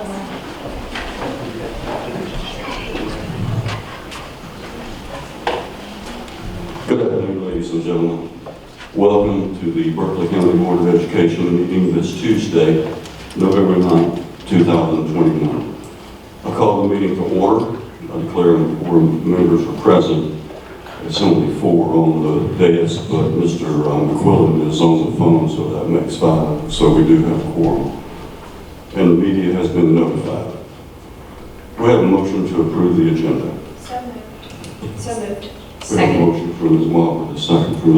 Good afternoon, ladies and gentlemen. Welcome to the Berkeley County Board of Education meeting this Tuesday, November 9th, 2021. I call the meeting to order. I declare the quorum members are present. It's only 4 on the dais, but Mr. McQuillan is on the phone, so that makes 5. So we do have a quorum. And the media has been notified. We have a motion to approve the agenda. So moved. So moved. We have a motion from Ms. Walker, a second from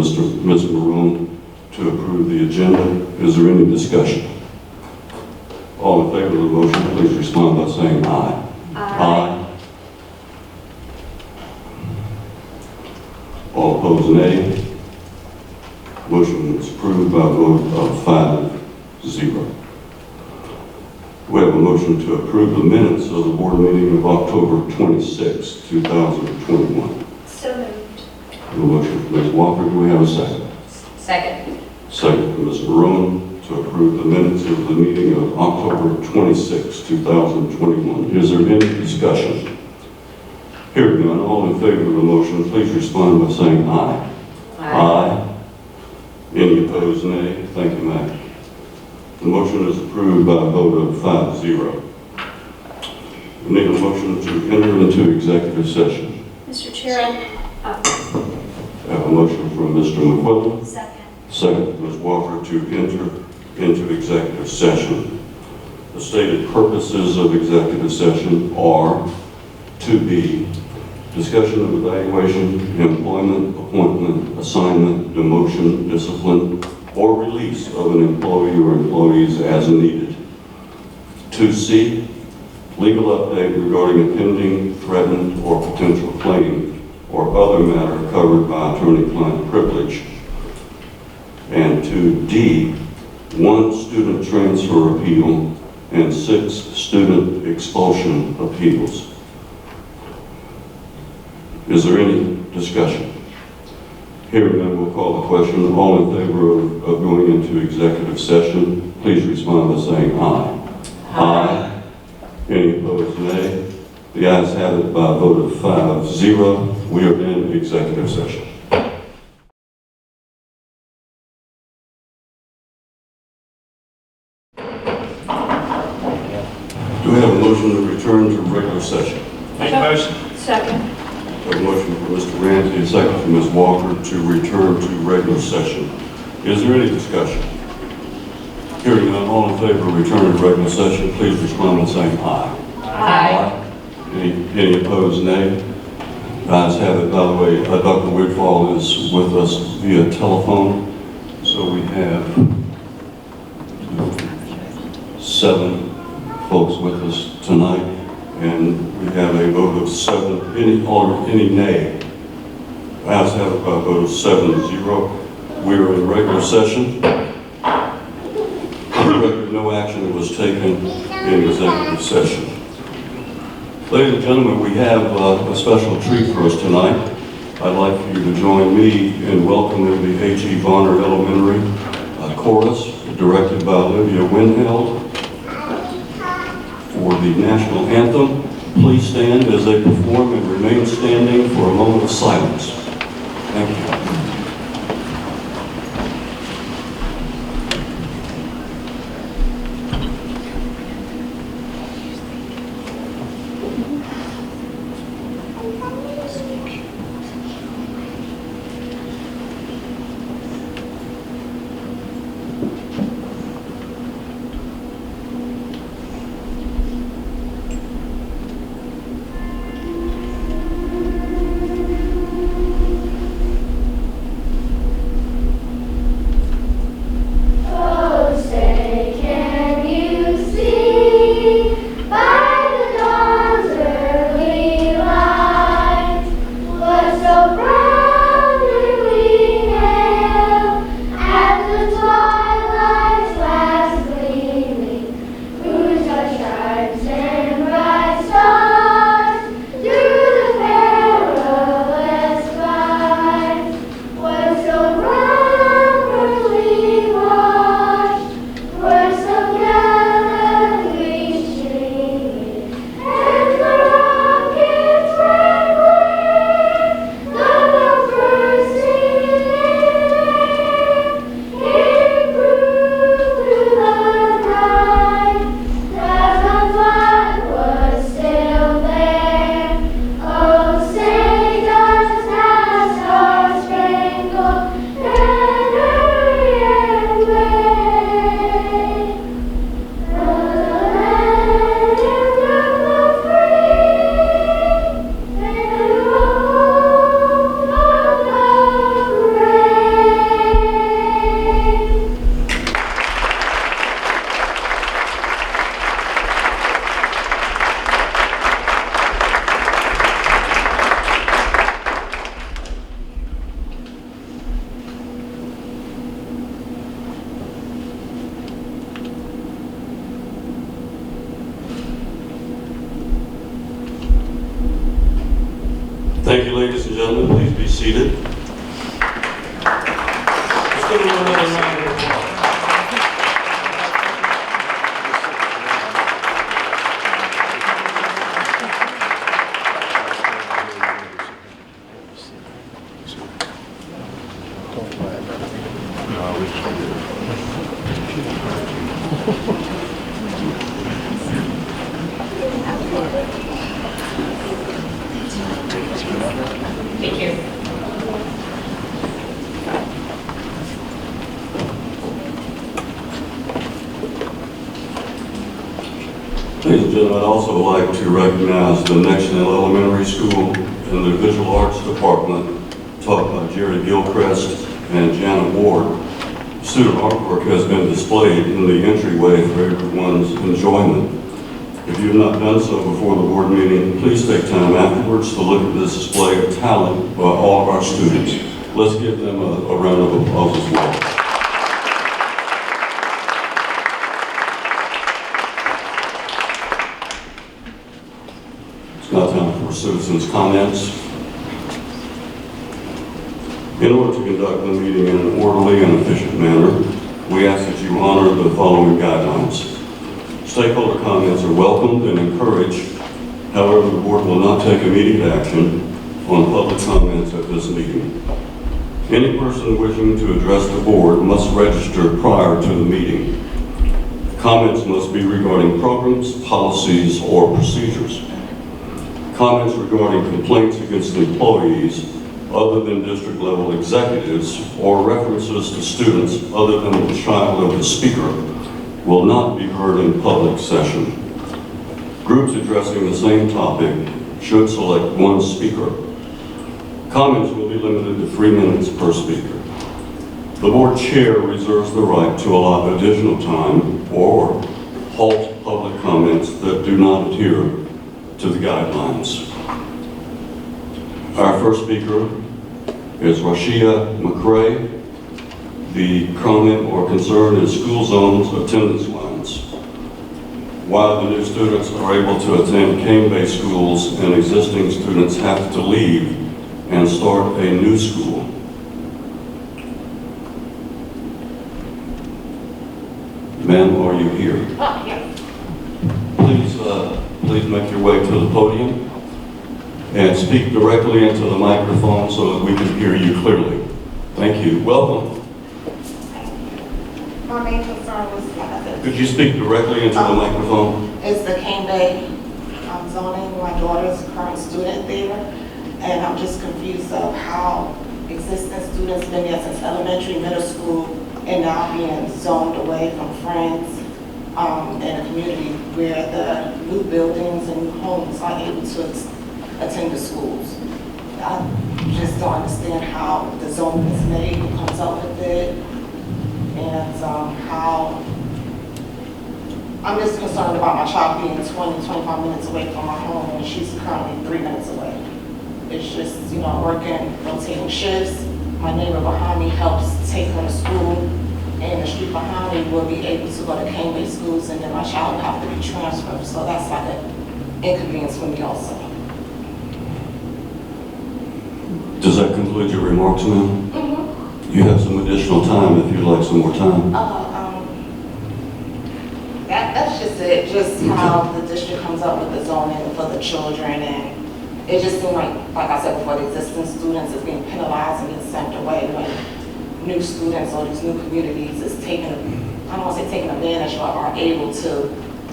Ms. Maroon to approve the agenda. Is there any discussion? All in favor of the motion, please respond by saying aye. Aye. All opposed, nay. Motion is approved by a vote of 5-0. We have a motion to approve the minutes of the board meeting of October 26, 2021. So moved. A motion from Ms. Walker. Do we have a second? Second. Second from Ms. Maroon to approve the minutes of the meeting of October 26, 2021. Is there any discussion? Hearing none, all in favor of the motion, please respond by saying aye. Aye. Any opposed, nay? Thank you, Matt. The motion is approved by a vote of 5-0. We need a motion to enter into executive session. Mr. Chair, I have a motion from Mr. McQuillan. second. Second from Ms. Walker to enter into executive session. The stated purposes of executive session are to be discussion of evaluation, employment, appointment, assignment, demotion, discipline, or release of an employee or employees as needed. 2C, legal update regarding a pending, threatened, or potential claim or other matter covered by attorney-client privilege. And 2D, 1 student transfer appeal and 6 student expulsion appeals. Is there any discussion? Hearing none, we'll call the question. All in favor of going into executive session, please respond by saying aye. Aye. Any opposed, nay? The ayes have it by a vote of 5-0. We are in executive session. Do we have a motion to return to regular session? Make a motion. Second. We have a motion from Mr. Ramsey, a second from Ms. Walker to return to regular session. Is there any discussion? Hearing none, all in favor of returning to regular session, please respond by saying aye. Aye. Any opposed, nay? Ayes have it. By the way, Dr. Wigfall is with us via telephone, so we have 7 folks with us tonight, and we have a vote of 7. Any nay? Ayes have it by a vote of 7-0. We are in regular session. For the record, no action was taken in executive session. Ladies and gentlemen, we have a special treat for us tonight. I'd like for you to join me in welcoming the H.E. Bonner Elementary Chorus, directed by Olivia Windheld, for the national anthem. Please stand as they perform and remain standing for a moment of silence. Thank you. seated. Let's give them another round of applause. Thank you. Ladies and gentlemen, I'd also like to recognize the Nextdale Elementary School and the Visual Arts Department, taught by Jerry Gilchrist and Janet Ward. Student artwork has been displayed in the entryway for everyone's enjoyment. If you have not done so before the board meeting, please take time afterwards to look at this display of talent by all of our students. Let's give them a round of applause as well. It's now time for citizens' comments. In order to conduct the meeting in an orderly and efficient manner, we ask that you honor the following guidelines. Stakeholder comments are welcomed and encouraged. However, the board will not take immediate action on public comments at this meeting. Any person wishing to address the board must register prior to the meeting. Comments must be regarding programs, policies, or procedures. Comments regarding complaints against employees other than district level executives or references to students other than the child of the speaker will not be heard in public session. Groups addressing the same topic should select one speaker. Comments will be limited to 3 minutes per speaker. The board chair reserves the right to allot additional time or halt public comments that do not adhere to the guidelines. Our first speaker is Rashia McRae. The comment or concern is school zones attendance lines. While the new students are able to attend Cane-based schools and existing students have to leave and start a new school. Ma'am, are you here? Yes. Please make your way to the podium and speak directly into the microphone so that we can hear you clearly. Thank you. Welcome. My main concern was, like I said, Could you speak directly into the microphone? is the Cane Bay zoning. My daughter's a current student there, and I'm just confused of how existing students been there since elementary, middle school, and now being zoned away from friends in a community where the new buildings and new homes are able to attend the schools. I just don't understand how the zoning is made, who comes up with it, and how I'm just concerned about my child being 20-25 minutes away from my home when she's currently 3 minutes away. It's just, working rotating shifts. My neighbor behind me helps take her to school, and the street behind me will be able to go to Cane-based schools, and then my child will have to be transferred. So that's like an inconvenience for me also. Does that conclude your remarks, ma'am? You have some additional time if you'd like some more time. That's just it, just how the district comes up with the zoning for the children, and it just seemed like I said before, the existing students is being penalized and being sent away when new students or these new communities is taking, I don't want to say taking advantage, but are able to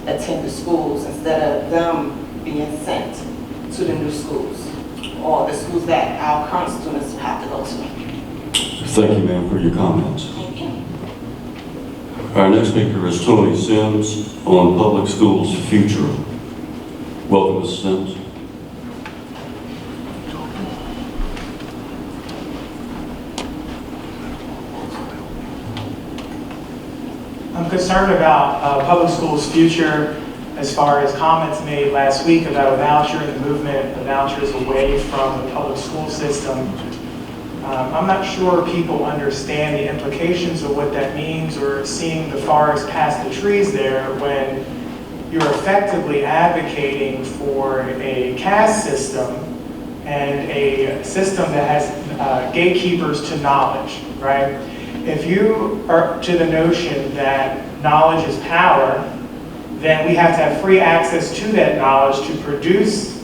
attend the schools instead of them being sent to the new schools or the schools that our current students have to go to. Thank you, ma'am, for your comments. Thank you. Our next speaker is Tony Sims on public schools' future. Welcome, Mr. Sims. I'm concerned about public schools' future as far as comments made last week about a voucher and the movement of vouchers away from the public school system. I'm not sure people understand the implications of what that means or seeing the forest past the trees there when you're effectively advocating for a caste system and a system that has gatekeepers to knowledge, right? If you are to the notion that knowledge is power, then we have to have free access to that knowledge to produce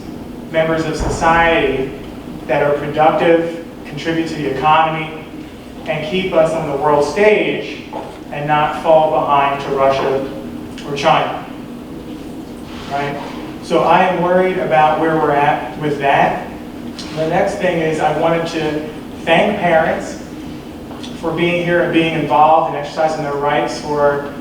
members of society that are productive, contribute to the economy, and keep us on the world stage and not fall behind to Russia or China, right? So I am worried about where we're at with that. The next thing is I wanted to thank parents for being here and being involved and exercising their rights for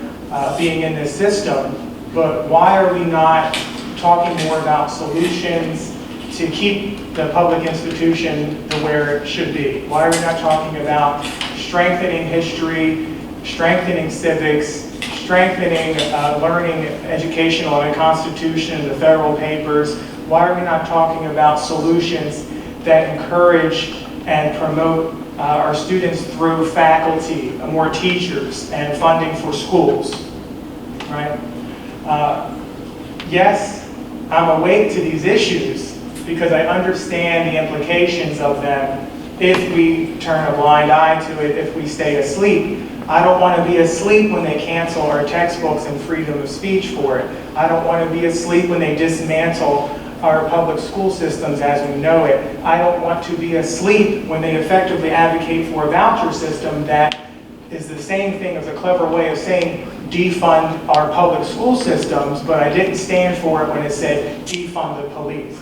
being in this system. But why are we not talking more about solutions to keep the public institution to where it should be? Why are we not talking about strengthening history, strengthening civics, strengthening learning educational and the Constitution and the federal papers? Why are we not talking about solutions that encourage and promote our students through faculty, more teachers, and funding for schools, right? Yes, I'm awake to these issues because I understand the implications of them if we turn a blind eye to it, if we stay asleep. I don't want to be asleep when they cancel our textbooks and freedom of speech for it. I don't want to be asleep when they dismantle our public school systems as we know it. I don't want to be asleep when they effectively advocate for a voucher system that is the same thing as a clever way of saying defund our public school systems, but I didn't stand for it when it said defund the police.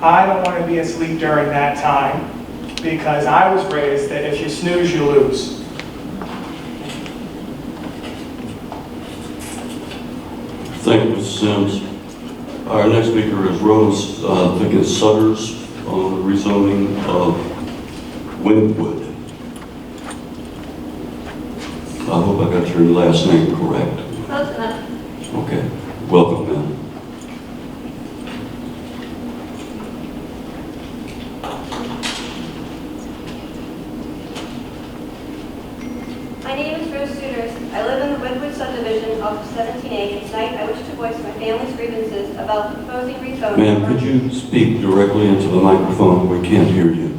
I don't want to be asleep during that time because I was raised that if you snooze, you lose. Thank you, Mr. Sims. Our next speaker is Rose, I think it's Sutters, on the rezoning of Wynwood. I hope I got your last name correct. Close enough. Okay. Welcome, ma'am. My name is Rose Suiters. I live in the Wynwood subdivision off of 17A, and tonight I wish to voice my family's grievances about the proposing rezoning. Ma'am, could you speak directly into the microphone? We can't hear you.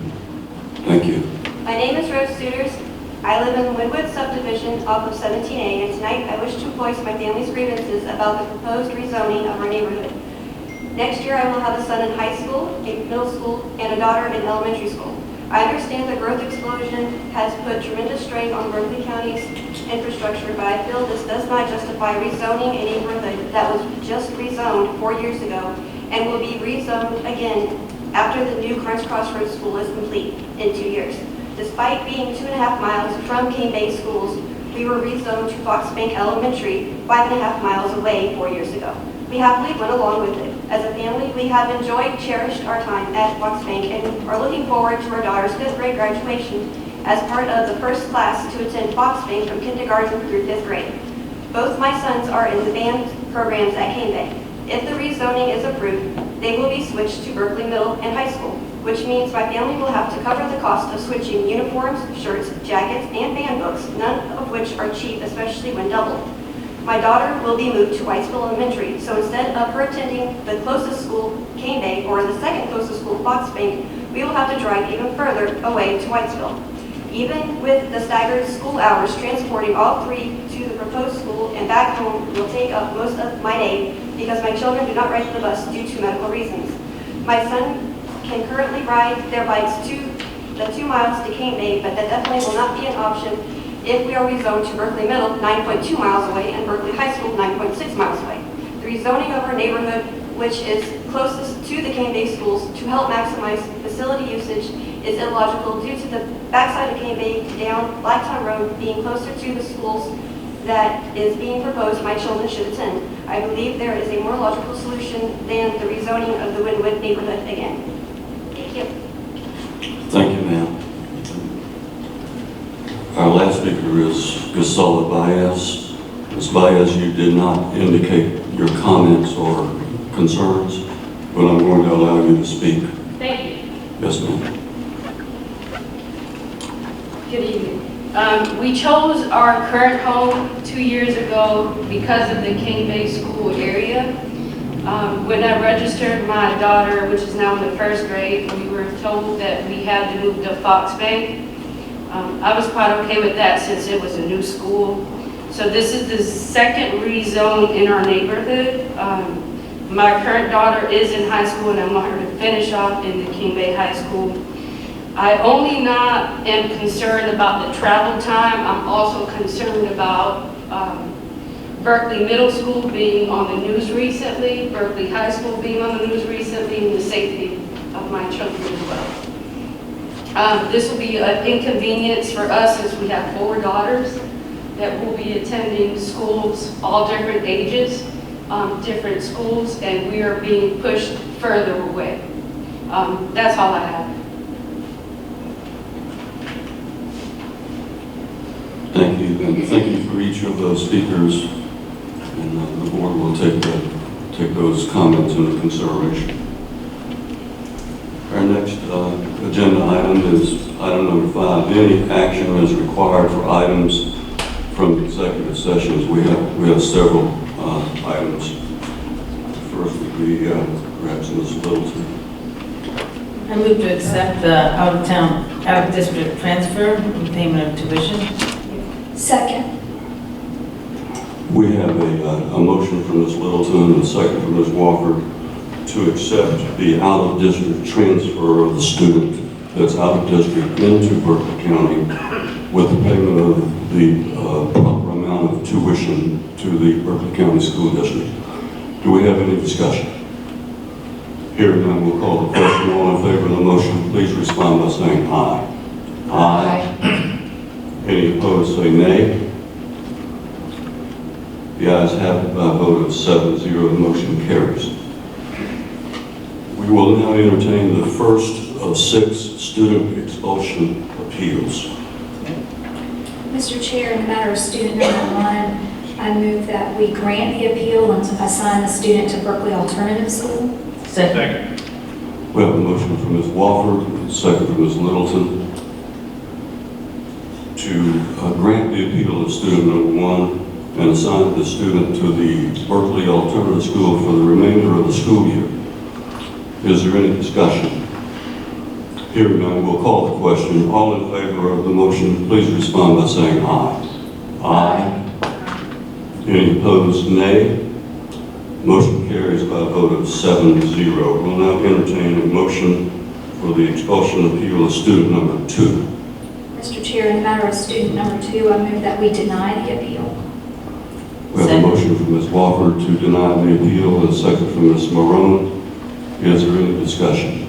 Thank you. My name is Rose Suiters. I live in the Wynwood subdivision off of 17A, and tonight I wish to voice my family's grievances about the proposed rezoning of our neighborhood. Next year I will have a son in high school, a middle school, and a daughter in elementary school. I understand the growth explosion has put tremendous strain on Berkeley County's infrastructure, but I feel this does not justify rezoning a neighborhood that was just rezoned 4 years ago and will be rezoned again after the new Karns Crossroads School is complete in 2 years. Despite being 2.5 miles from Cane Bay schools, we were rezoned to Fox Bank Elementary 5.5 miles away 4 years ago. We happily went along with it. As a family, we have enjoyed, cherished our time at Fox Bank and are looking forward to our daughter's 5th grade graduation as part of the first class to attend Fox Bank from kindergarten through 5th grade. Both my sons are in the band programs at Cane Bay. If the rezoning is approved, they will be switched to Berkeley Middle and High School, which means my family will have to cover the cost of switching uniforms, shirts, jackets, and band books, none of which are cheap, especially when doubled. My daughter will be moved to Whitesville Elementary, so instead of her attending the closest school, Cane Bay, or the second closest school, Fox Bank, we will have to drive even further away to Whitesville. Even with the staggered school hours, transporting all three to the proposed school and back home will take up most of my day because my children do not ride the bus due to medical reasons. My son can currently ride their bikes the 2 miles to Cane Bay, but that definitely will not be an option if we are rezoned to Berkeley Middle, 9.2 miles away, and Berkeley High School, 9.6 miles away. The rezoning of our neighborhood, which is closest to the Cane Bay schools, to help maximize facility usage is illogical due to the backside of Cane Bay down Blacktown Road being closer to the schools that is being proposed my children should attend. I believe there is a more logical solution than the rezoning of the Wynwood neighborhood again. Thank you. Thank you, ma'am. Our last speaker is Gusala Baez. Ms. Baez, you did not indicate your comments or concerns, but I'm going to allow you to speak. Thank you. Yes, ma'am. Good evening. We chose our current home 2 years ago because of the Cane Bay school area. When I registered my daughter, which is now in the first grade, we were told that we had to move to Fox Bay. I was quite okay with that since it was a new school. So this is the second rezone in our neighborhood. My current daughter is in high school and I want her to finish off in the King Bay High School. I only not am concerned about the travel time. I'm also concerned about Berkeley Middle School being on the news recently, Berkeley High School being on the news recently, and the safety of my children as well. This will be an inconvenience for us since we have 4 daughters that will be attending schools, all different ages, different schools, and we are being pushed further away. That's all I have. Thank you, and thank you for each of those speakers, and the board will take those comments into consideration. Our next agenda item is item number 5. Any action is required for items from executive sessions. We have several items. First would be perhaps Ms. Littleton. I move to accept the out-of-district transfer and payment of tuition. Second. We have a motion from Ms. Littleton and a second from Ms. Wofford to accept the out-of-district transfer of the student that's out of district into Berkeley County with the payment of the proper amount of tuition to the Berkeley County School District. Do we have any discussion? Hearing none, we'll call the question. All in favor of the motion, please respond by saying aye. Aye. Any opposed, say nay. The ayes have it by a vote of 7-0, the motion carries. We will now entertain the first of 6 student expulsion appeals. Mr. Chair, in the matter of student number 1, I move that we grant the appeal and assign the student to Berkeley Alternative School. Second. We have a motion from Ms. Wofford, and a second from Ms. Littleton to grant the appeal of student number 1 and assign the student to the Berkeley Alternative School for the remainder of the school year. Is there any discussion? Hearing none, we'll call the question. All in favor of the motion, please respond by saying aye. Aye. Any opposed, nay. Motion carries by a vote of 7-0. We'll now entertain a motion for the expulsion appeal of student number 2. Mr. Chair, in the matter of student number 2, I move that we deny the appeal. We have a motion from Ms. Wofford to deny the appeal and a second from Ms. Marone. Is there any discussion?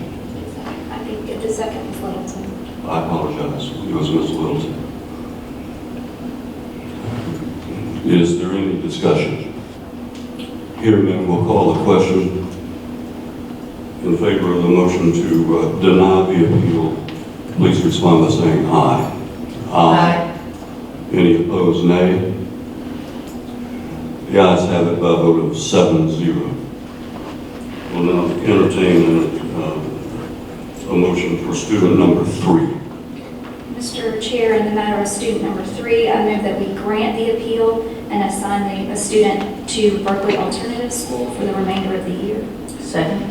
I think the second is Littleton. I apologize. It was Ms. Littleton. Is there any discussion? Hearing none, we'll call the question. In favor of the motion to deny the appeal, please respond by saying aye. Aye. Any opposed, nay? The ayes have it by a vote of 7-0. We'll now entertain a motion for student number 3. Mr. Chair, in the matter of student number 3, I move that we grant the appeal and assign the student to Berkeley Alternative School for the remainder of the year. Second.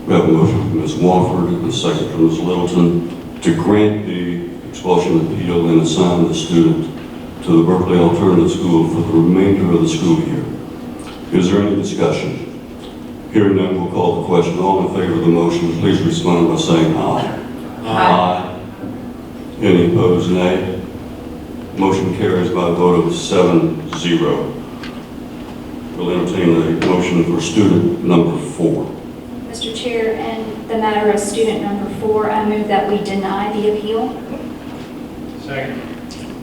We have a motion from Ms. Wofford and a second from Ms. Littleton to grant the expulsion appeal and assign the student to the Berkeley Alternative School for the remainder of the school year. Is there any discussion? Hearing none, we'll call the question. All in favor of the motion, please respond by saying aye. Aye. Any opposed, nay? Motion carries by a vote of 7-0. We'll entertain a motion for student number 4. Mr. Chair, in the matter of student number 4, I move that we deny the appeal. Second.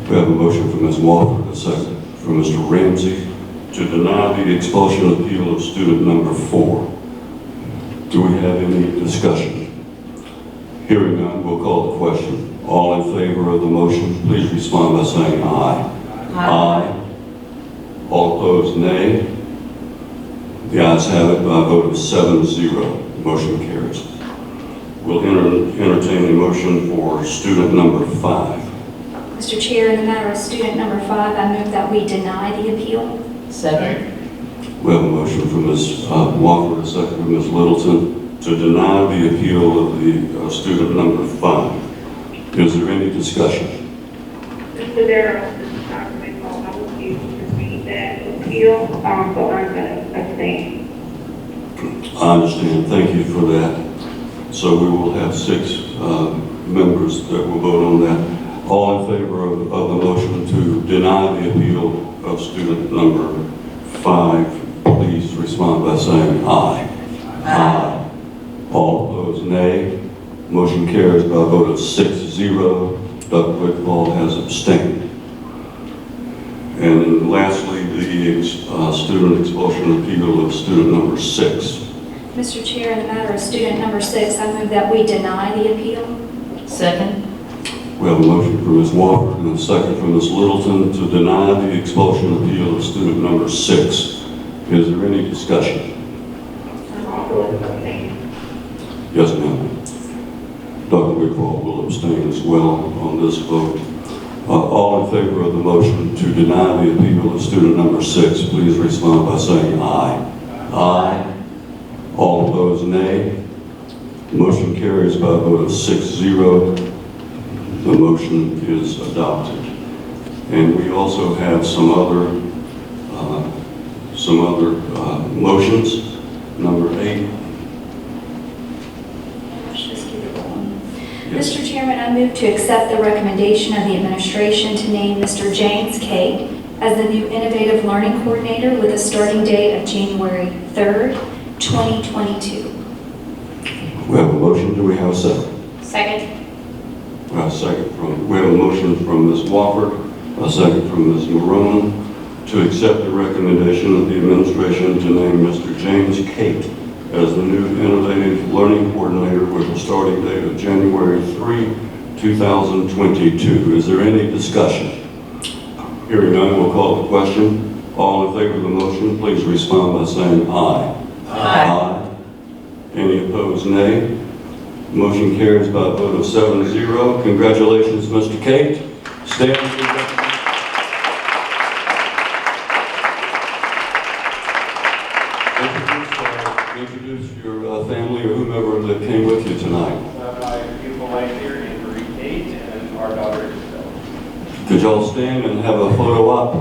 We have a motion from Ms. Wofford, a second from Mr. Ramsey to deny the expulsion appeal of student number 4. Do we have any discussion? Hearing none, we'll call the question. All in favor of the motion, please respond by saying aye. Aye. All opposed, nay. The ayes have it by a vote of 7-0. Motion carries. We'll entertain a motion for student number 5. Mr. Chair, in the matter of student number 5, I move that we deny the appeal. Second. We have a motion from Ms. Wofford, a second from Ms. Littleton, to deny the appeal of the student number 5. Is there any discussion? Mr. Darrow, this is Dr. McCall. I will use to read that appeal, so I'm going to abstain. I understand. Thank you for that. So we will have 6 members that will vote on that. All in favor of the motion to deny the appeal of student number 5, please respond by saying aye. Aye. All opposed, nay. Motion carries by a vote of 6-0. Dr. Wickball has abstained. And lastly, the student expulsion appeal of student number 6. Mr. Chair, in the matter of student number 6, I move that we deny the appeal. Second. We have a motion from Ms. Wofford and a second from Ms. Littleton to deny the expulsion appeal of student number 6. Is there any discussion? I'm also abstaining. Yes, ma'am. Dr. Wickball will abstain as well on this vote. All in favor of the motion to deny the appeal of student number 6, please respond by saying aye. Aye. All opposed, nay. Motion carries by a vote of 6-0. The motion is adopted. And we also have some other motions. Number 8. Let's just keep it going. Yes. Mr. Chairman, I move to accept the recommendation of the administration to name Mr. James Cate as the new Innovative Learning Coordinator with a starting date of January 3rd, 2022. We have a motion. Do we have a second? Second. We have a motion from Ms. Wofford, a second from Ms. Maroon, to accept the recommendation of the administration to name Mr. James Cate as the new Innovative Learning Coordinator with a starting date of January 3, 2022. Is there any discussion? Hearing none, we'll call the question. All in favor of the motion, please respond by saying aye. Aye. Any opposed, nay? Motion carries by a vote of 7-0. Congratulations, Mr. Cate. Stand for recognition. Introduce your family or whomever that came with you tonight. My beautiful wife here, Marie Kate, and our daughter Isabel. Could y'all stand and have a photo op?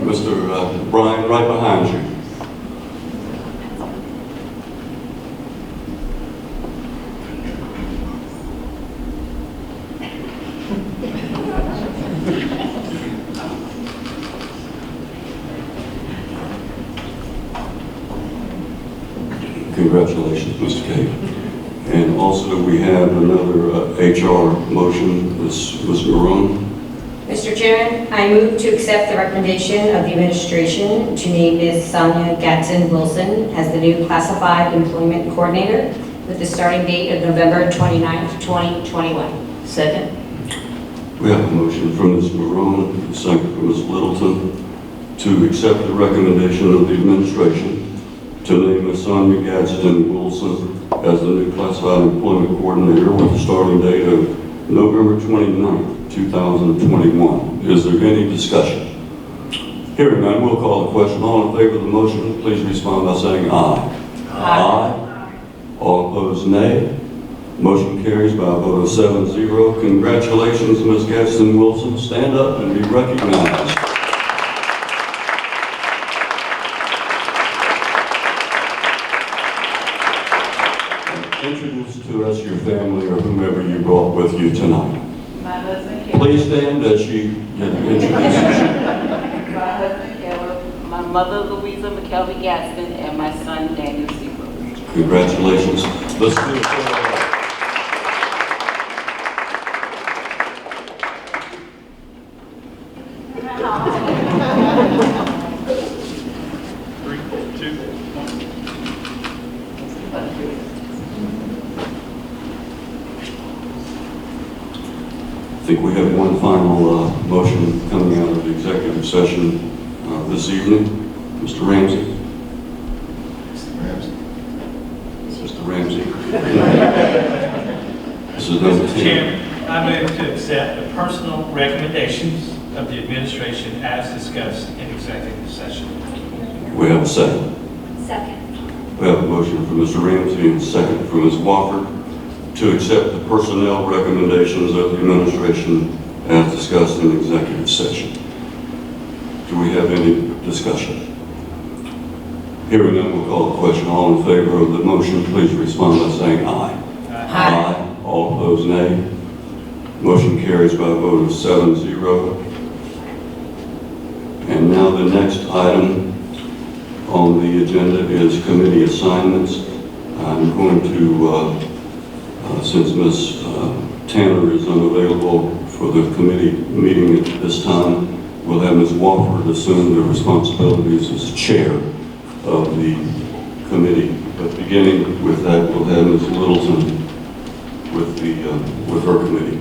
Mr. Brian, right behind you. Congratulations, Mr. Cate. And also we have another HR motion, Ms. Maroon. Mr. Chairman, I move to accept the recommendation of the administration to name Ms. Sonia Gatson-Wilson as the new Classified Employment Coordinator with the starting date of November 29th, 2021. Second. We have a motion from Ms. Maroon, a second from Ms. Littleton, to accept the recommendation of the administration to name Ms. Sonia Gadsden-Wilson as the new Classified Employment Coordinator with a starting date of November 29th, 2021. Is there any discussion? Hearing none, we'll call the question. All in favor of the motion, please respond by saying aye. Aye. All opposed, nay. Motion carries by a vote of 7-0. Congratulations, Ms. Gadsden-Wilson. Stand up and be recognized. Introduce to us your family or whomever you brought with you tonight. My husband, Caleb. Please stand as she introduces you. My husband, Caleb. My mother, Louisa McKelvey Gaston, and my son, Daniel Seabrook. Congratulations. Let's do it. I think we have one final motion coming out of the executive session this evening. Mr. Ramsey. Mr. Ramsey. This is number 10. Chairman, I move to accept the personal recommendations of the administration as discussed in executive session. Do we have a second? Second. We have a motion from Mr. Ramsey and a second from Ms. Wofford to accept the personnel recommendations of the administration as discussed in executive session. Do we have any discussion? Hearing none, we'll call the question. All in favor of the motion, please respond by saying aye. Aye. All opposed, nay. Motion carries by a vote of 7-0. And now the next item on the agenda is committee assignments. I'm going to, since Ms. Tanner is unavailable for the committee meeting at this time, we'll have Ms. Wofford assume the responsibilities as chair of the committee. But beginning with that, we'll have Ms. Littleton with her committee.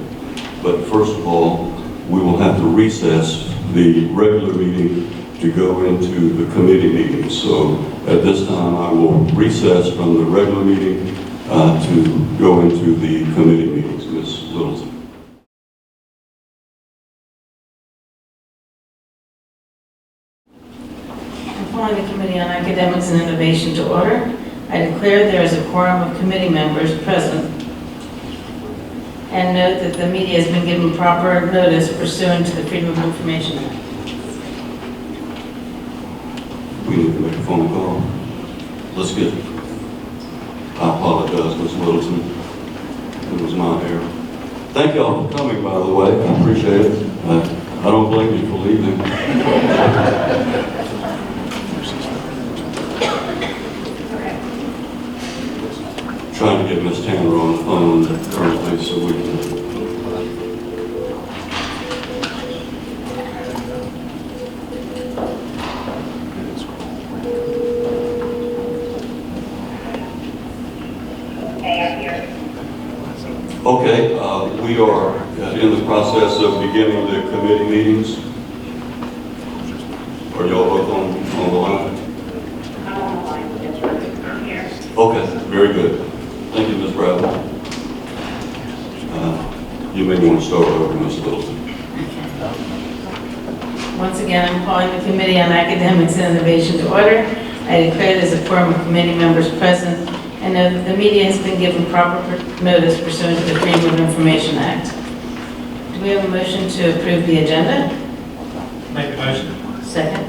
But first of all, we will have to recess the regular meeting to go into the committee meeting. So at this time, I will recess from the regular meeting to go into the committee meetings. Ms. Littleton. Calling the Committee on Academics and Innovation to order. I declare there is a quorum of committee members present, and note that the media has been given proper notice pursuant to the Freedom of Information Act. We need to make a phone call. Let's get, I apologize, Ms. Littleton. It was my error. Thank y'all for coming, by the way. I appreciate it. I don't blame you for leaving. Trying to get Ms. Tanner on the phone currently so we can. Okay, we are in the process of beginning the committee meetings. Are y'all both on the line? I'm on the line, that's right, I'm here. Okay, very good. Thank you, Ms. Bradley. You may want to start over, Ms. Littleton. Once again, I'm calling the Committee on Academics and Innovation to order. I declare there's a quorum of committee members present, and the media has been given proper notice pursuant to the Freedom of Information Act. Do we have a motion to approve the agenda? Make the motion. Second.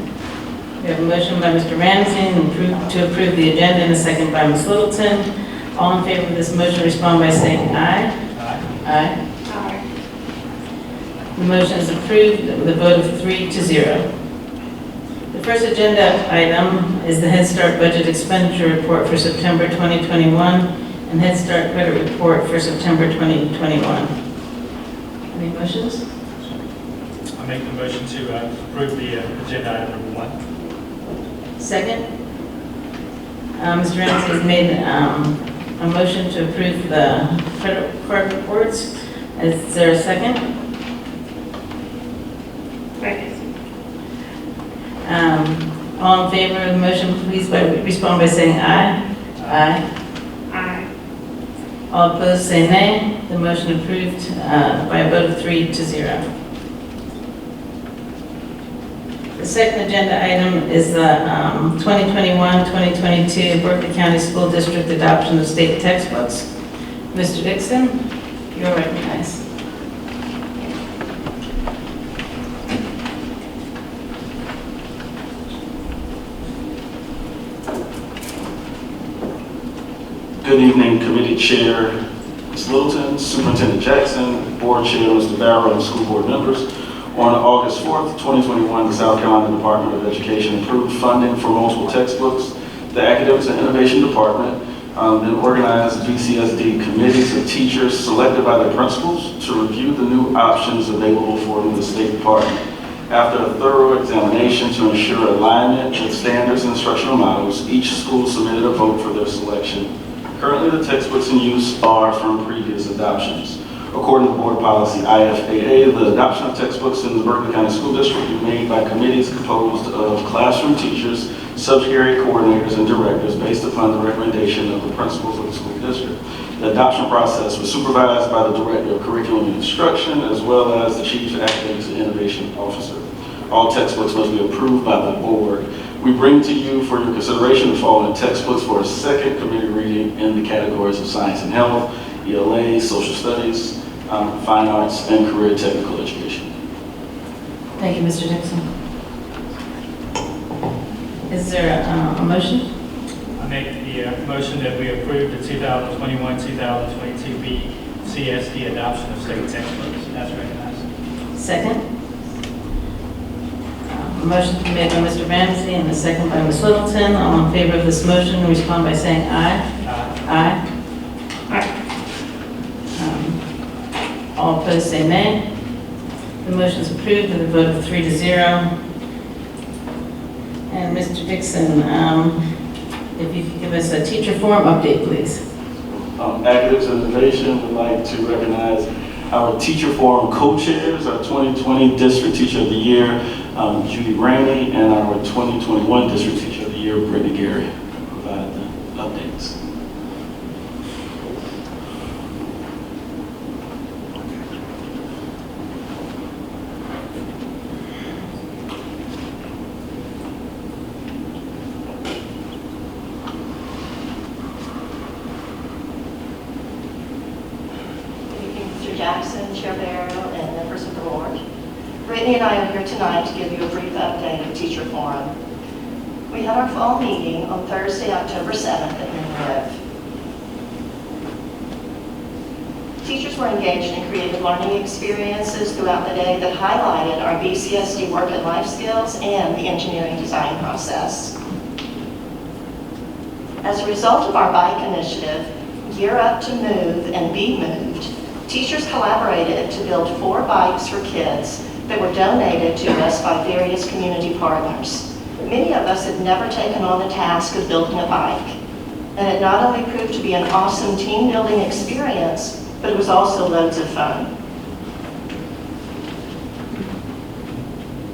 We have a motion by Mr. Ramsey to approve the agenda and a second by Ms. Littleton. All in favor of this motion respond by saying aye. Aye. Aye. The motion is approved with a vote of 3-0. The first agenda item is the Head Start Budget Expenditure Report for September 2021 and Head Start Credit Report for September 2021. Any motions? I make the motion to approve the agenda item number 1. Second? Mr. Ramsey has made a motion to approve the credit card reports. Is there a second? Second. All in favor of the motion, please respond by saying aye. Aye. Aye. All opposed, say nay. The motion approved by a vote of 3-0. The second agenda item is the 2021-2022 Berkeley County School District adoption of state textbooks. Mr. Dixon, you're recognized. Good evening, Committee Chair Ms. Littleton, Superintendent Jackson, Board Chair Mr. Barrow, and school board members. On August 4th, 2021, the South Carolina Department of Education approved funding for multiple textbooks. The Academics and Innovation Department then organized VCSD committees of teachers selected by their principals to review the new options available for them in the State Department. After a thorough examination to ensure alignment with standards and instructional models, each school submitted a vote for their selection. Currently, the textbooks in use are from previous adoptions. According to Board Policy IFAA, the adoption of textbooks in the Berkeley County School District is made by committees composed of classroom teachers, subject area coordinators, and directors based upon the recommendation of the principals of the school district. The adoption process was supervised by the Director of Curriculum and Instruction, as well as the Chief Academics and Innovation Officer. All textbooks must be approved by the board We bring to you for your consideration the following textbooks for a second committee reading in the categories of science and health, ELA, social studies, fine arts, and career technical education. Thank you, Mr. Dixon. Is there a motion? I make the motion that we approve the 2021-2022 BCSD adoption of state textbooks as recognized. Second? A motion made by Mr. Ramsey and a second by Ms. Littleton. All in favor of this motion, respond by saying aye. Aye. All opposed say nay. The motion is approved with a vote of 3-0. And Mr. Dixon, if you could give us a teacher forum update, please. Academics and Innovation would like to recognize our Teacher Forum co-chairs, our 2020 District Teacher of the Year, Judy Rainey, and our 2021 District Teacher of the Year, Brittany Gary. Provide the updates. Jackson, Chair Barrow, and members of the board. Brittany and I are here tonight to give you a brief update of Teacher Forum. We had our fall meeting on Thursday, October 7th at Monroe. Teachers were engaged in creative learning experiences throughout the day that highlighted our BCSD work and life skills and the engineering design process. As a result of our bike initiative, Gear Up to Move and Be Moved, teachers collaborated to build 4 bikes for kids that were donated to us by various community partners. Many of us had never taken on the task of building a bike, and it not only proved to be an awesome team building experience, but it was also loads of fun.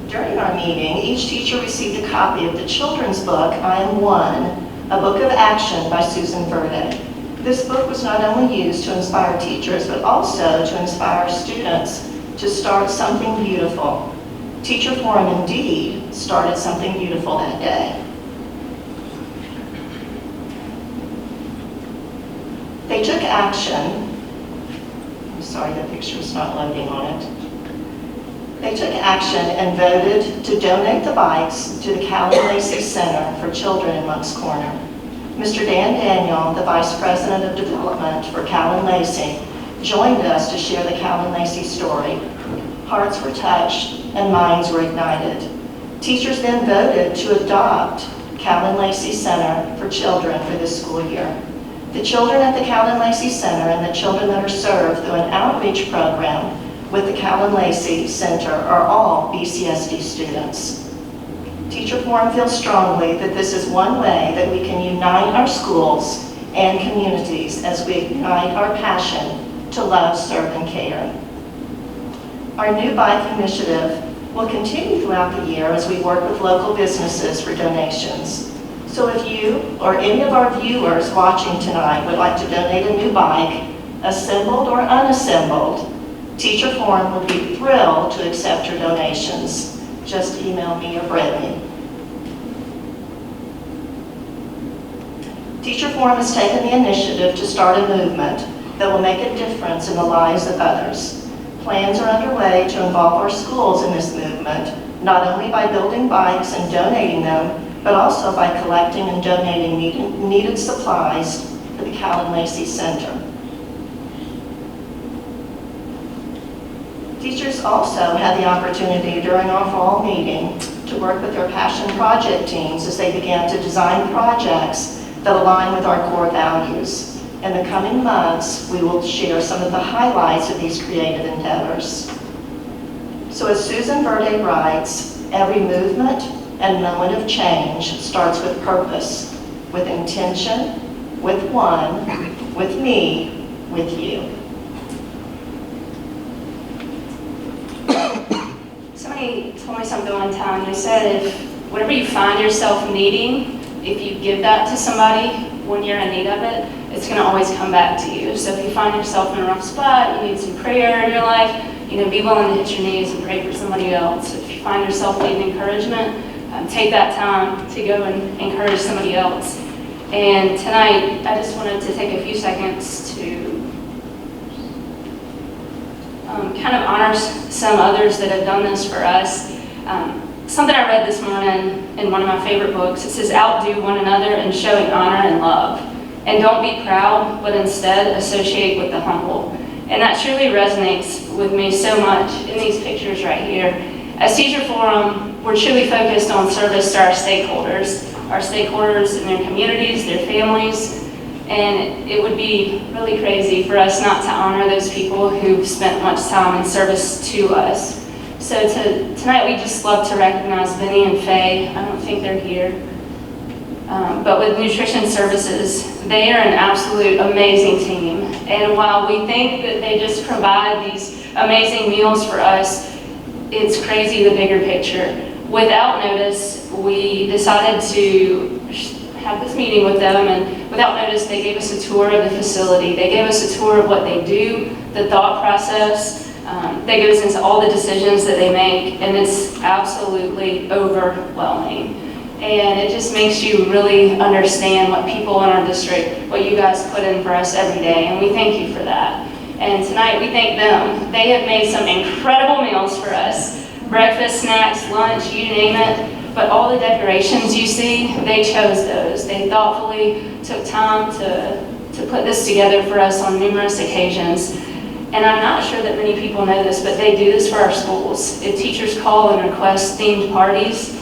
During our meeting, each teacher received a copy of the children's book, I Am One, a book of action by Susan Verde. This book was not only used to inspire teachers, but also to inspire students to start something beautiful. Teacher Forum indeed started something beautiful that day. They took action. I'm sorry, the picture is not loading on it. They took action and voted to donate the bikes to the Callie Lacey Center for Children in Moncks Corner. Mr. Dan Daniel, the Vice President of Development for Callie Lacey, joined us to share the Callie Lacey story. Hearts were touched and minds were ignited. Teachers then voted to adopt Callie Lacey Center for Children for this school year. The children at the Callie Lacey Center and the children that are served through an outreach program with the Callie Lacey Center are all BCSD students. Teacher Forum feels strongly that this is one way that we can unite our schools and communities as we ignite our passion to love, serve, and care. Our new bike initiative will continue throughout the year as we work with local businesses for donations. So if you or any of our viewers watching tonight would like to donate a new bike, assembled or unassembled, Teacher Forum will be thrilled to accept your donations. Just email me or Brittany. Teacher Forum has taken the initiative to start a movement that will make a difference in the lives of others. Plans are underway to involve our schools in this movement, not only by building bikes and donating them, but also by collecting and donating needed supplies for the Callie Lacey Center. Teachers also had the opportunity during our fall meeting to work with their passion project teams as they began to design projects that align with our core values. In the coming months, we will share some of the highlights of these creative endeavors. So as Susan Verde writes, every movement and moment of change starts with purpose, with intention, with one, with me, with you. Somebody told me something one time. They said, if whatever you find yourself needing, if you give that to somebody when you're in need of it, it's going to always come back to you. So if you find yourself in a rough spot, you need some prayer in your life, be willing to hit your knees and pray for somebody else. If you find yourself needing encouragement, take that time to go and encourage somebody else. And tonight, I just wanted to take a few seconds to kind of honor some others that have done this for us. Something I read this morning in one of my favorite books, it says, outdo one another in showing honor and love. And don't be proud, but instead associate with the humble. And that truly resonates with me so much in these pictures right here. As Teacher Forum, we're truly focused on service to our stakeholders in their communities, their families, and it would be really crazy for us not to honor those people who've spent much time in service to us. So tonight we just love to recognize Benny and Faye. I don't think they're here. But with Nutrition Services, they are an absolute amazing team. And while we think that they just provide these amazing meals for us, it's crazy the bigger picture. Without notice, we decided to have this meeting with them, and without notice, they gave us a tour of the facility. They gave us a tour of what they do, the thought process. They go into all the decisions that they make, and it's absolutely overwhelming. And it just makes you really understand what people in our district, what you guys put in for us every day, and we thank you for that. And tonight we thank them. They have made some incredible meals for us. Breakfast, snacks, lunch, you name it. But all the decorations you see, they chose those. They thoughtfully took time to put this together for us on numerous occasions. And I'm not sure that many people know this, but they do this for our schools. If teachers call and request themed parties,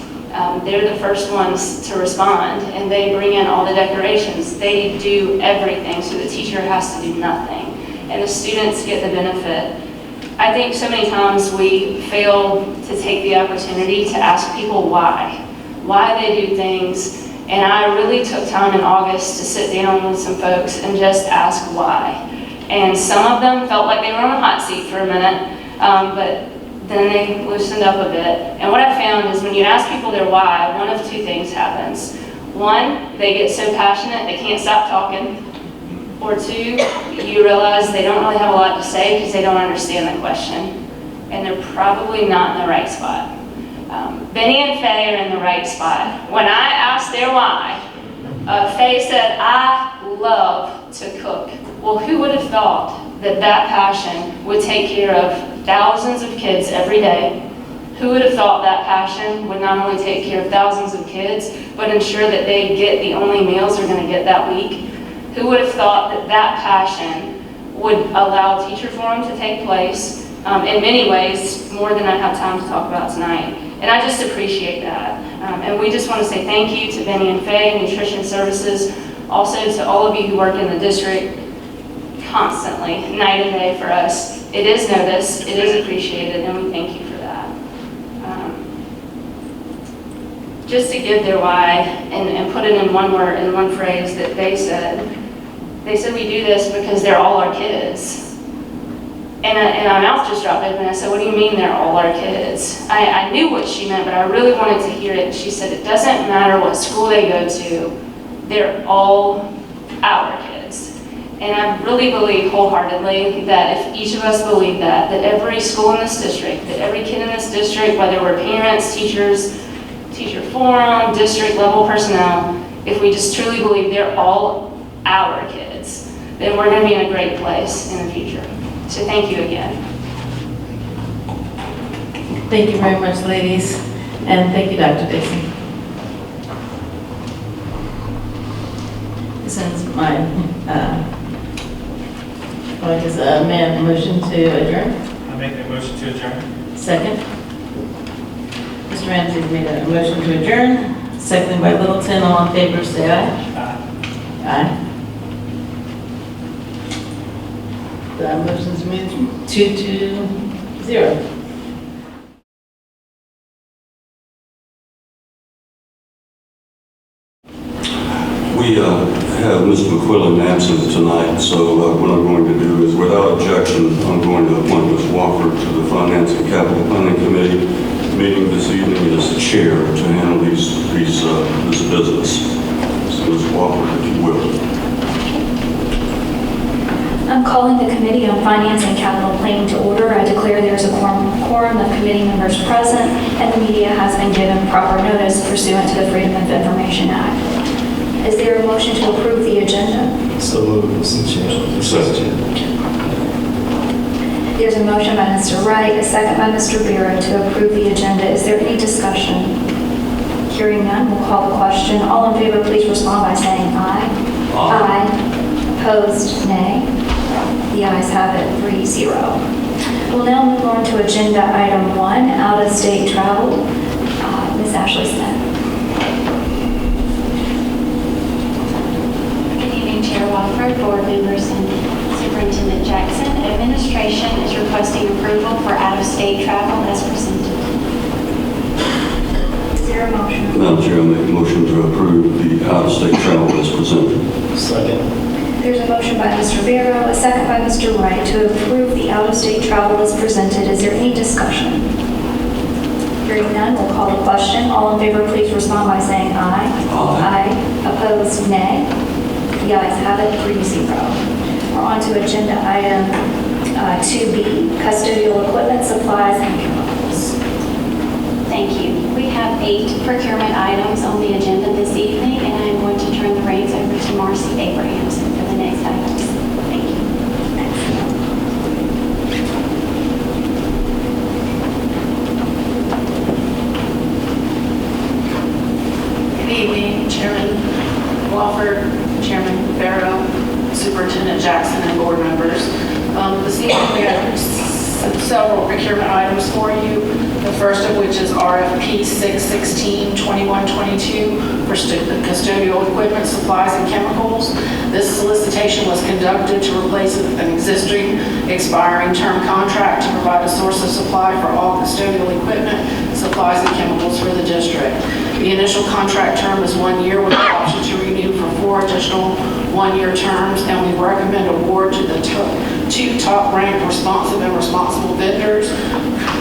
they're the first ones to respond, and they bring in all the decorations. They do everything, so the teacher has to do nothing, and the students get the benefit. I think so many times we fail to take the opportunity to ask people why they do things, and I really took time in August to sit down with some folks and just ask why. And some of them felt like they were on the hot seat for a minute, but then they loosened up a bit. And what I found is when you ask people their why, one of two things happens. One, they get so passionate they can't stop talking. Or two, you realize they don't really have a lot to say because they don't understand the question. And they're probably not in the right spot. Benny and Faye are in the right spot. When I asked their why, Faye said, I love to cook. Well, who would have thought that that passion would take care of thousands of kids every day? Who would have thought that passion would not only take care of thousands of kids, but ensure that they get the only meals they're going to get that week? Who would have thought that that passion would allow Teacher Forum to take place in many ways, more than I have time to talk about tonight? And I just appreciate that. And we just want to say thank you to Benny and Faye, Nutrition Services, also to all of you who work in the district constantly, night and day for us. It is noticed, it is appreciated, and we thank you for that. Just to give their why and put it in one word, in one phrase that they said we do this because they're all our kids. And my mouth just dropped open. I said, what do you mean they're all our kids? I knew what she meant, but I really wanted to hear it. She said, it doesn't matter what school they go to, they're all our kids. And I really believe wholeheartedly that if each of us believe that every school in this district, that every kid in this district, whether we're parents, teachers, Teacher Forum, district level personnel, if we just truly believe they're all our kids, then we're going to be in a great place in the future. So thank you again. Thank you very much, ladies, and thank you, Dr. Dixon. Since my, may I have a motion to adjourn? I make the motion to adjourn. Second. Mr. Ramsey made a motion to adjourn, seconded by Littleton. All in favor, say aye. Aye. Aye. The motion's moved 2-0. We have Mr. McQuillan absent tonight, so what I'm going to do is, without objection, I'm going to appoint Ms. Wofford to the Finance and Capital Planning Committee meeting this evening as chair to handle this business. So Ms. Wofford, if you will. I'm calling the Committee on Finance and Capital Planning to order. I declare there is a quorum of committee members present, and the media has been given proper notice pursuant to the Freedom of Information Act. Is there a motion to approve the agenda? So moved, Mr. Chair. Second. There's a motion by Mr. Wright, a second by Mr. Bureau to approve the agenda. Is there any discussion? Hearing none, we'll call the question. All in favor, please respond by saying aye. Aye. Opposed, nay. The ayes have it, 3-0. We'll now move on to agenda item 1, out-of-state travel. Ms. Ashley Smith. Good evening, Chair Wofford, board members, and Superintendent Jackson. Administration is requesting approval for out-of-state travel as presented. Is there a motion? Madam Chair, I make a motion to approve the out-of-state travel as presented. Second. There's a motion by Mr. Vero, a second by Mr. Wright to approve the out-of-state travel as presented. Is there any discussion? Hearing none, we'll call the question. All in favor, please respond by saying aye. Aye. Opposed, nay. The ayes have it, 3-0. We're on to agenda item 2B, custodial equipment, supplies, and chemicals. Thank you. We have 8 procurement items on the agenda this evening, and I'm going to turn the reins over to Marcy Abrahamson for the next items. Thank you. Good evening, Chairman Wofford, Chairman Barrow, Superintendent Jackson, and board members. This evening we have several procurement items for you. The first of which is RFP 616-2122 for custodial equipment, supplies, and chemicals. This solicitation was conducted to replace an existing expiring term contract to provide a source of supply for all custodial equipment, supplies, and chemicals for the district. The initial contract term is 1 year with the option to renew for 4 additional 1-year terms, and we recommend award to the 2 top-ranked responsive and responsible vendors,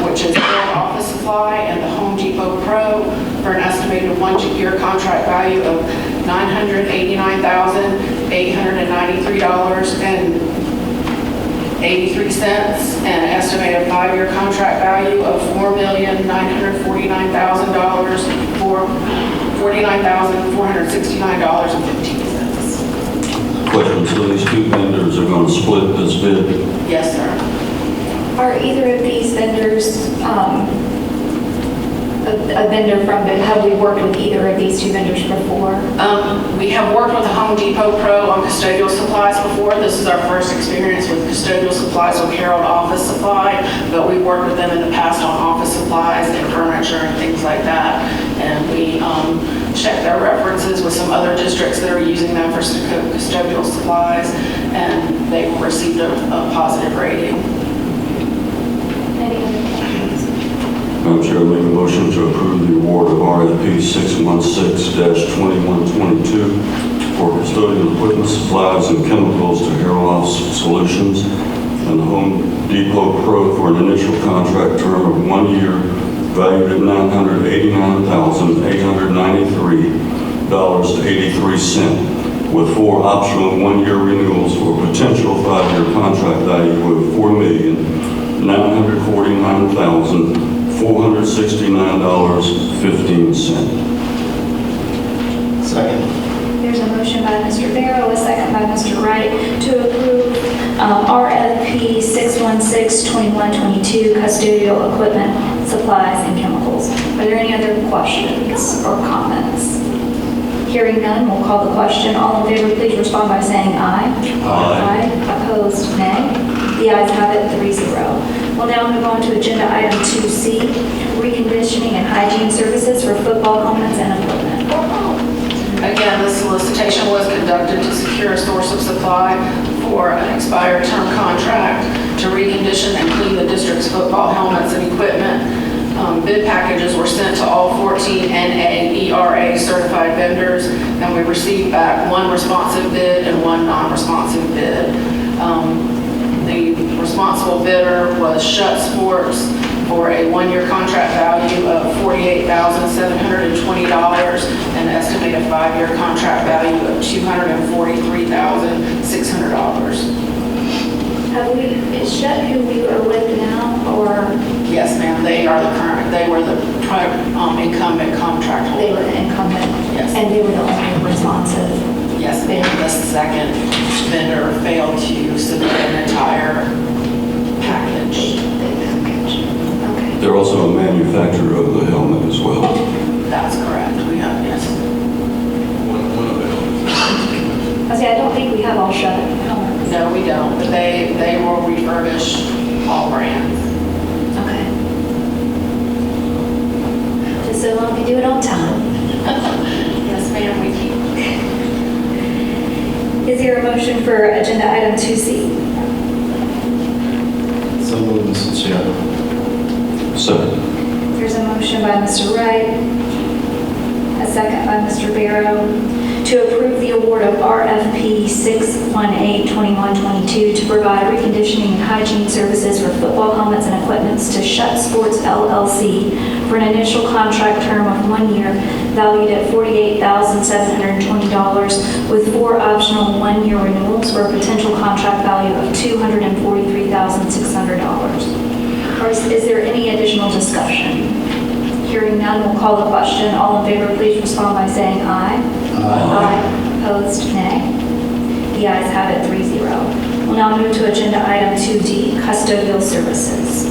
which is Dell Office Supply and the Home Depot Pro, for an estimated 1-year contract value of $989,893.83 and an estimated 5-year contract value of $4,949,469.15. Question, so these 2 vendors are going to split this bid? Yes, sir. Are either of these vendors a vendor from, have we worked with either of these 2 vendors before? We have worked with the Home Depot Pro on custodial supplies before. This is our first experience with custodial supplies with Harold Office Supply, but we worked with them in the past on office supplies and furniture and things like that. And we checked their references with some other districts that are using them for custodial supplies, and they received a positive rating. Any other questions? Madam Chair, I make a motion to approve the award of RFP 616-2122 for custodial equipment, supplies, and chemicals to Harold Office Solutions and the Home Depot Pro for an initial contract term of 1 year, valued at $989,893.83, with 4 optional 1-year renewals for a potential 5-year contract value of $4,949,469.15. Second. There's a motion by Mr. Vero, a second by Mr. Wright to approve RFP 616-2122, custodial equipment, supplies, and chemicals. Are there any other questions or comments? Hearing none, we'll call the question. All in favor, please respond by saying aye. Aye. Opposed, nay. The ayes have it, 3-0. We'll now move on to agenda item 2C, reconditioning and hygiene services for football helmets and equipment. Again, the solicitation was conducted to secure a source of supply for an expired term contract to recondition and clean the district's football helmets and equipment. Bid packages were sent to all 14 NAERA certified vendors, and we received back 1 responsive bid and 1 non-responsive bid. The responsible bidder was Shutt Sports for a 1-year contract value of $48,720 and an estimated 5-year contract value of $243,600. Have we, is Shut who we are with now, or Yes, ma'am, they were the incumbent contract they were holder. the incumbent? Yes. And they were the only responsive? Yes, ma'am, the second vendor failed to submit an entire package. Okay. They're also a manufacturer of the helmet as well. That's correct, we have, yes. I don't think we have all Shut helmets. No, we don't, but they will refurbish all brands. Okay. Just so long we do it on time. Yes, ma'am, we keep. Is there a motion for agenda item 2C? So moved, Mr. Chair. Second. There's a motion by Mr. Wright, a second by Mr. Barrow, to approve the award of RFP 618-2122 to provide reconditioning and hygiene services for football helmets and equipments to Shut Sports LLC for an initial contract term of 1 year valued at $48,720 with 4 optional 1-year renewals for a potential contract value of $243,600. Is there any additional discussion? Hearing none, we'll call the question. All in favor, please respond by saying aye. Aye. Opposed, nay. The ayes have it, 3-0. We'll now move to agenda item 2D, custodial services.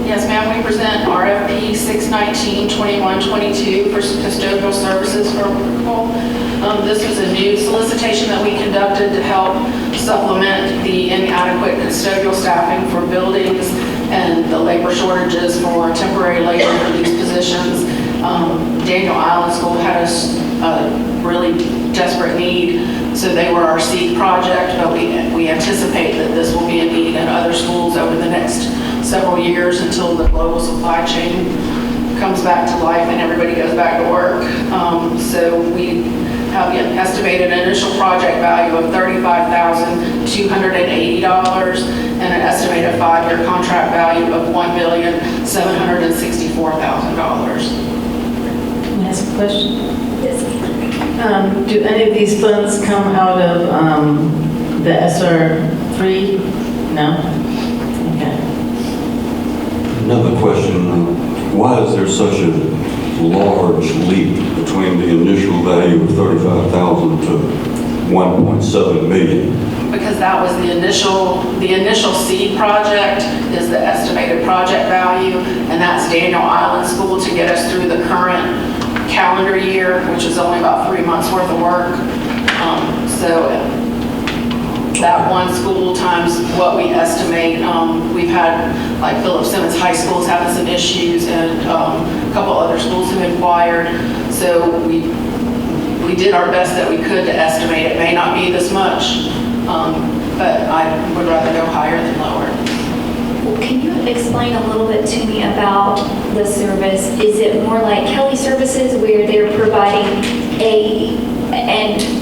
Yes, ma'am, we present RFP 619-2122 for custodial services for approval. This was a new solicitation that we conducted to help supplement the inadequate custodial staffing for buildings and the labor shortages for temporary labor for these positions. Daniel Island School had a really desperate need, so they were our seed project, but we anticipate that this will be a need in other schools over the next several years until the global supply chain comes back to life and everybody goes back to work. So we have an estimated initial project value of $35,280 and an estimated 5-year contract value of $1,764,000. Can I ask a question? Do any of these funds come out of the SR3? No? Okay. Another question, why is there such a large leap between the initial value of $35,000 to $1.7 million? Because that was the initial seed project is the estimated project value, and that's Daniel Island School to get us through the current calendar year, which is only about 3 months worth of work. So that one school times what we estimate. We've had, like Philip Simmons High School's having some issues, and a couple other schools have inquired. So we did our best that we could to estimate. It may not be this much, but I would rather go higher than lower. Well, can you explain a little bit to me about the service? Is it more like Kelly Services where they're providing a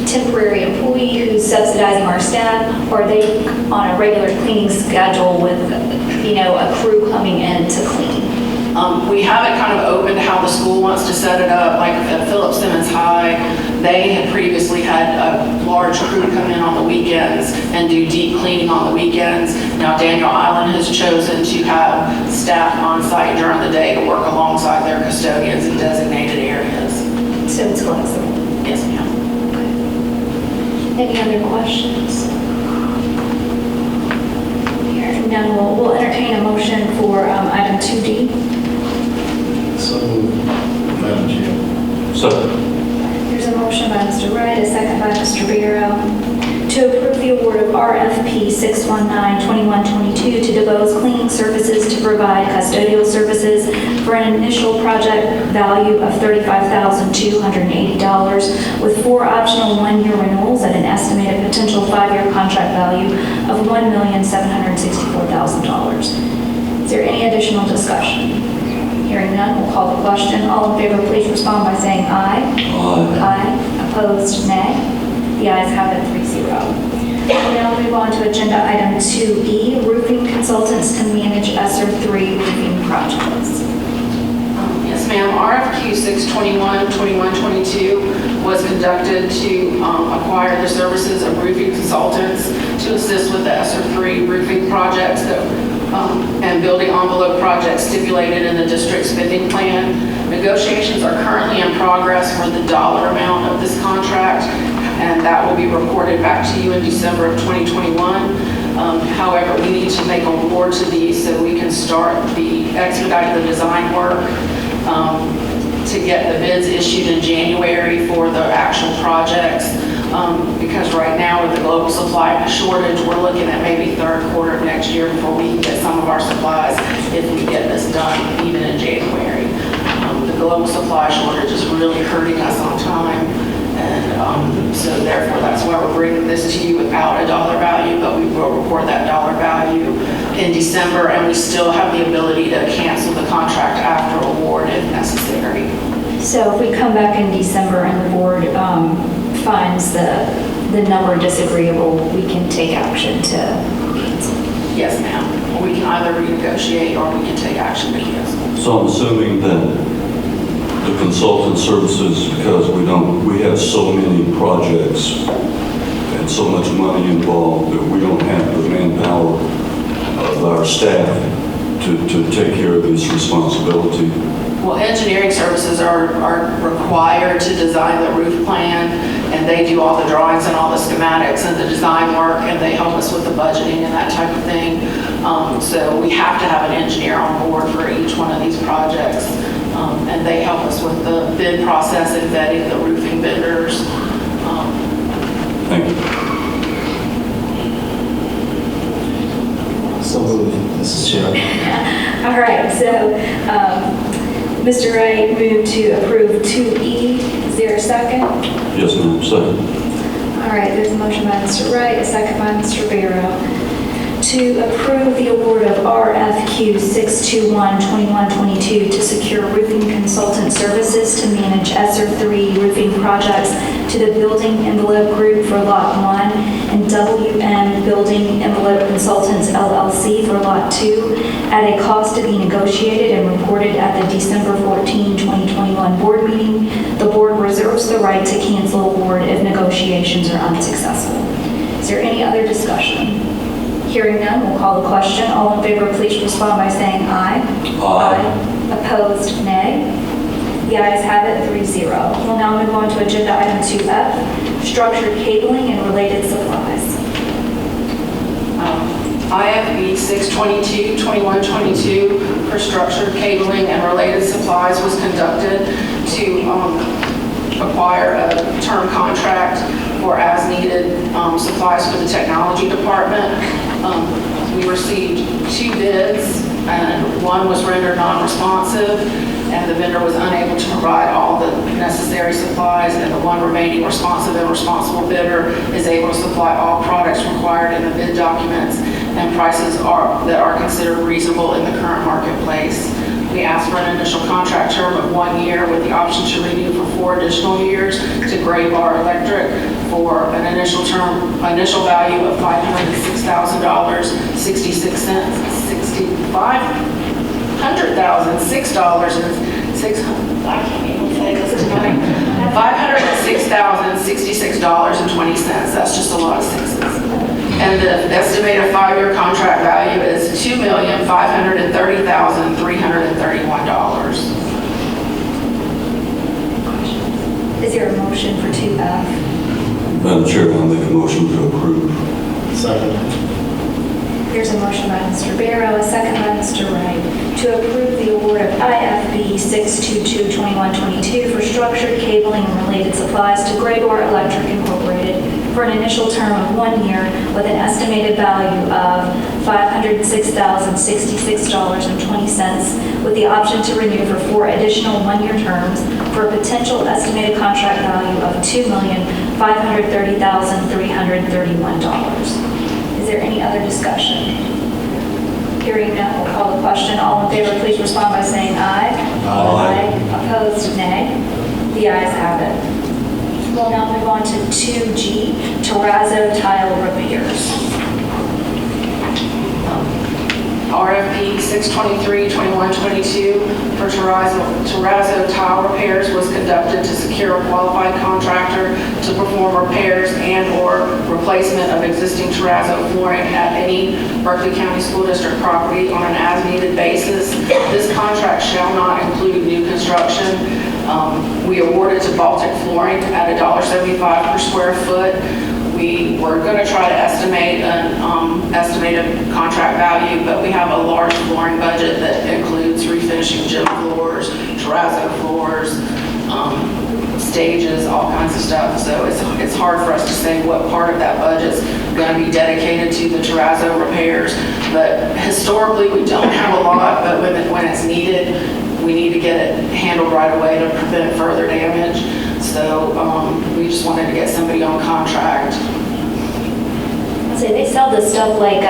temporary employee who's subsidizing our staff, or are they on a regular cleaning schedule with, a crew coming in to clean? We have it kind of open to how the school wants to set it up. Like at Philip Simmons High, they had previously had a large crew come in on the weekends and do deep cleaning on the weekends. Now Daniel Island has chosen to have staff on site during the day to work alongside their custodians in designated areas. So it's flexible? Yes, ma'am. Any other questions? Hearing none, we'll entertain a motion for item 2D. So moved, Madam Chair. Second. There's a motion by Mr. Wright, a second by Mr. Barrow, to approve the award of RFP 619-2122 to DeVoe's Cleaning Services to provide custodial services for an initial project value of $35,280 with 4 optional 1-year renewals at an estimated potential 5-year contract value of $1,764,000. Is there any additional discussion? Hearing none, we'll call the question. All in favor, please respond by saying aye. Aye. Aye. Opposed, nay. The ayes have it, 3-0. We'll now move on to agenda item 2E, roofing consultants to manage ESSER 3 roofing projects. Yes, ma'am. RFQ 621-2122 was conducted to acquire the services of roofing consultants to assist with the ESSER 3 roofing projects and building envelope projects stipulated in the district spending plan. Negotiations are currently in progress for the dollar amount of this contract, and that will be reported back to you in December of 2021. However, we need to make award to these so we can expedite the design work to get the bids issued in January for the actual projects. Because right now with the global supply shortage, we're looking at maybe third quarter of next year before we can get some of our supplies if we get this done even in January. The global supply shortage is really hurting us on time. And so therefore, that's why we're bringing this to you without a dollar value, but we will report that dollar value in December, and we still have the ability to cancel the contract after award if necessary. So if we come back in December and the board finds the number disagreeable, we can take action to cancel? Yes, ma'am. We can either renegotiate or we can take action to cancel. So I'm assuming that the consultant services, because we have so many projects and so much money involved that we don't have the manpower of our staff to take care of this responsibility. Well, engineering services are required to design the roof plan, and they do all the drawings and all the schematics and the design work, and they help us with the budgeting and that type of thing. So we have to have an engineer on board for each one of these projects, and they help us with the bid process and vetting the roofing vendors. Thank you. So moved, Mrs. Chair. All right, so Mr. Wright moved to approve 2E. Is there a second? Yes, ma'am. Second. All right, there's a motion by Mr. Wright, a second by Mr. Barrow, to approve the award of RFQ 621-2122 to secure roofing consultant services to manage ESSER 3 roofing projects to the Building Envelope Group for Lot 1 and WM Building Envelope Consultants LLC for Lot 2 at a cost to be negotiated and reported at the December 14, 2021 board meeting. The board reserves the right to cancel award if negotiations are unsuccessful. Is there any other discussion? Hearing none, we'll call the question. All in favor, please respond by saying aye. Aye. Opposed, nay. The ayes have it, 3-0. We'll now move on to agenda item 2F, structured cabling and related supplies. IFB 622-2122 for structured cabling and related supplies was conducted to acquire a term contract for as-needed supplies for the technology department. We received 2 bids, and one was rendered non-responsive, and the vendor was unable to provide all the necessary supplies, and the one remaining responsive and responsible bidder is able to supply all products required in the bid documents and prices that are considered reasonable in the current marketplace. We asked for an initial contract term of 1 year with the option to renew for 4 additional years to Gray Bar Electric for an initial value of $506,000, 66 cents, $506,066.20. That's just a lot of sixes. And the estimated 5-year contract value is $2,530,331. Is there a motion for 2F? Madam Chair, I'll make a motion to approve. Second. There's a motion by Mr. Barrow, a second by Mr. Wright, to approve the award of IFB 622-2122 for structured cabling and related supplies to Gray Bar Electric Incorporated for an initial term of 1 year with an estimated value of $506,066.20 with the option to renew for 4 additional 1-year terms for a potential estimated contract value of $2,530,331. Is there any other discussion? Hearing none, we'll call the question. All in favor, please respond by saying aye. Aye. Opposed, nay. The ayes have it. We'll now move on to 2G, terrazzo tile repairs. RFP 623-2122 for terrazzo tile repairs was conducted to secure a qualified contractor to perform repairs and/or replacement of existing terrazzo flooring at any Berkeley County School District property on an as-needed basis. This contract shall not include new construction. We awarded to Baltic Flooring at $1.75 per square foot. We were going to try to estimate an estimated contract value, but we have a large flooring budget that includes refinishing gym floors, terrazzo floors, stages, all kinds of stuff. So it's hard for us to say what part of that budget's going to be dedicated to the terrazzo repairs. But historically, we don't have a lot, but when it's needed, we need to get it handled right away to prevent further damage. So we just wanted to get somebody on contract. So they sell this stuff like,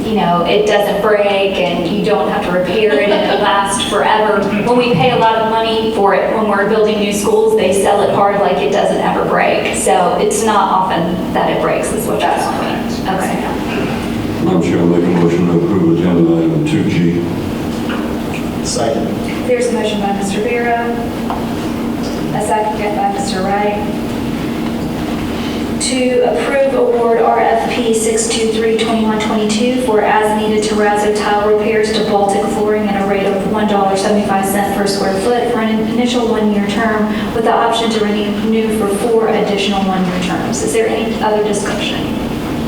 you know, it doesn't break and you don't have to repair it and it lasts forever. When we pay a lot of money for it, when we're building new schools, they sell it hard like it doesn't ever break. So it's not often that it breaks, is what that's correct. Okay. Madam Chair, I'll make a motion to approve agenda item 2G. Second. There's a motion by Mr. Vera, a second by Mr. Wright, to approve award RFP 623-2122 for as-needed terrazzo tile repairs to Baltic Flooring at a rate of $1.75 per square foot for an initial one-year term with the option to renew for 4 additional one-year terms. Is there any other discussion?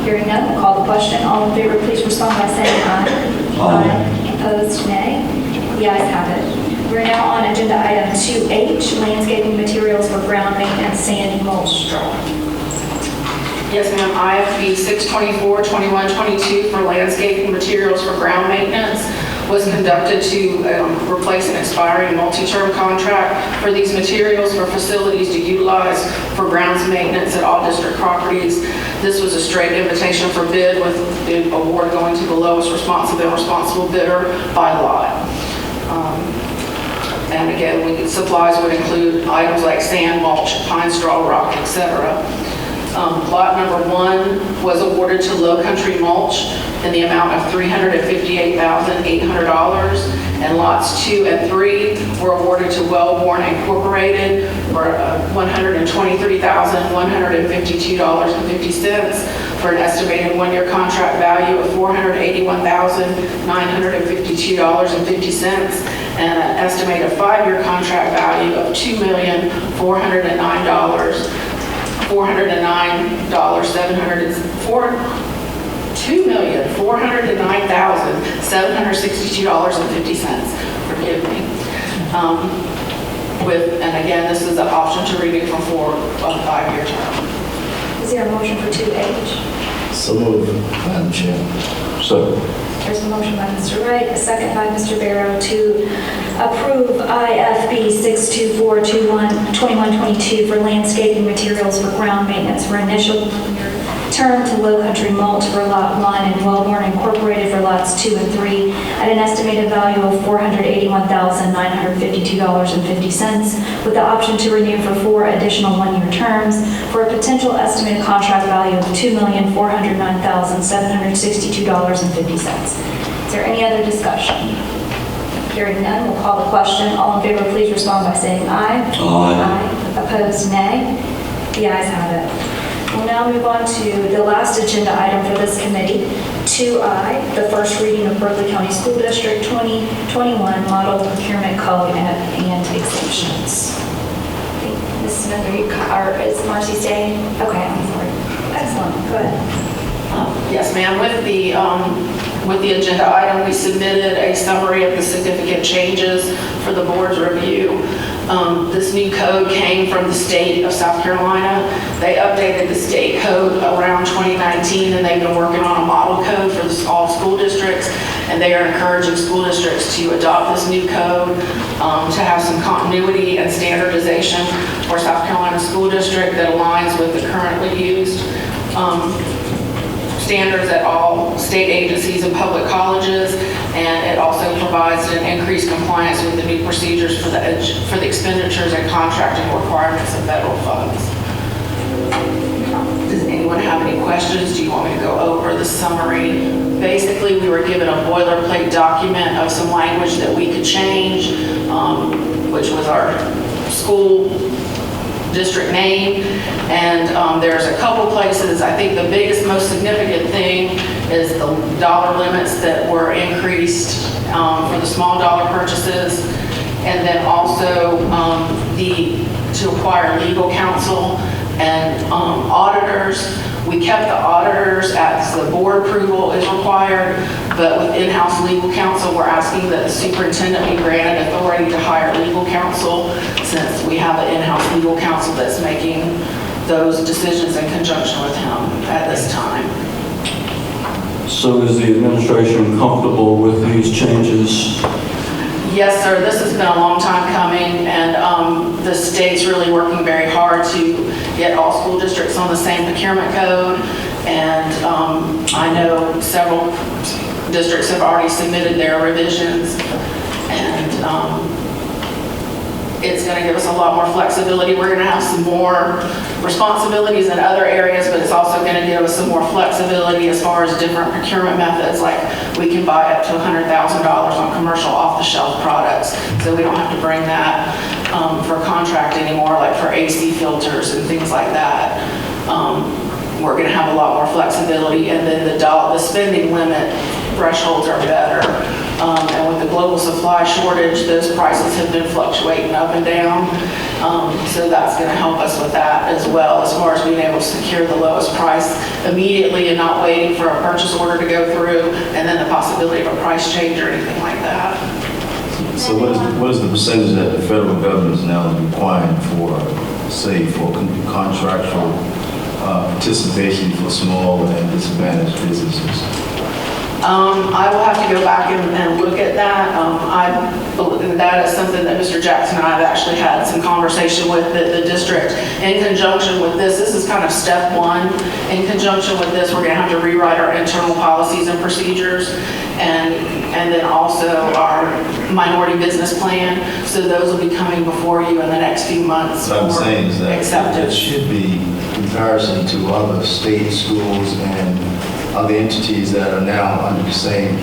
Hearing none, we'll call the question. All in favor, please respond by saying aye. Aye. Opposed, nay. The ayes have it. We're now on agenda item 2H, landscaping materials for ground maintenance, sand, and mulch straw. Yes, ma'am. IFB 624-2122 for landscaping materials for ground maintenance was conducted to replace an expiring multi-term contract for these materials for facilities to utilize for grounds maintenance at all district properties. This was a straight invitation for bid with the award going to the lowest responsible bidder by lot. And again, supplies would include items like sand, mulch, pine straw, rock, etc. Lot number 1 was awarded to Low Country Mulch in the amount of $358,800, and lots 2 and 3 were awarded to Wellborn Incorporated for $123,152.50 for an estimated one-year contract value of $481,952.50 and an estimated 5-year contract value of $2,409,762.50. Forgive me. And again, this is an option to renew for a 5-year term. Is there a motion for 2H? So moved, Madam Chair. Second. There's a motion by Mr. Wright, a second by Mr. Barrow to approve IFB 624-2122 for landscaping materials for ground maintenance for initial one-year term to Low Country Mulch for Lot 1 and Wellborn Incorporated for lots 2 and 3 at an estimated value of $481,952.50 with the option to renew for 4 additional one-year terms for a potential estimated contract value of $2,409,762.50. Is there any other discussion? Hearing none, we'll call the question. All in favor, please respond by saying aye. Aye. Opposed, nay. The ayes have it. We'll now move on to the last agenda item for this committee, 2I, the first reading of Berkeley County School District 2021 Model Procurement Code and exemptions. Ms. Smith, is Marcy staying? Okay, I'm sorry. Excellent, go ahead. Yes, ma'am. With the agenda item, we submitted a summary of the significant changes for the board's review. This new code came from the state of South Carolina. They updated the state code around 2019, and they've been working on a model code for all school districts, and they are encouraging school districts to adopt this new code to have some continuity and standardization for South Carolina School District that aligns with the currently used standards at all state agencies and public colleges, and it also provides an increased compliance with the new procedures for the expenditures and contracting requirements of federal funds. Does anyone have have any questions? Do you want me to go over the summary? Basically, we were given a boilerplate document of some language that we could change, which was our school district name. And there's a couple places. I think the biggest, most significant thing is the dollar limits that were increased for the small dollar purchases. And then also to acquire legal counsel and auditors. We kept the auditors as the board approval is required, but with in-house legal counsel, we're asking that the superintendent be granted authority to hire legal counsel, since we have an in-house legal counsel that's making those decisions in conjunction with him at this time. So is the administration comfortable with these changes? Yes, sir. This has been a long time coming, and the state's really working very hard to get all school districts on the same procurement code. And I know several districts have already submitted their revisions, and it's going to give us a lot more flexibility. We're going to have some more responsibilities in other areas, but it's also going to give us some more flexibility as far as different procurement methods. Like we can buy up to $100,000 on commercial off-the-shelf products, so we don't have to bring that for contract anymore, like for AC filters and things like that. We're going to have a lot more flexibility, and then the spending limit thresholds are better. And with the global supply shortage, those prices have been fluctuating up and down. So that's going to help us with that as well, as far as being able to secure the lowest price immediately and not waiting for a purchase order to go through, and then the possibility of a price change or anything like that. So what is the percentage that the federal government is now requiring for, say, for contractual participation for small and disadvantaged businesses? I will have to go back and look at that. That is something that Mr. Jackson and I have actually had some conversation with the district in conjunction with this. This is kind of step one. In conjunction with this, we're going to have to rewrite our internal policies and procedures, and then also our minority business plan. So those will be coming before you in the next few months. What I'm saying is that accepted. it should be comparison to other state schools and other entities that are now under the same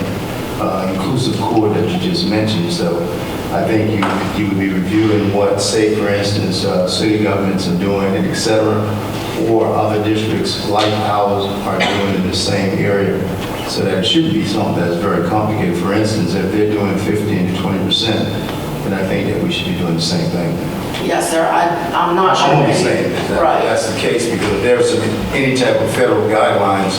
inclusive core that you just mentioned. So I think you would be reviewing what, say, for instance, city governments are doing, and et cetera, or other districts like ours are doing in the same area. So that it shouldn't be something that's very complicated. For instance, if they're doing 15 to 20%, then I think that we should be doing the same thing. Yes, sir. I'm not sure. I'm only saying that Right. that's the case, because if there's any type of federal guidelines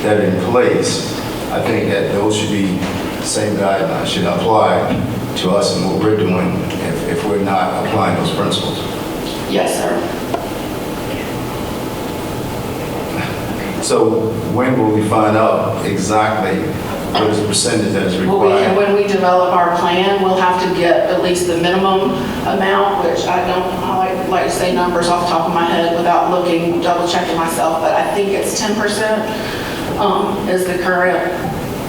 that are in place, I think that those should be, the same guidelines should apply to us and what we're doing if we're not applying those principles. Yes, sir. So when will we find out exactly what is the percentage that is required? When we develop our plan, we'll have to get at least the minimum amount, which I like to say numbers off the top of my head without looking, double checking myself, but I think it's 10% is the current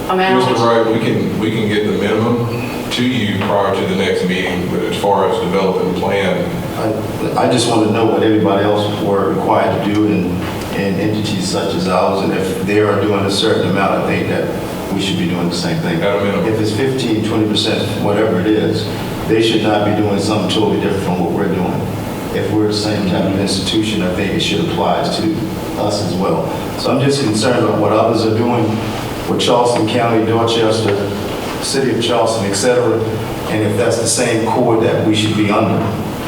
amount. Mr. Wright, we can get the minimum to you prior to the next meeting, but as far as developing a plan. I just want to know what everybody else were required to do in entities such as ours, and if they are doing a certain amount, I think that we should be doing the same thing. At a minimum. If it's 15, 20%, whatever it is, they should not be doing something totally different from what we're doing. If we're the same type of institution, I think it should apply to us as well. So I'm just concerned about what others are doing with Charleston County, Dorchester, City of Charleston, et cetera, and if that's the same core that we should be under.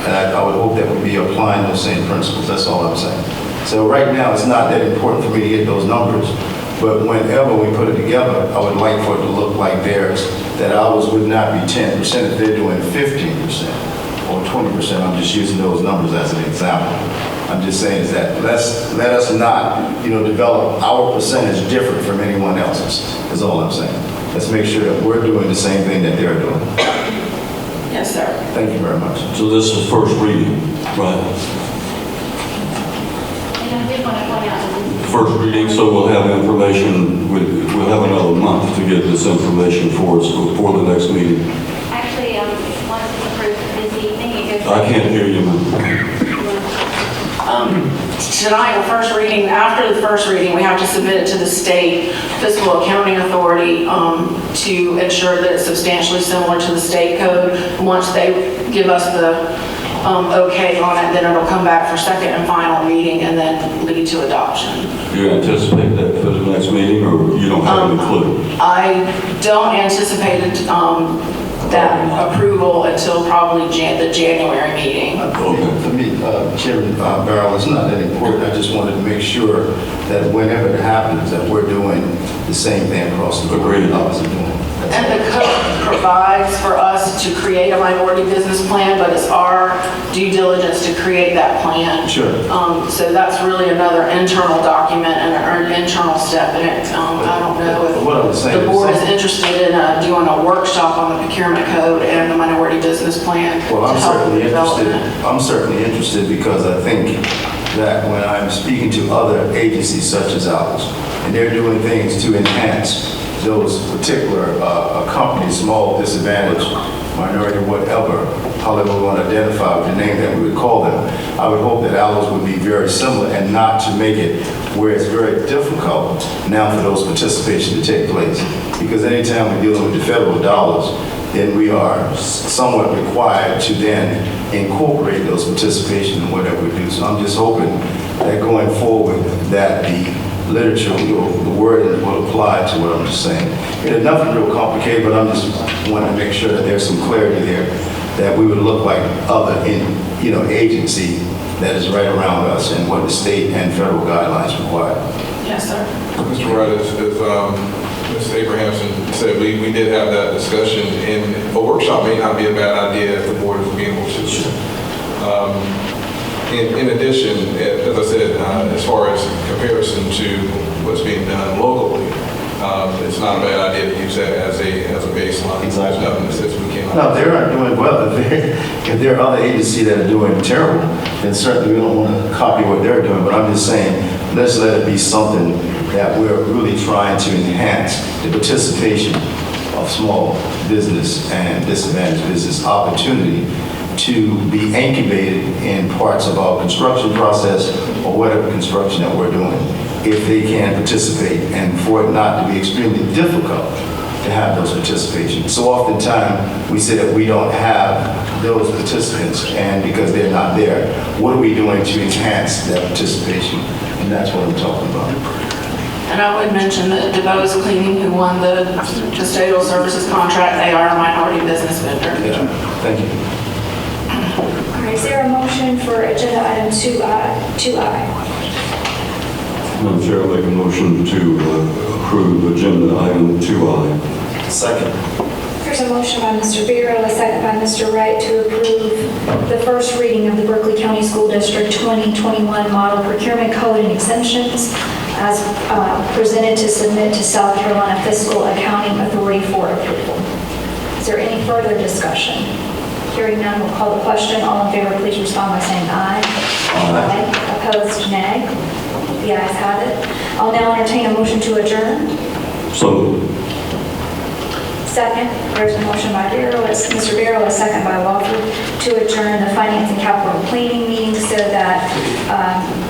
And I would hope that we'd be applying those same principles. That's all I'm saying. So right now, it's not that important for me to get those numbers, but whenever we put it together, I would like for it to look like theirs, that ours would not be 10% if they're doing 15% or 20%. I'm just using those numbers as an example. I'm just saying is that let us not, develop our percentage different from anyone else's, is all I'm saying. Let's make sure that we're doing the same thing that they're doing. Yes, sir. Thank you very much. So this is first reading, right? And I did want to point out that First reading, so we'll have information, we'll have another month to get this information for us before the next meeting. actually, once it's approved this evening, it goes. I can't hear you, man. tonight, the first reading, after the first reading, we have to submit it to the state fiscal accounting authority to ensure that it's substantially similar to the state code. Once they give us the okay on it, then it'll come back for second and final reading and then lead to adoption. Do you anticipate that for the next meeting, or you don't have any clue? I don't anticipate that approval until probably the January meeting. For me, Chairman Barrow, it's not that important. I just wanted to make sure that whenever it happens, that we're doing the same thing across the board. And the code provides for us to create a minority business plan, but it's our due diligence to create that plan. Sure. So that's really another internal document and an internal step in it. I don't know if the board is interested in doing a workshop on the procurement code and the minority business plan. Well, I'm certainly interested because I think that when I'm speaking to other agencies such as ours, and they're doing things to enhance those particular companies, small, disadvantaged, minority, whatever, however we want to identify with the name that we would call them, I would hope that ours would be very similar and not to make it where it's very difficult now for those participation to take place. Because anytime we're dealing with the federal dollars, then we are somewhat required to then incorporate those participation in whatever we do. So I'm just hoping that going forward that the literature, the wording will apply to what I'm just saying. It's nothing real complicated, but I'm just wanting to make sure that there's some clarity there, that we would look like other agency that is right around us and what the state and federal guidelines require. Yes, sir. Mr. Wright, as Ms. Abrahamson said, we did have that discussion, and a workshop may not be a bad idea if the board is amenable to. In addition, as I said, as far as comparison to what's being done locally, it's not a bad idea to use that as a baseline. Exactly. There's nothing that says we cannot. No, they aren't doing well. If there are other agencies that are doing terrible, then certainly we don't want to copy what they're doing. But I'm just saying, let's let it be something that we're really trying to enhance the participation of small business and disadvantaged business opportunity to be incubated in parts of our construction process or whatever construction that we're doing, if they can participate, and for it not to be extremely difficult to have those participations. So oftentimes we say that we don't have those participants, and because they're not there, what are we doing to enhance that participation? And that's what I'm talking about. And I would mention that DeVos Cleaning, who won the custodial services contract, they are a minority business vendor. Yeah, thank you. All right, is there a motion for agenda item 2I? Madam Chair, I'll make a motion to approve agenda item 2I. Second. There's a motion by Mr. Vero, a second by Mr. Wright to approve the first reading of the Berkeley County School District 2021 Model Procurement Code and exemptions as presented to submit to South Carolina Fiscal Accounting Authority for approval. Is there any further discussion? Hearing none, we'll call the question. All in favor, please respond by saying aye. Aye. Opposed, nay. The ayes have it. I'll now entertain a motion to adjourn. So moved. Second, there's a motion by Mr. Vero, a second by Walker, to adjourn the Finance and Capital Planning meeting so that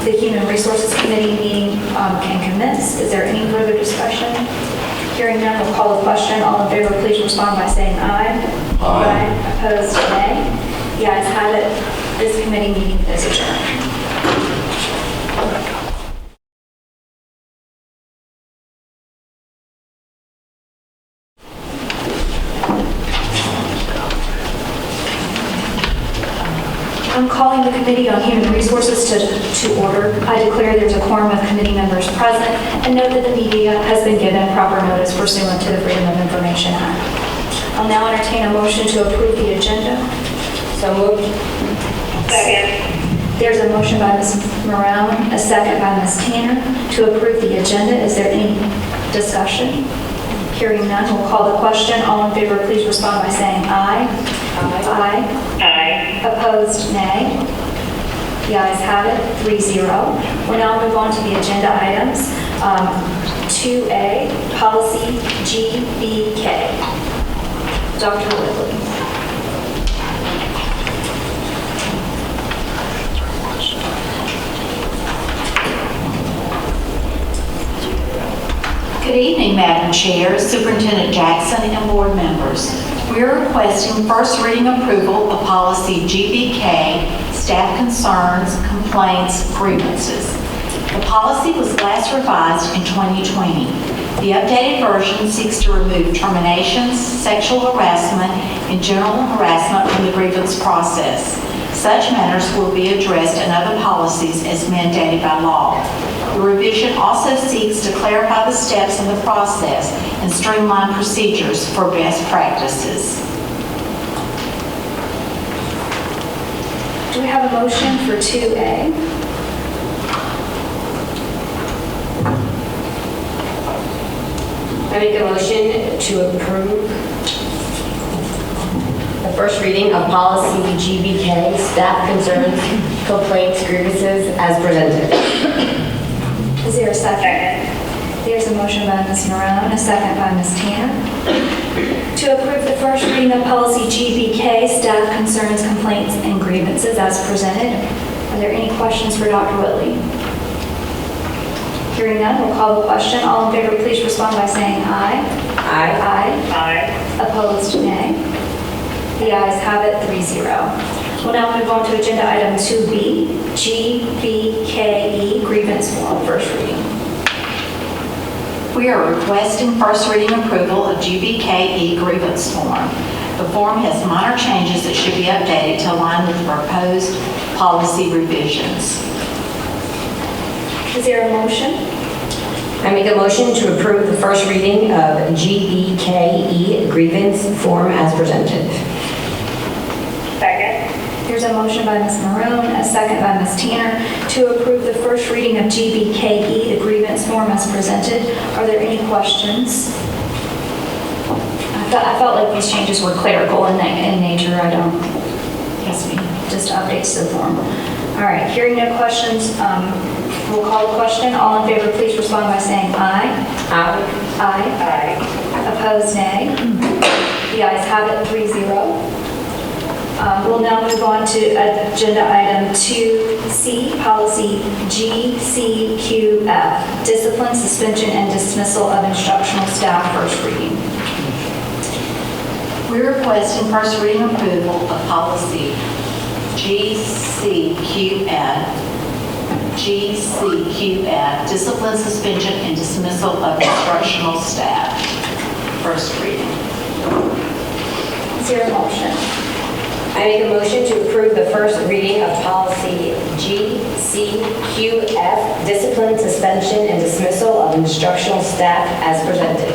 the Human Resources Committee meeting can commence. Is there any further discussion? Hearing none, we'll call the question. All in favor, please respond by saying aye. Aye. Opposed, nay. The ayes have it. This committee meeting is adjourned. I'm calling the Committee on Human Resources to order. I declare there's a quorum of committee members present and note that the media has been given proper notice pursuant to the Freedom of Information Act. I'll now entertain a motion to approve the agenda. So moved. Second. There's a motion by Ms. Morone, a second by Ms. Tanner to approve the agenda. Is there any discussion? Hearing none, we'll call the question. All in favor, please respond by saying aye. Aye. Aye. Opposed, nay. The ayes have it, 3-0. We'll now move on to the agenda items. 2A, Policy GBK. Dr. Whitley. Good evening, Madam Chair, Superintendent Jackson, and board members. We are requesting first reading approval of policy GBK, staff concerns, complaints, grievances. The policy was last revised in 2020. The updated version seeks to remove terminations, sexual harassment, and general harassment from the grievance process. Such matters will be addressed in other policies as mandated by law. The revision also seeks to clarify the steps in the process and streamline procedures for best practices. Do we have a motion for 2A? I make a motion to approve the first reading of policy GBK, staff concerns, complaints, grievances, as presented. Is there a second? There's a motion by Ms. Marone, a second by Ms. Tanner. To approve the first reading of policy GBK, staff concerns, complaints, and grievances as presented. Are there any questions for Dr. Whitley? Hearing none, we'll call the question. All in favor, please respond by saying aye. Aye. Aye. Opposed, nay. The ayes have it, 3-0. We'll now move on to agenda item 2B, GBKE grievance form, first reading. We are requesting first reading approval of GBKE grievance form. The form has minor changes that should be updated to align with the proposed policy revisions. Is there a motion? I make a motion to approve the first reading of GBKE grievance form as presented. Second. There's a motion by Ms. Marone, a second by Ms. Tanner to approve the first reading of GBKE, the grievance form as presented. Are there any questions? I felt like these changes were clerical in nature. I don't, guess me, just updates to the form. All right, hearing no questions, we'll call the question. All in favor, please respond by saying aye. Aye. Aye. Aye. Opposed, nay. The ayes have it, 3-0. We'll now move on to agenda item 2C, policy GCQF, discipline, suspension, and dismissal of instructional staff, first reading. We're requesting first reading approval of policy GCQF, discipline, suspension, and dismissal of instructional staff, first reading. Is there a motion? I make a motion to approve the first reading of policy GCQF, discipline, suspension, and dismissal of instructional staff as presented.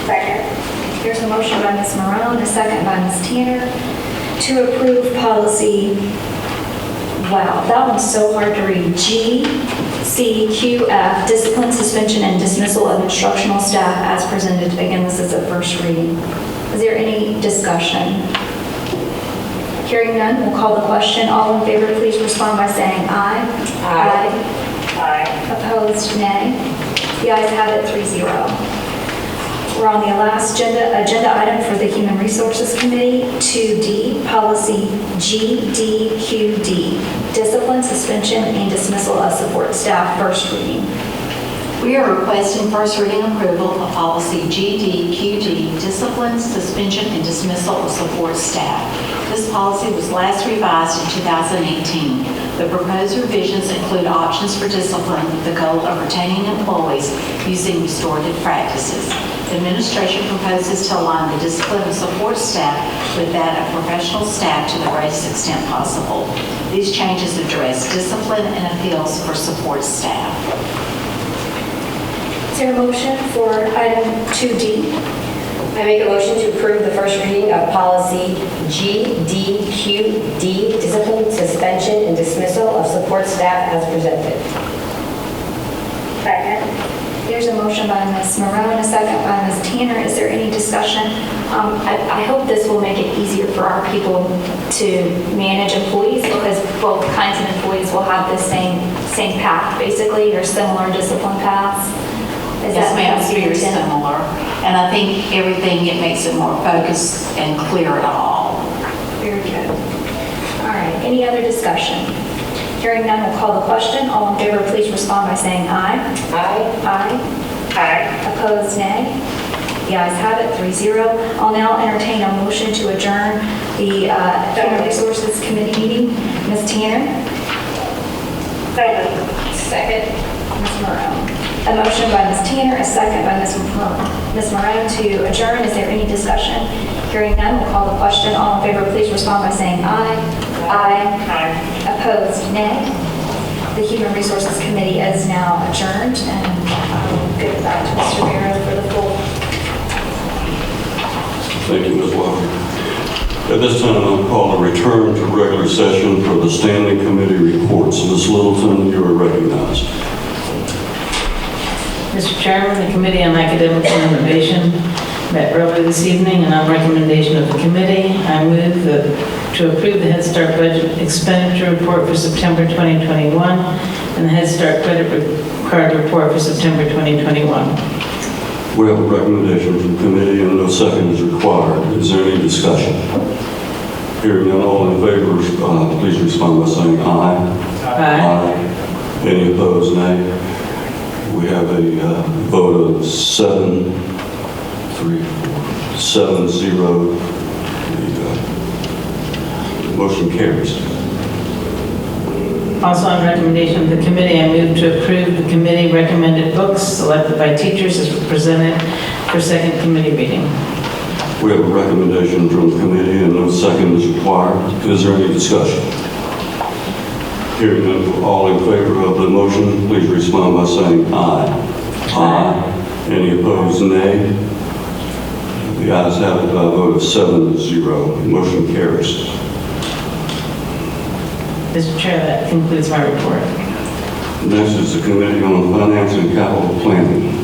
Second. There's a motion by Ms. Marone, a second by Ms. Tanner to approve policy, wow, that one's so hard to read, GCQF, discipline, suspension, and dismissal of instructional staff as presented. Again, this is a first reading. Is there any discussion? Hearing none, we'll call the question. All in favor, please respond by saying aye. Aye. Aye. Opposed, nay. The ayes have it, 3-0. We're on the last agenda item for the Human Resources Committee, 2D, policy GDQD, discipline, suspension, and dismissal of support staff, first reading. We are requesting first reading approval of policy GDQD, discipline, suspension, and dismissal of support staff. This policy was last revised in 2018. The proposed revisions include options for discipline with the goal of retaining employees using restorative practices. The administration proposes to align the discipline of support staff with that of professional staff to the greatest extent possible. These changes address discipline and appeals for support staff. Is there a motion for item 2D? I make a motion to approve the first reading of policy GDQD, discipline, suspension, and dismissal of support staff as presented. Second. There's a motion by Ms. Marone, a second by Ms. Tanner. Is there any discussion? I hope this will make it easier for our people to manage employees, because both kinds of employees will have the same path, basically, or similar discipline paths. Yes, ma'am, it's very similar. And I think everything, it makes it more focused and clear at all. Very good. All right, any other discussion? Hearing none, we'll call the question. All in favor, please respond by saying aye. Aye. Aye. Aye. Opposed, nay. The ayes have it, 3-0. I'll now entertain a motion to adjourn the Human Resources Committee meeting. Ms. Tanner? Second. Ms. Morone. A motion by Ms. Tanner, a second by Ms. Morone to adjourn. Is there any discussion? Hearing none, we'll call the question. All in favor, please respond by saying aye. Aye. Opposed, nay. The Human Resources Committee is now adjourned, and I'll give it back to Mr. Barrow for the full. Thank you, Ms. Walker. At this time, I'll call a return to regular session for the standing committee reports. Ms. Littleton, you are recognized. Mr. Chairman, the Committee on Academic Innovation met earlier this evening, and on recommendation of the committee, I move to approve the Head Start budget expenditure report for September 2021 and the Head Start credit card report for September 2021. We have a recommendation from committee and no second is required. Is there any discussion? Hearing none, all in favor, please respond by saying aye. Aye. Any opposed, nay. We have a vote of 7-0. The motion carries. Also on recommendation of the committee, I move to approve the committee recommended books selected by teachers as presented for second committee reading. We have a recommendation from the committee and no second is required. Is there any discussion? Hearing none, all in favor of the motion, please respond by saying aye. Aye. Any opposed, nay. The ayes have it by a vote of 7-0. Motion carries. Mr. Chair, that concludes my report. Next is the Committee on Finance and Capital Planning.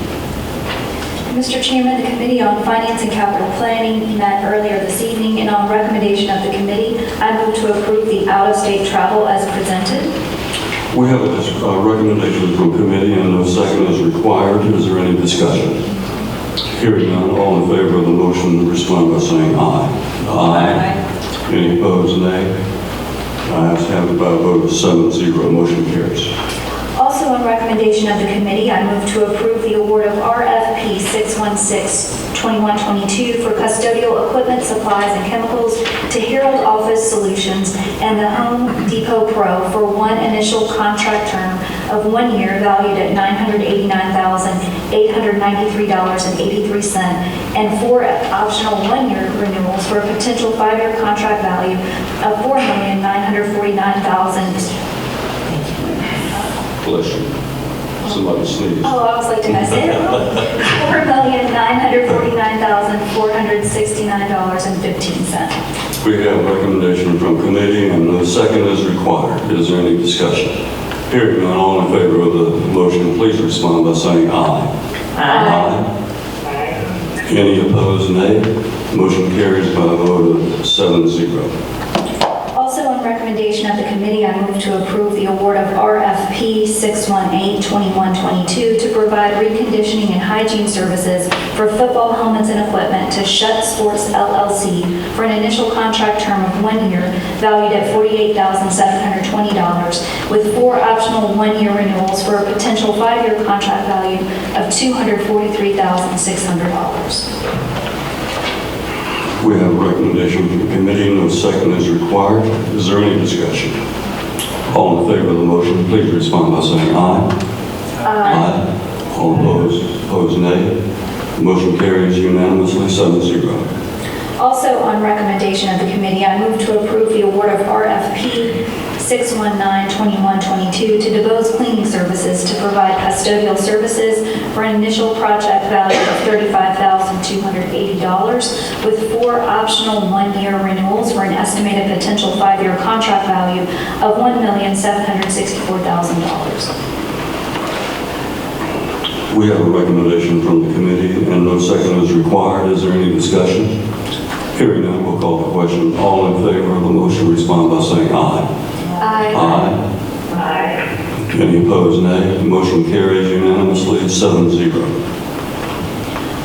Mr. Chairman, the Committee on Finance and Capital Planning met earlier this evening, and on recommendation of the committee, I move to approve the out-of-state travel as presented. We have a recommendation from committee and no second is required. Is there any discussion? Hearing none, all in favor of the motion, respond by saying aye. Aye. Any opposed, nay. Ayes have it by a vote of 7-0. Motion carries. Also on recommendation of the committee, I move to approve the award of RFP 616-2122 for custodial equipment, supplies, and chemicals to Herald Office Solutions and the Home Depot Pro for one initial contract term of 1 year valued at $989,893.83 and 4 optional 1-year renewals for a potential 5-year contract value of $4,949,000. Bless you. Somebody sneezed. Oh, I was like, did I say it wrong? $4,949,469.15. We have a recommendation from committee and no second is required. Is there any discussion? Hearing none, all in favor of the motion, please respond by saying aye. Aye. Any opposed, nay. Motion carries by a vote of 7-0. Also on recommendation of the committee, I move to approve the award of RFP 618-2122 to provide reconditioning and hygiene services for football helmets and equipment to Shutt Sports LLC for an initial contract term of 1 year valued at $48,720 with 4 optional 1-year renewals for a potential 5-year contract value of $243,600. We have a recommendation from the committee. No second is required. Is there any discussion? All in favor of the motion, please respond by saying aye. Aye. All opposed, nay. The motion carries unanimously, 7-0. Also on recommendation of the committee, I move to approve the award of RFP 619-2122 to DeBose Cleaning Services to provide custodial services for an initial project value of $35,280 with 4 optional 1-year renewals for an estimated potential 5-year contract value of $1,764,000. We have a recommendation from the committee and no second is required. Is there any discussion? Hearing none, we'll call the question. All in favor of the motion, respond by saying aye. Aye. Aye. Any opposed, nay. The motion carries unanimously, 7-0.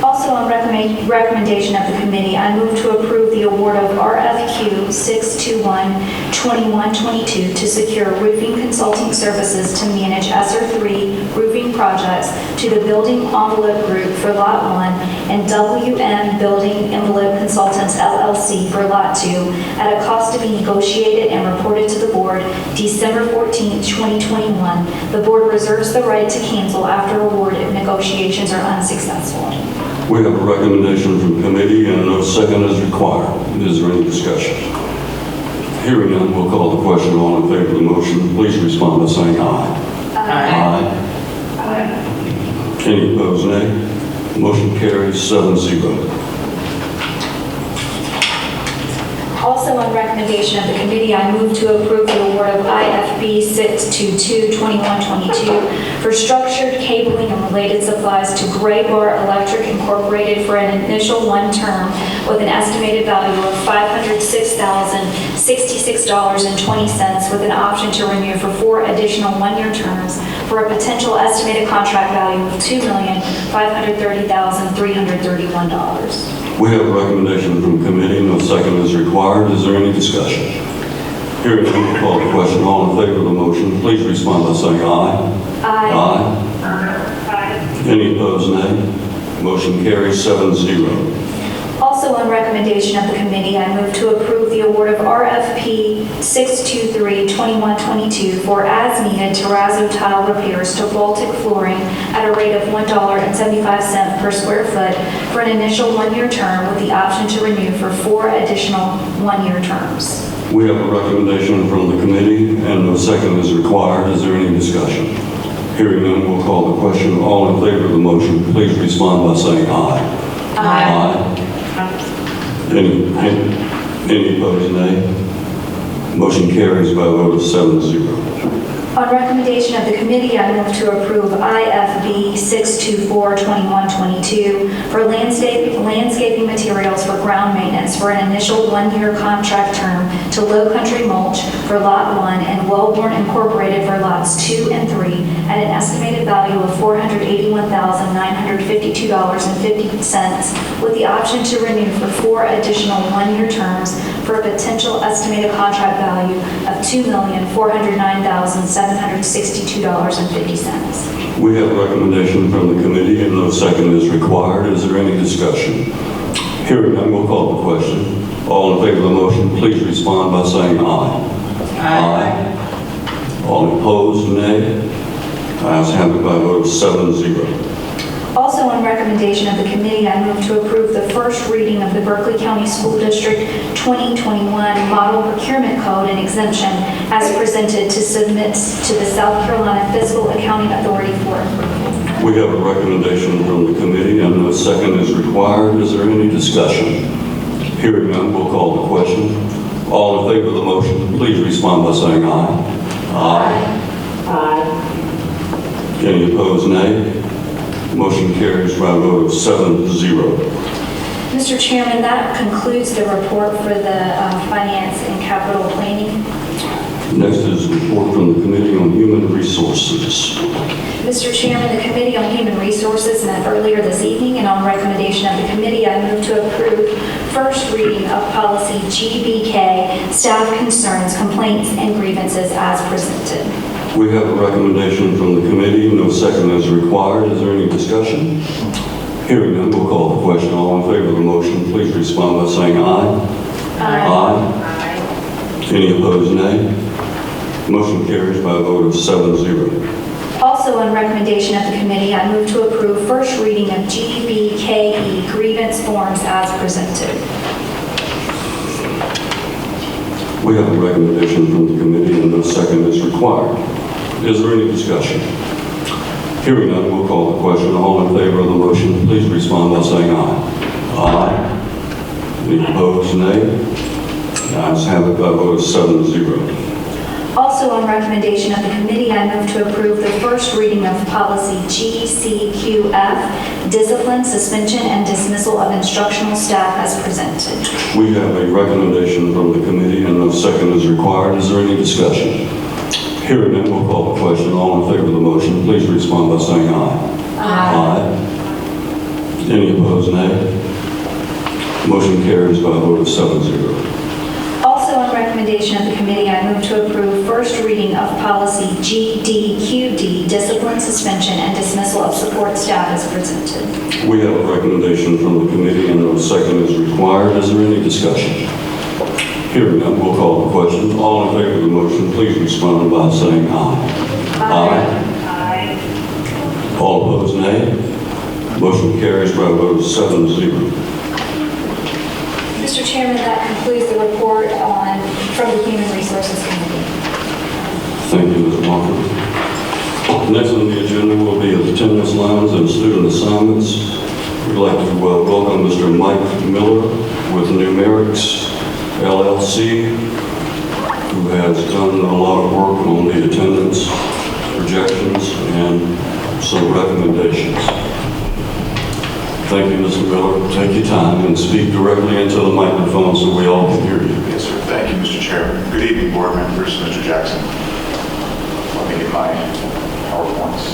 Also on recommendation of the committee, I move to approve the award of RFQ 621-2122 to secure roofing consulting services to manage ESSER 3 roofing projects to the Building Envelope Group for Lot 1 and WM Building Envelope Consultants LLC for Lot 2 at a cost to be negotiated and reported to the board December 14, 2021. The board reserves the right to cancel after award if negotiations are unsuccessful. We have a recommendation from committee and no second is required. Is there any discussion? Hearing none, we'll call the question. All in favor of the motion, please respond by saying aye. Aye. Any opposed, nay? Motion carries 7-0. Also, on recommendation of the committee, I move to approve the award of IFB 622-2122 for structured cabling and related supplies to Gray Bar Electric Incorporated for an initial one term with an estimated value of $506,066.20 with an option to renew for 4 additional one-year terms for a potential estimated contract value of $2,530,331. We have a recommendation from committee. No second is required. Is there any discussion? Hearing none, we'll call the question. All in favor of the motion, please respond by saying aye. Aye. Aye. Any opposed, nay? Motion carries 7-0. Also, on recommendation of the committee, I move to approve the award of RFP 623-2122 for as-needed terrazzo tile repairs to Baltic Flooring at a rate of $1.75 per square foot for an initial one-year term with the option to renew for 4 additional one-year terms. We have a recommendation from the committee and no second is required. Is there any discussion? Hearing none, we'll call the question. All in favor of the motion, please respond by saying aye. Aye. Any opposed, nay? Motion carries by a vote of 7-0. On recommendation of the committee, I move to approve IFB 624-2122 for landscaping materials for ground maintenance for an initial one-year contract term to Low Country Mulch for Lot 1 and Wellborn Incorporated for Lots 2 and 3 at an estimated value of $481,952.50 with the option to renew for 4 additional one-year terms for a potential estimated contract value of $2,409,762.50. We have a recommendation from the committee and no second is required. Is there any discussion? Hearing none, we'll call the question. All in favor of the motion, please respond by saying aye. Aye. All opposed, nay? Ayes have it by a vote of 7-0. Also, on recommendation of the committee, I move to approve the first reading of the Berkeley County School District 2021 Model Procurement Code and Exemption as presented to submit to the South Carolina Fiscal Accounting Authority for approval. We have a recommendation from the committee and no second is required. Is there any discussion? Hearing none, we'll call the question. All in favor of the motion, please respond by saying aye. Aye. Aye. Any opposed, nay? Motion carries by a vote of 7-0. Mr. Chairman, that concludes the report for the Finance and Capital Planning. Next is a report from the Committee on Human Resources. Mr. Chairman, the Committee on Human Resources met earlier this evening, and on recommendation of the committee, I move to approve first reading of policy GBK, staff concerns, complaints, and grievances as presented. We have a recommendation from the committee. No second is required. Is there any discussion? Hearing none, we'll call the question. All in favor of the motion, please respond by saying aye. Aye. Any opposed, nay? Motion carries by a vote of 7-0. Also, on recommendation of the committee, I move to approve first reading of GBKE grievance forms as presented. We have a recommendation from the committee and no second is required. Is there any discussion? Hearing none, we'll call the question. All in favor of the motion, please respond by saying aye. Aye. Any opposed, nay? The ayes have it by a vote of 7-0. Also, on recommendation of the committee, I move to approve the first reading of policy GCQF, discipline, suspension, and dismissal of instructional staff as presented. We have a recommendation from the committee and no second is required. Is there any discussion? Hearing none, we'll call the question. All in favor of the motion, please respond by saying aye. Aye. Any opposed, nay? Motion carries by a vote of 7-0. Also, Also, on recommendation of the committee, I move to approve first reading of policy GDQD, discipline, suspension, and dismissal of support staff as presented. We have a recommendation from the committee and a second is required. Is there any discussion? Hearing none, we'll call the question. All in favor of the motion, please respond by saying aye. Aye. All opposed, nay. Motion carries by a vote of 7-0. Mr. Chairman, that concludes the report from the Human Resources Committee. Thank you, Ms. Walker. Next on the agenda will be attendance lines and student assignments. We'd like to welcome Mr. Mike Miller with Numerics LLC, who has done a lot of work on the attendance projections and some recommendations. Thank you, Mr. Miller. Take your time and speak directly into the microphone so we all can hear you. Yes, sir. Thank you, Mr. Chairman. Good evening, board members. Mr. Jackson. Let me get my PowerPoints.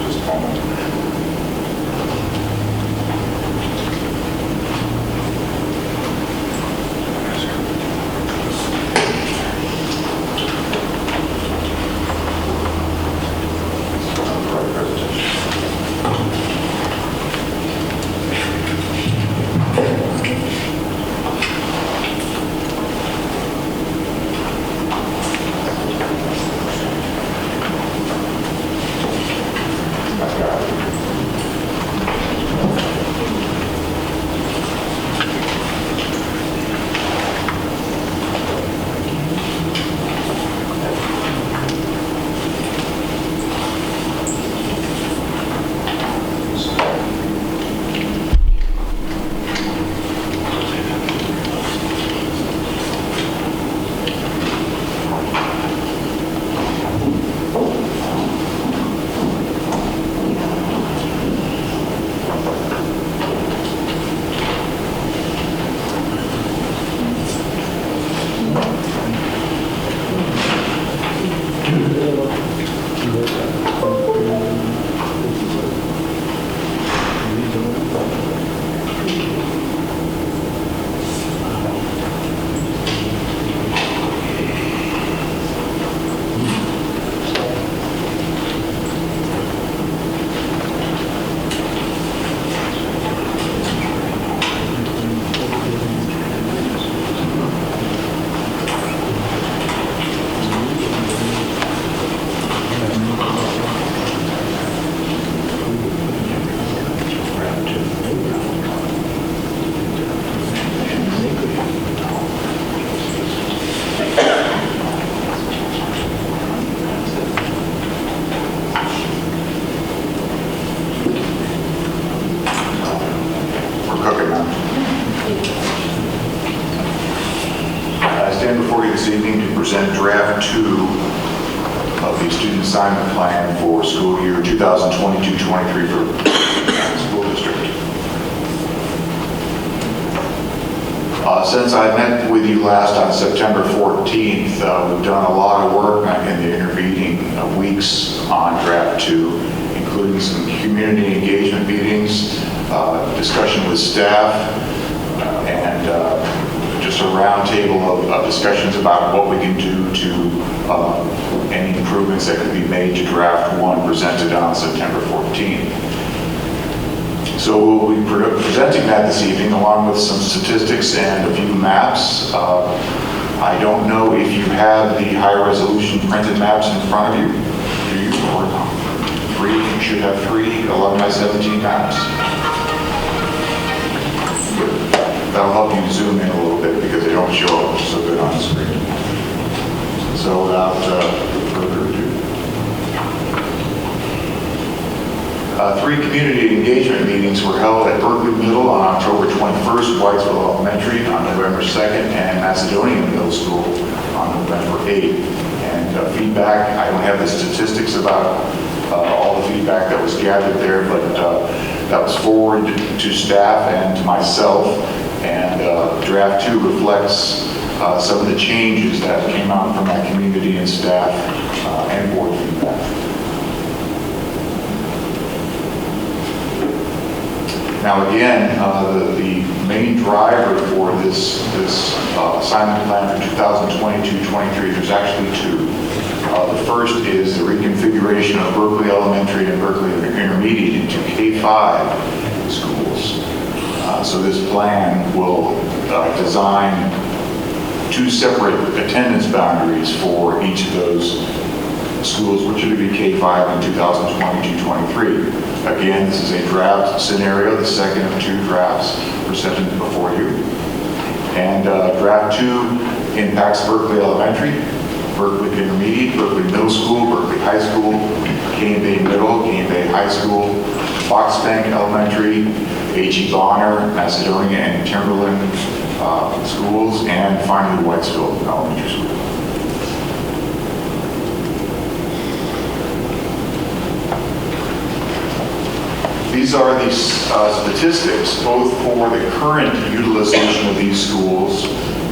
Just a moment. Present draft 2 of the student assignment plan for school year 2022-23 for the school district. Since I met with you last on September 14th, we've done a lot of work in the intervening weeks on draft 2, including some community engagement meetings, discussion with staff, and just a roundtable of discussions about what we can do to any improvements that could be made to draft 1 presented on September 14th. So we'll be presenting that this evening along with some statistics and a few maps. I don't know if you have the high resolution printed maps in front of you. Do you? Or 3? You should have 3 11 by 17 maps. That'll help you zoom in a little bit because they don't show up so good on the screen. So without further ado. 3 community engagement meetings were held at Berkeley Middle on October 21st, Whitesville Elementary on November 2nd, and Macedonia Middle School on November 8th. And feedback, I don't have the statistics about all the feedback that was gathered there, but that was forwarded to staff and to myself. And draft 2 reflects some of the changes that came out from my community and staff and board feedback. Now again, the main driver for this assignment plan for 2022-23, there's actually two. The first is the reconfiguration of Berkeley Elementary and Berkeley Intermediate into K-5 schools. So this plan will design two separate attendance boundaries for each of those schools, which would be K-5 in 2022-23. Again, this is a draft scenario, the second of two drafts presented before you. And draft 2 impacts Berkeley Elementary, Berkeley Intermediate, Berkeley Middle School, Berkeley High School, Cane Bay Middle, Cane Bay High School, Fox Bank Elementary, H.E. Bonner, Macedonia, and Timberland schools, and finally Whitesville Elementary School. These are the statistics, both for the current utilization of these schools.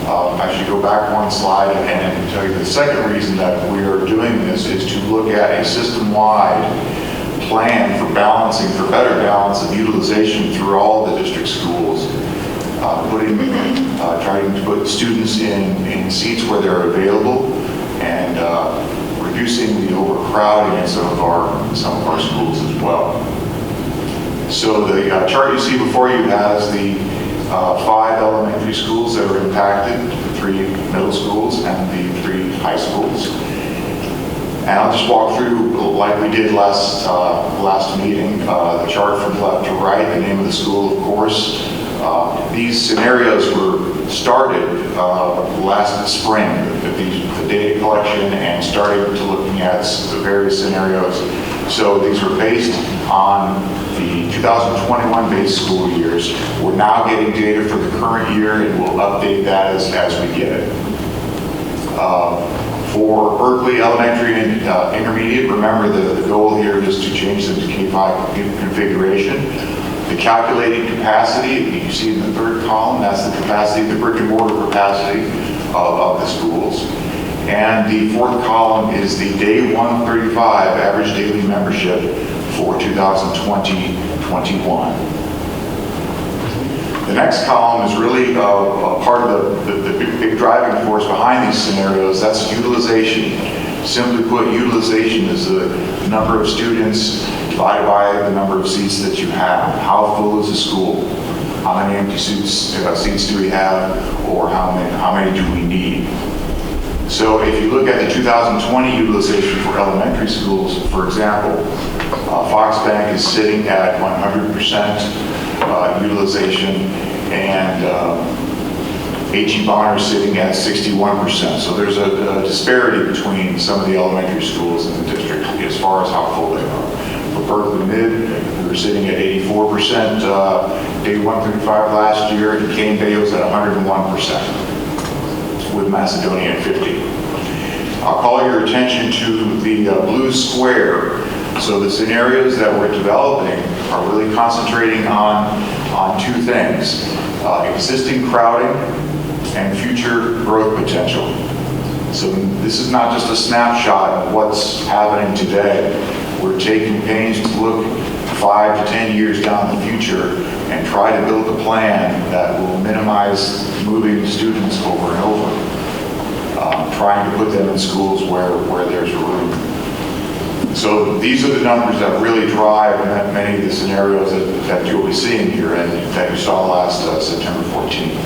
I should go back one slide and tell you the second reason that we are doing this is to look at a system-wide plan for balancing, for better balance of utilization through all the district schools. Trying to put students in seats where they're available and reducing the overcrowding in some of our schools as well. So the chart you see before you has the 5 elementary schools that are impacted, the 3 middle schools and the 3 high schools. And I'll just walk through, like we did last meeting, the chart from left to right, the name of the school, of course. These scenarios were started last spring, the data collection and starting to looking at the various scenarios. So these were based on the 2021 base school years. We're now getting data for the current year and we'll update that as we get it. For Berkeley Elementary and Intermediate, remember the goal here is to change them to K-5 configuration. The calculated capacity, you see in the third column, that's the capacity, the brick and mortar capacity of the schools. And the fourth column is the day 135 average daily membership for 2020-21. The next column is really part of the big driving force behind these scenarios. That's utilization. Simply put, utilization is the number of students divided by the number of seats that you have. How full is the school? How many empty seats do we have, or how many do we need? So if you look at the 2020 utilization for elementary schools, for example, Fox Bank is sitting at 100% utilization, and H.E. Bonner is sitting at 61%. So there's a disparity between some of the elementary schools in the district as far as how full they are. For Berkeley Mid, we were sitting at 84% day 135 last year, and Cane Bay was at 101%, with Macedonia at 50. I'll call your attention to the blue square. So the scenarios that we're developing are really concentrating on two things: existing crowding and future growth potential. So this is not just a snapshot of what's happening today. We're taking pains to look 5 to 10 years down the future and try to build a plan that will minimize moving students over and over, trying to put them in schools where there's room. So these are the numbers that really drive many of the scenarios that you'll be seeing here and that you saw last September 14th.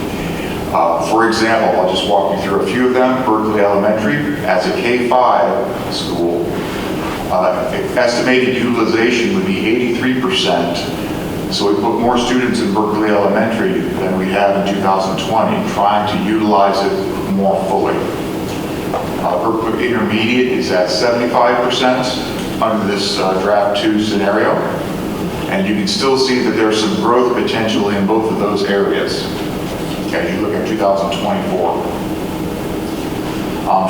For example, I'll just walk you through a few of them. Berkeley Elementary, as a K-5 school, estimated utilization would be 83%. So we put more students in Berkeley Elementary than we had in 2020, trying to utilize it more fully. Berkeley Intermediate is at 75% under this draft 2 scenario. And you can still see that there's some growth potential in both of those areas as you look at 2024.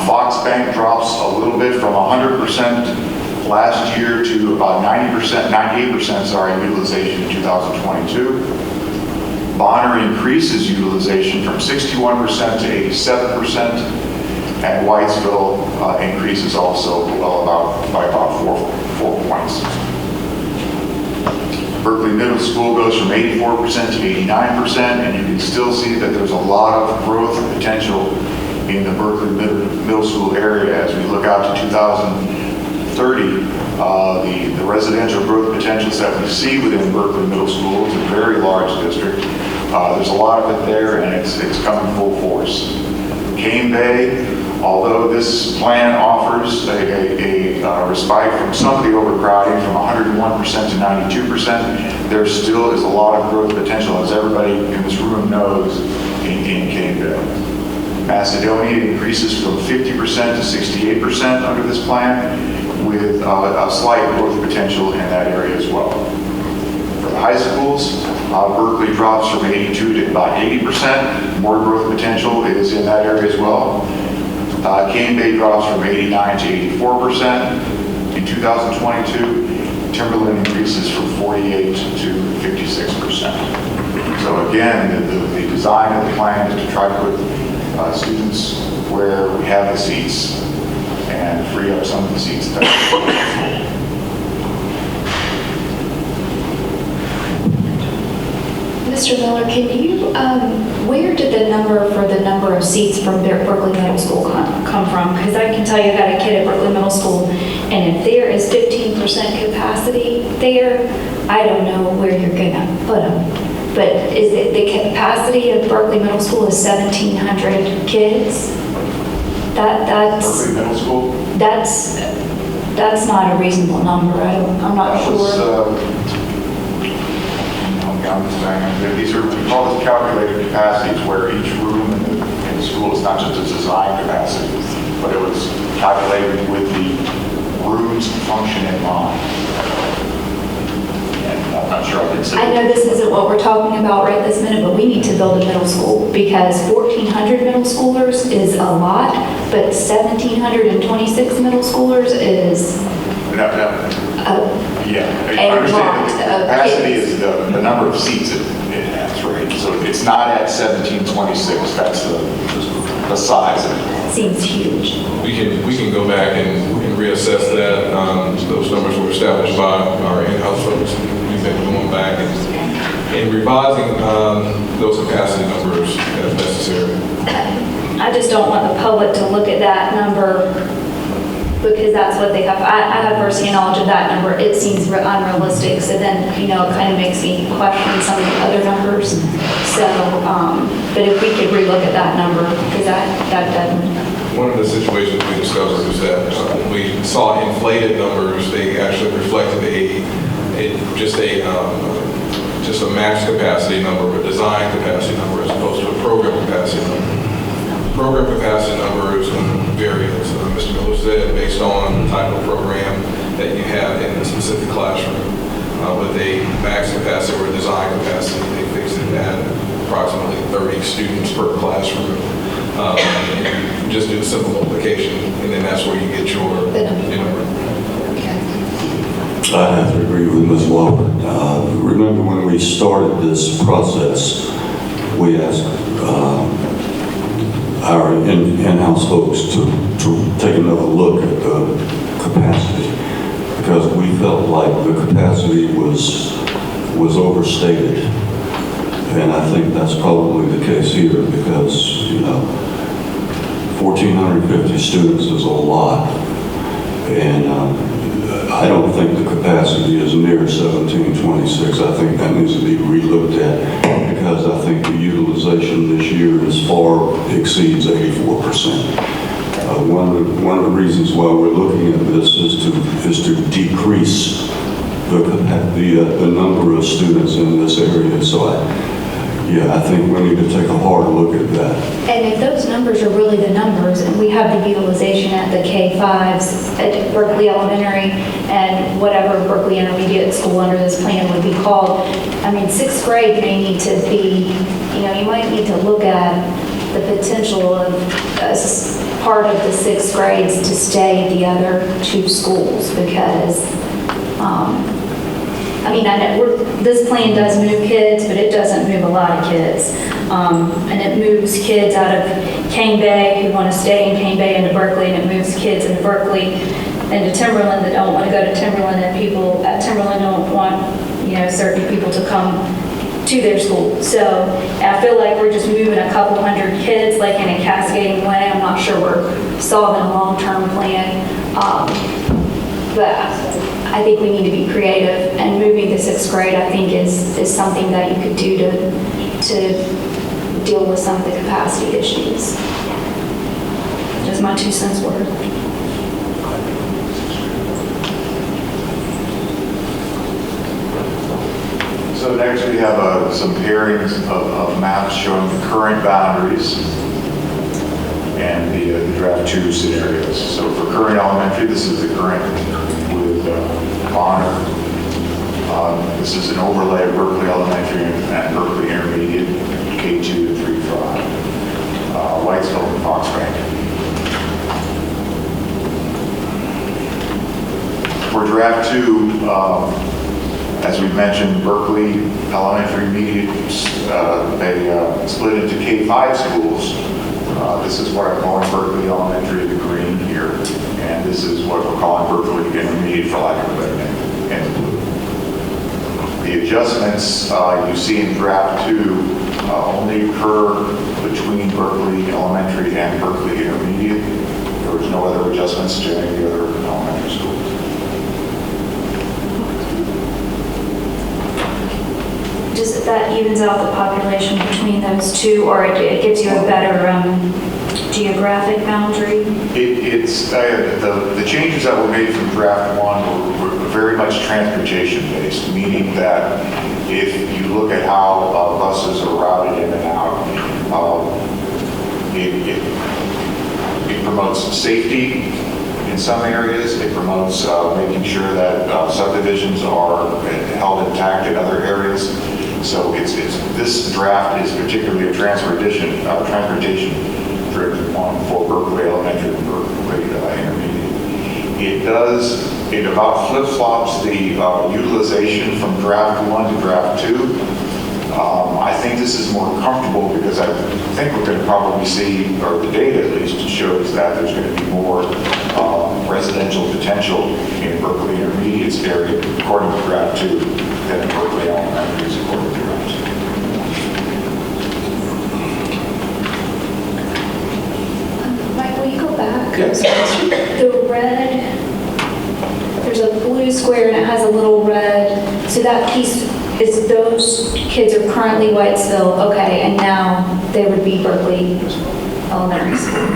Fox Bank drops a little bit from 100% last year to about 98% utilization in 2022. Bonner increases utilization from 61% to 87%, and Whitesville increases also by about 4 points. Berkeley Middle School goes from 84% to 89%, and you can still see that there's a lot of growth potential in the Berkeley Middle School area. As we look out to 2030, the residential growth potentials that we see within Berkeley Middle School, it's a very large district. There's a lot of it there, and it's coming full force. Cane Bay, although this plan offers a respite from some of the overcrowding from 101% to 92%, there still is a lot of growth potential, as everybody in this room knows, in Cane Bay. Macedonia increases from 50% to 68% under this plan, with a slight growth potential in that area as well. For the high schools, Berkeley drops from 82 to about 80%. More growth potential is in that area as well. Cane Bay drops from 89 to 84% in 2022. Timberland increases from 48 to 56%. So again, the design of the plan is to try to put students where we have the seats and free up some of the seats that Mr. Miller, can you, where did the number of seats from Berkeley Middle School come from? Because I can tell you I got a kid at Berkeley Middle School, and if there is 15% capacity there, I don't know where you're gonna put them. But is it the capacity of Berkeley Middle School is 1,700 kids? That's Berkeley Middle School? That's not a reasonable number. I'm not sure. These are, we call this calculated capacities, where each room in the school is not just a design capacity, but it was calculated with the room's function in mind. And I'm not sure I can say. I know this isn't what we're talking about right this minute, but we need to build a middle school because 1,400 middle schoolers is a lot, but 1,726 middle schoolers is yeah, I a understand lot that of the capacity kids. is the number of seats it has, right? So it's not at 1726, that's the size of it. Seems huge. We can go back and reassess that. Those numbers were established by our in-house folks. We've been going back and revising those capacity numbers as necessary. I just don't want the public to look at that number because that's what they have. I have firsthand knowledge of that number. It seems unrealistic. So then, it kind of makes me question some of the other numbers. So, but if we could relook at that number, because that doesn't. One of the situations we discovered is that we saw inflated numbers. They actually reflected just a max capacity number, a design capacity number, as opposed to a program capacity number. Program capacity number is going to vary, as Mr. Miller said, based on the type of program that you have in a specific classroom. With a max capacity or design capacity, they fixed it at approximately 30 students per classroom. And just do a simple multiplication, and then that's where you get your number. I have to agree with Ms. Walker. Remember when we started this process, we asked our in-house folks to take another look at the capacity, because we felt like the capacity was overstated. And I think that's probably the case here, because 1,450 students is a lot, and I don't think the capacity is near 1726. I think that needs to be relooked at, because I think the utilization this year is far exceeds 84%. One of the reasons why we're looking at this is to decrease the number of students in this area. So I think we need to take a hard look at that. And if those numbers are really the numbers, and we have the utilization at the K-5s at Berkeley Elementary and whatever Berkeley Intermediate School under this plan would be called, I mean, 6th grade may need to be, you might need to look at the potential of part of the 6th grades to stay at the other two schools, because this plan does move kids, but it doesn't move a lot of kids. And it moves kids out of Cane Bay who want to stay in Cane Bay into Berkeley, and it moves kids into Berkeley into Timberland that don't want to go to Timberland, and people at Timberland don't want, certain people to come to their school. So I feel like we're just moving a couple hundred kids like in a cascading way. I'm not sure we're solving a long-term plan. But I think we need to be creative, and moving to 6th grade, I think, is something that you could do to deal with some of the capacity issues. Just my 2 cents worth. So next we have some pairings of maps showing the current boundaries and the draft 2 scenarios. So for current elementary, this is the current with Bonner. This is an overlay of Berkeley Elementary and Berkeley Intermediate, K2 to 3-5, Whitesville and Fox Bank. For draft 2, as we mentioned, Berkeley Elementary Intermediate, they split into K5 schools. This is what I'm calling Berkeley Elementary, the green here, and this is what we're calling Berkeley Intermediate, for lack of a better name, in the blue. The adjustments you see in draft 2 only occur between Berkeley Elementary and Berkeley Intermediate. There was no other adjustments to any of the other elementary schools. Just that evens out the population between those two, or it gives you a better geographic boundary? It's the changes that were made from draft 1 were very much transportation based, meaning that if you look at how buses are routed in and out, it promotes safety in some areas. It promotes making sure that subdivisions are held intact in other areas. So this draft is particularly a transportation driven one for Berkeley Elementary and Berkeley Intermediate. It about flip-flops the utilization from draft 1 to draft 2. I think this is more comfortable because I think we're going to probably see, or the data at least shows that there's going to be more residential potential in Berkeley Intermediate's area according to draft 2 than in Berkeley Elementary's according to draft 2. Mike, will you go back? Yes. The red, there's a blue square and it has a little red. So that piece is, those kids are currently Whitesville, okay, and now they would be Berkeley Elementary School.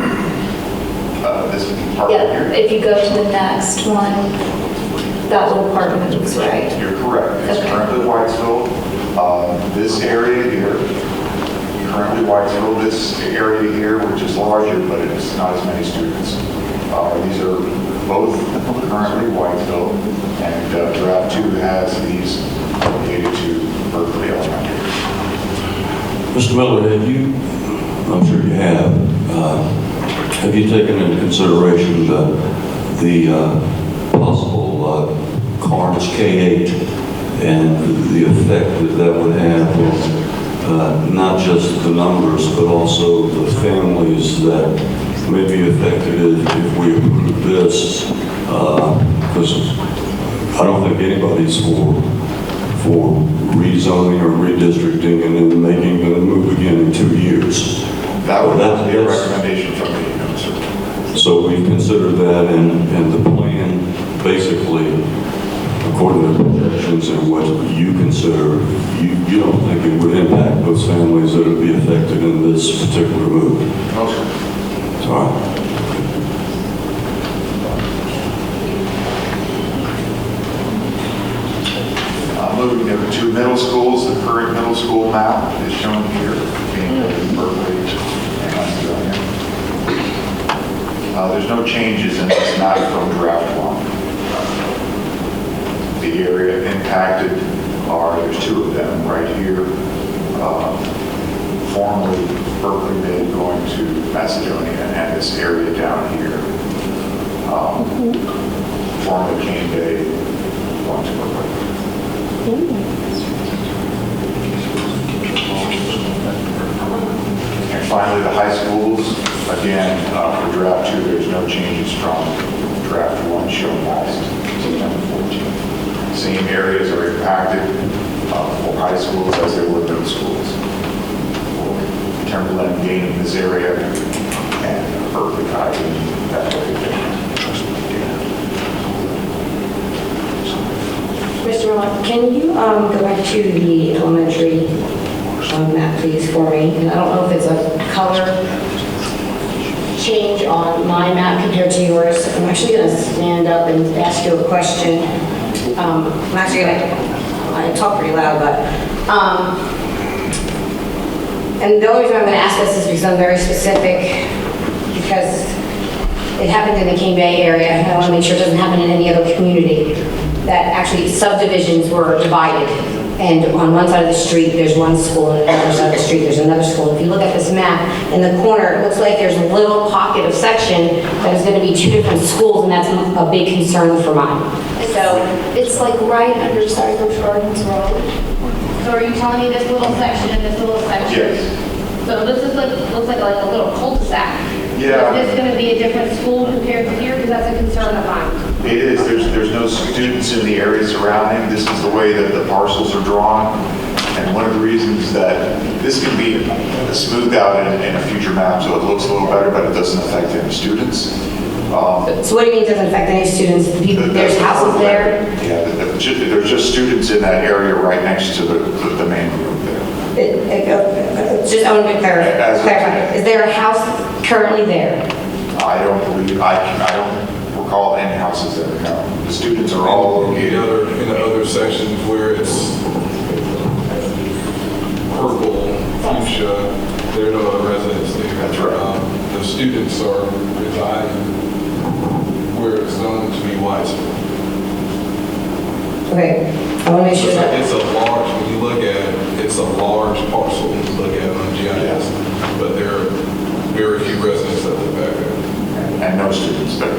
This part Yeah, here? if you go to the next one, that little part of it looks right. You're correct. It's Okay. currently Whitesville. This area here, currently Whitesville. This area here, which is larger, but it's not as many students. These are both currently Whitesville, and draft 2 has these allocated to Berkeley Elementary. Mr. Miller, I'm sure you have you taken into consideration the possible Carnes K-8 and the effect that would have on not just the numbers, but also the families that may be affected if we approve this? Because I don't think anybody's for rezoning or redistricting and then making the move again in 2 years. That would be a recommendation from me, sir. So we considered that, and the plan, basically, according to projections and what you consider, you don't think it would impact those families that would be affected in this particular move? No, sir. All right. Moving to the 2 middle schools, the current middle school map is shown here, being Berkeley and Macedonia. There's no changes in this map from draft 1. The area impacted there's 2 of them right here. Formerly Berkeley Mid going to Macedonia, and this area down here. Formerly Cane Bay going to Berkeley. And finally, the high schools, again, for draft 2, there's no changes from draft 1 shown last September 14th. Same areas areas are impacted for high schools as they were middle schools. Timberland gained in this area and Berkeley High in that location. Mr. Rowan, can you go back to the elementary map, please, for me? And I don't know if it's a color change on my map compared to yours. I'm actually going to stand up and ask you a question. I'm actually going to, I talk pretty loud, but, and the only reason I'm going to ask this is because I'm very specific, because it happened in the King Bay area, and I want to make sure it doesn't happen in any other community, that actually subdivisions were divided. And on one side of the street, there's one school, and on the other side of the street, there's another school. If you look at this map, in the corner, it looks like there's a little pocket of section that is going to be two different schools, and that's a big concern for mine. So it's like right under Cypress Gardens Road. So are you telling me this little section and this little section? Yes. So this is like, looks like a little cul-de-sac. Yeah. Is this going to be a different school compared to here? Because that's a concern of mine. It is. There's no students in the area surrounding. This is the way that the parcels are drawn. And one of the reasons that this can be smoothed out in a future map so it looks a little better, but it doesn't affect any students. So what do you mean it doesn't affect any students? There's houses there? Yeah, there's just students in that area right next to the main room there. Just I want to clarify. Is there a house currently there? I don't believe, I don't recall any houses there, no. The students are all located. In the other sections where it's purple, fuchsia, there are no other residents there. That's right. The students are residing where it's known to be widespread. Okay, I want to make sure that... It's a large, when you look at it, it's a large parcel when you look at it on GIS, but there are very few residents that live back there. And no students there.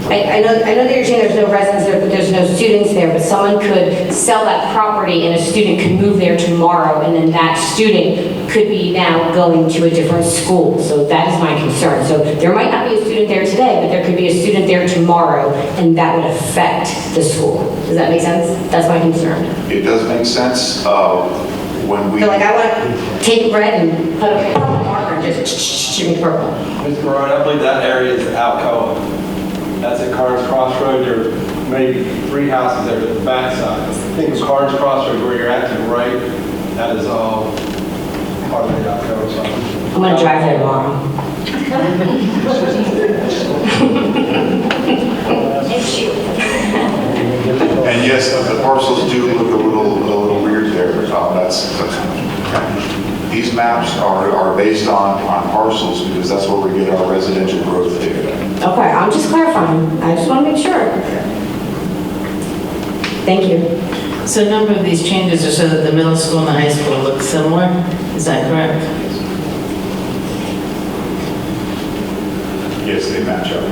I know that you're saying there's no residents there, but there's no students there, but someone could sell that property and a student could move there tomorrow, and then that student could be now going to a different school. So that is my concern. So there might not be a student there today, but there could be a student there tomorrow, and that would affect the school. Does that make sense? That's my concern. It does make sense when we... So like I want to take red and put a purple marker and just shoot me purple. Mr. Moran, I believe that area is Alcoa. That's at Carnes Crossroad. There are maybe 3 houses there to the backside. I think it's Carnes Crossroad where you're at to the right. That is all part of the Alcoa side. I'm going to drive there tomorrow. And yes, the parcels do look a little weird there. These maps are based on parcels because that's where we get our residential growth data. Okay, I'm just clarifying. I just want to make sure. Thank you. So a number of these changes are so that the middle school and the high school look similar. Is that correct? Yes, they match up.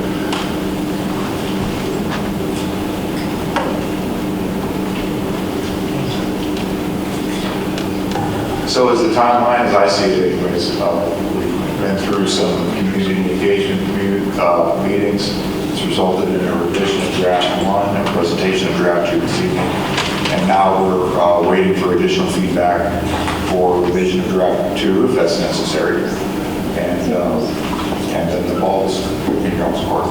So as the timeline, as I see it anyways, we've been through some community engagement meetings. It's resulted in a revision of draft 1 and a presentation of draft 2 this evening. And now we're waiting for additional feedback for revision of draft 2 if that's necessary. And then the ball's in y'all's court.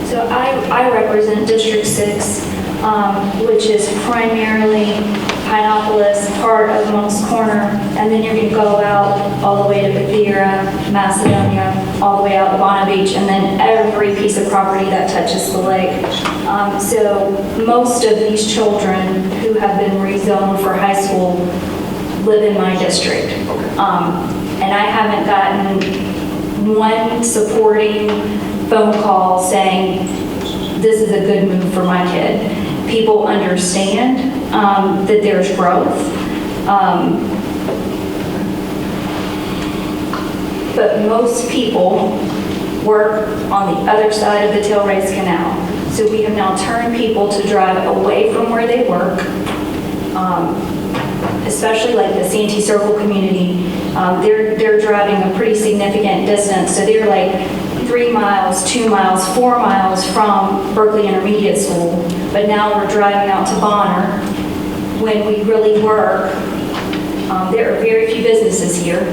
So I represent District 6, which is primarily Pinopolis, part of Monk's Corner, and then you're going to go out all the way to Riviera, Macedonia, all the way out to Bonnet Beach, and then every piece of property that touches the lake. So most of these children who have been rezoned for high school live in my district. And I haven't gotten one supporting phone call saying this is a good move for my kid. People understand that there's growth, but most people work on the other side of the Tilrace Canal. So we have now turned people to drive away from where they work. especially like the Santee Circle community, they're driving a pretty significant distance. So they're like 3 miles, 2 miles, 4 miles from Berkeley Intermediate School. But now we're driving out to Bonner when we really work. There are very few businesses here.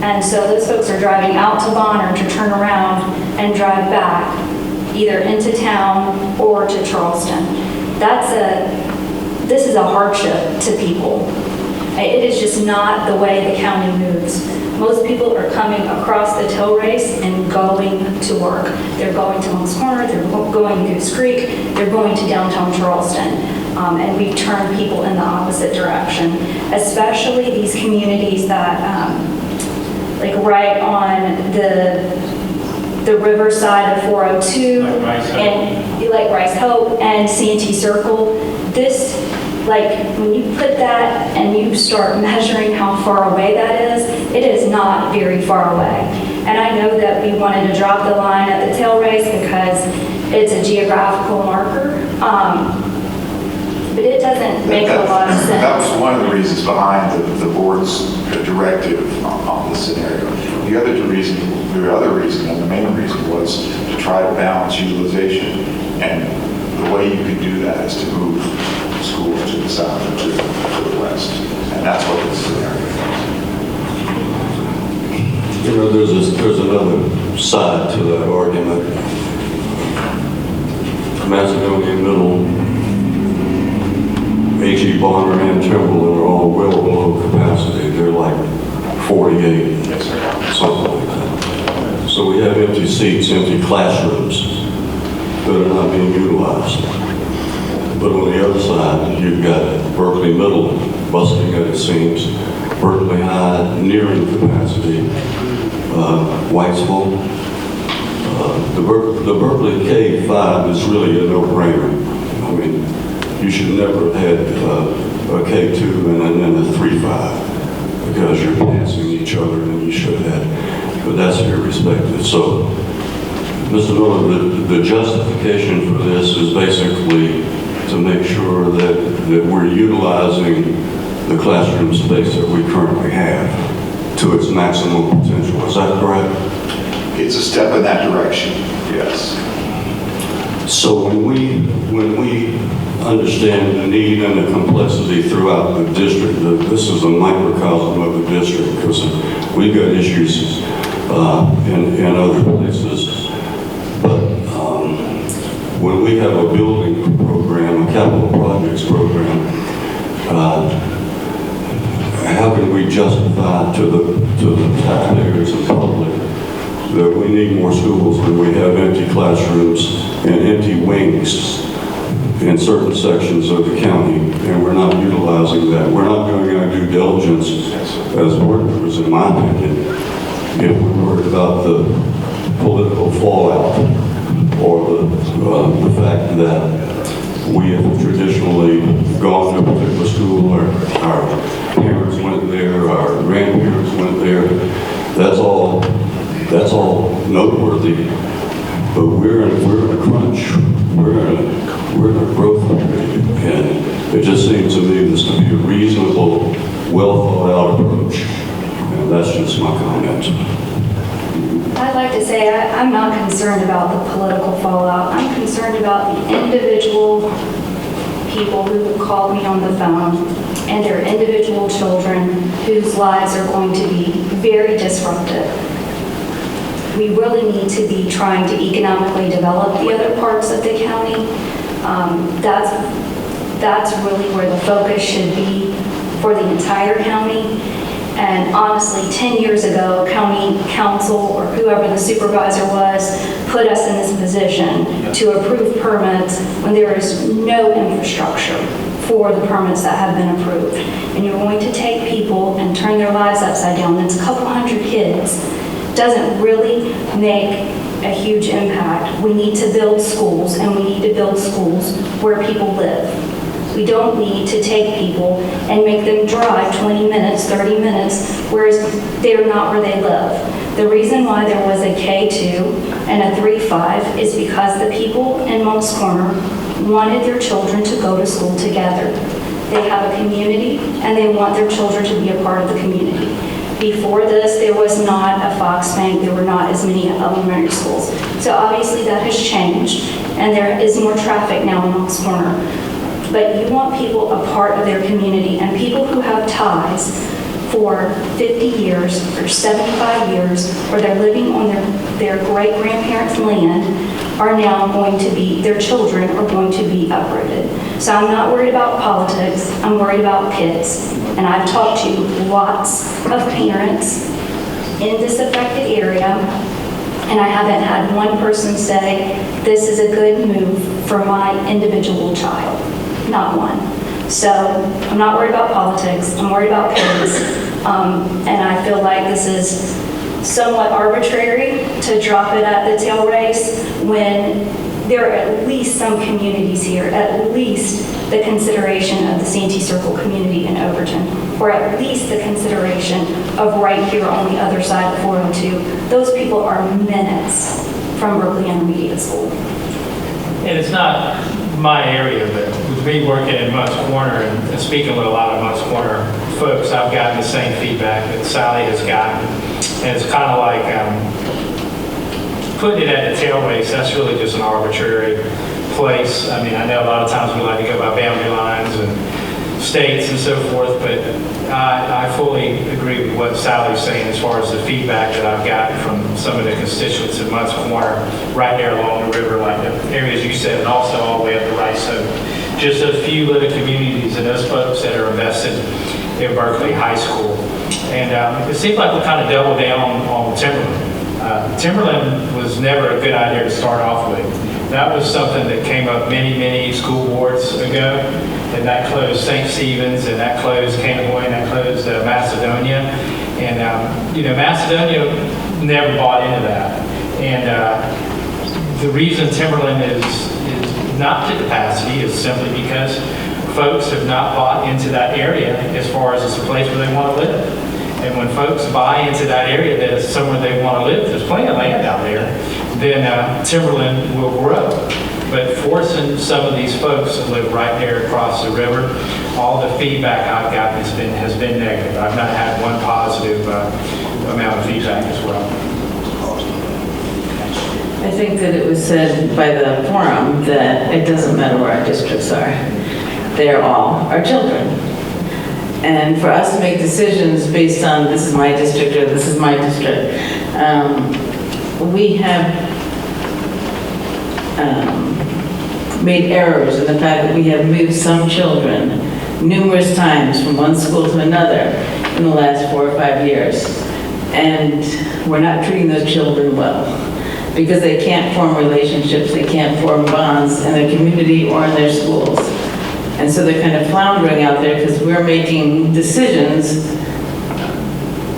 And so those folks are driving out to Bonner to turn around and drive back, either into town or to Charleston. This is a hardship to people. It is just not the way the county moves. Most people are coming across the tow race and going to work. They're going to Monk's Corner, they're going to Goose Creek, they're going to downtown Charleston. And we've turned people in the opposite direction, especially these communities that, like right on the river side of 402, and like Rice Hope and Santee Circle. This, like when you put that and you start measuring how far away that is, it is not very far away. And I know that we wanted to drop the line at the tail race because it's a geographical marker, but it doesn't make a lot of sense. That was one of the reasons behind the board's directive on this scenario. The other reason, and the main reason, was to try to balance utilization. And the way you can do that is to move schools to the south or to the west. And that's what this scenario is. You know, there's another side to that argument. Macedonia Middle, H.E. Bonner and Timberland are all well below capacity. They're like 48, something like that. So we have empty seats, empty classrooms that are not being utilized. But on the other side, you've got Berkeley Middle busting at its seams, Berkeley High nearing capacity, Whitesville. The Berkeley K-5 is really a no-brainer. I mean, you should never have had a K2 and then a 3-5 because you're passing each other and you should have. But that's irrespective. So, Mr. Miller, the justification for this is basically to make sure that we're utilizing the classroom space that we currently have to its maximum potential. Is that correct? It's a step in that direction, yes. So when we understand the need and the complexity throughout the district, this is a microcosm of the district because we've got issues in other places. But when we have a building program, a capital projects program, how can we justify to the taxpayers and public that we need more schools when we have empty classrooms and empty wings in certain sections of the county, and we're not utilizing that? We're not doing our due diligence as board members, in my opinion, if we're worried about the political fallout or the fact that we have traditionally gone to a particular school, or our parents went there, our grandparents went there. That's all noteworthy, but we're in a crunch. We're in a growth period, and it just seems to me this to be a reasonable, well thought out approach, and that's just my comment. I'd like to say I'm not concerned about the political fallout. I'm concerned about the individual people who have called me on the phone and their individual children whose lives are going to be very disrupted. We really need to be trying to economically develop the other parts of the county. That's really where the focus should be for the entire county. And honestly, 10 years ago, county council or whoever the supervisor was put us in this position to approve permits when there is no infrastructure for the permits that have been approved. And you're going to take people and turn their lives upside down. That's a couple hundred kids. Doesn't really make a huge impact. We need to build schools, and we need to build schools where people live. We don't need to take people and make them drive 20 minutes, 30 minutes, whereas they're not where they live. The reason why there was a K2 and a 3-5 is because the people in Monk's Corner wanted their children to go to school together. They have a community, and they want their children to be a part of the community. Before this, there was not a Fox Bank. There were not as many elementary schools. So obviously that has changed, and there is more traffic now in Moncks Corner. But you want people a part of their community, and people who have ties for 50 years or 75 years, or they're living on their great-grandparents' land, are now going to be, their children are going to be uprooted. So I'm not worried about politics, I'm worried about kids. And I've talked to lots of parents in this affected area, and I haven't had one person say, this is a good move for my individual child. Not one. So I'm not worried about politics, I'm worried about kids. And I feel like this is somewhat arbitrary to drop it at the tail race when there are at least some communities here, at least the consideration of the Santee Circle community in Overton, or at least the consideration of right here on the other side of 402. Those people are minutes from Berkeley Intermediate School. And it's not my area, but with me working in Moncks Corner and speaking with a lot of Moncks Corner folks, I've gotten the same feedback that Sally has gotten. And it's kind of like putting it at the tail race. That's really just an arbitrary place. I mean, I know a lot of times we like to go by boundary lines and states and so forth, but I fully agree with what Sally's saying as far as the feedback that I've gotten from some of the constituents in Moncks Corner, right there along the river, like the areas you said, and also all the way up the right. So just a few little communities and those folks that are invested in Berkeley High School. And it seems like we kind of doubled down on Timberland. Timberland was never a good idea to start off with. That was something that came up many, many school boards ago, and that closed St. Stephen's, and that closed Canaboy, and that closed Macedonia. And, Macedonia never bought into that. And the reason Timberland is not to capacity is simply because folks have not bought into that area as far as it's a place where they want to live. And when folks buy into that area that it's somewhere they want to live, there's plenty of land out there, then Timberland will grow. But forcing some of these folks to live right there across the river, all the feedback I've gotten has been negative. I've not had one positive amount of feedback as well. I think that it was said by the forum that it doesn't matter where our districts are. They're all our children. And for us to make decisions based on this is my district or this is my district, we have made errors in the fact that we have moved some children numerous times from one school to another in the last 4 or 5 years. And we're not treating those children well because they can't form relationships, they can't form bonds in their community or in their schools. And so they're kind of floundering out there because we're making decisions.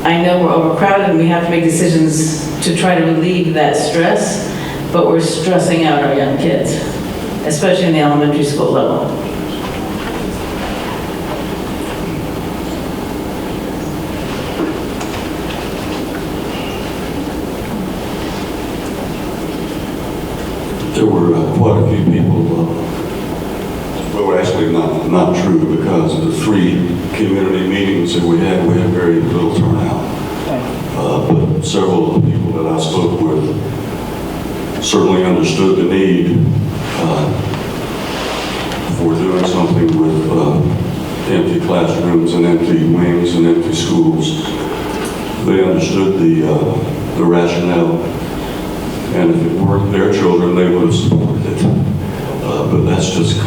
I know we're overcrowded and we have to make decisions to try to relieve that stress, but we're stressing out our young kids, especially in the elementary school level. There were quite a few people, well, actually not true, because of the 3 community meetings that we had very little turnout. But several of the people that I spoke with certainly understood the need for doing something with empty classrooms and empty wings and empty schools. They understood the rationale, and if it weren't their children, they would have supported it. But that's just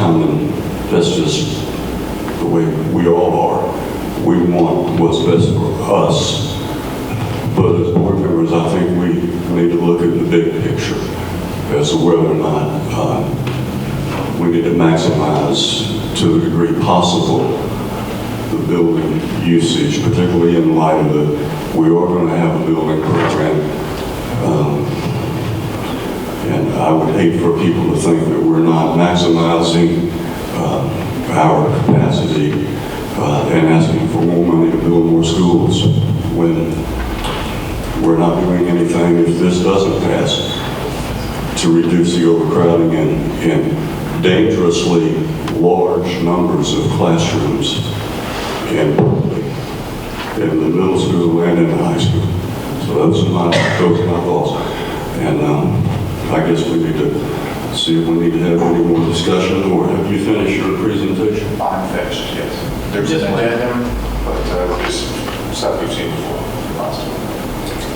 the way we all are. We want what's best for us. But as board members, I think we need to look at the big picture as to whether or not we need to maximize, to the degree possible, the building usage, particularly in light of we are going to have a building program. And I would hate for people to think that we're not maximizing our capacity and asking for more money to build more schools when we're not doing anything, if this doesn't pass, to reduce the overcrowding and dangerously large numbers of classrooms in Berkeley, in the middle school and in the high school. So those are my thoughts. And I guess we need to see if we need to have any more discussion, or have you finished your presentation? I'm finished, yes. There's an addendum, but just stuff we've seen before last time.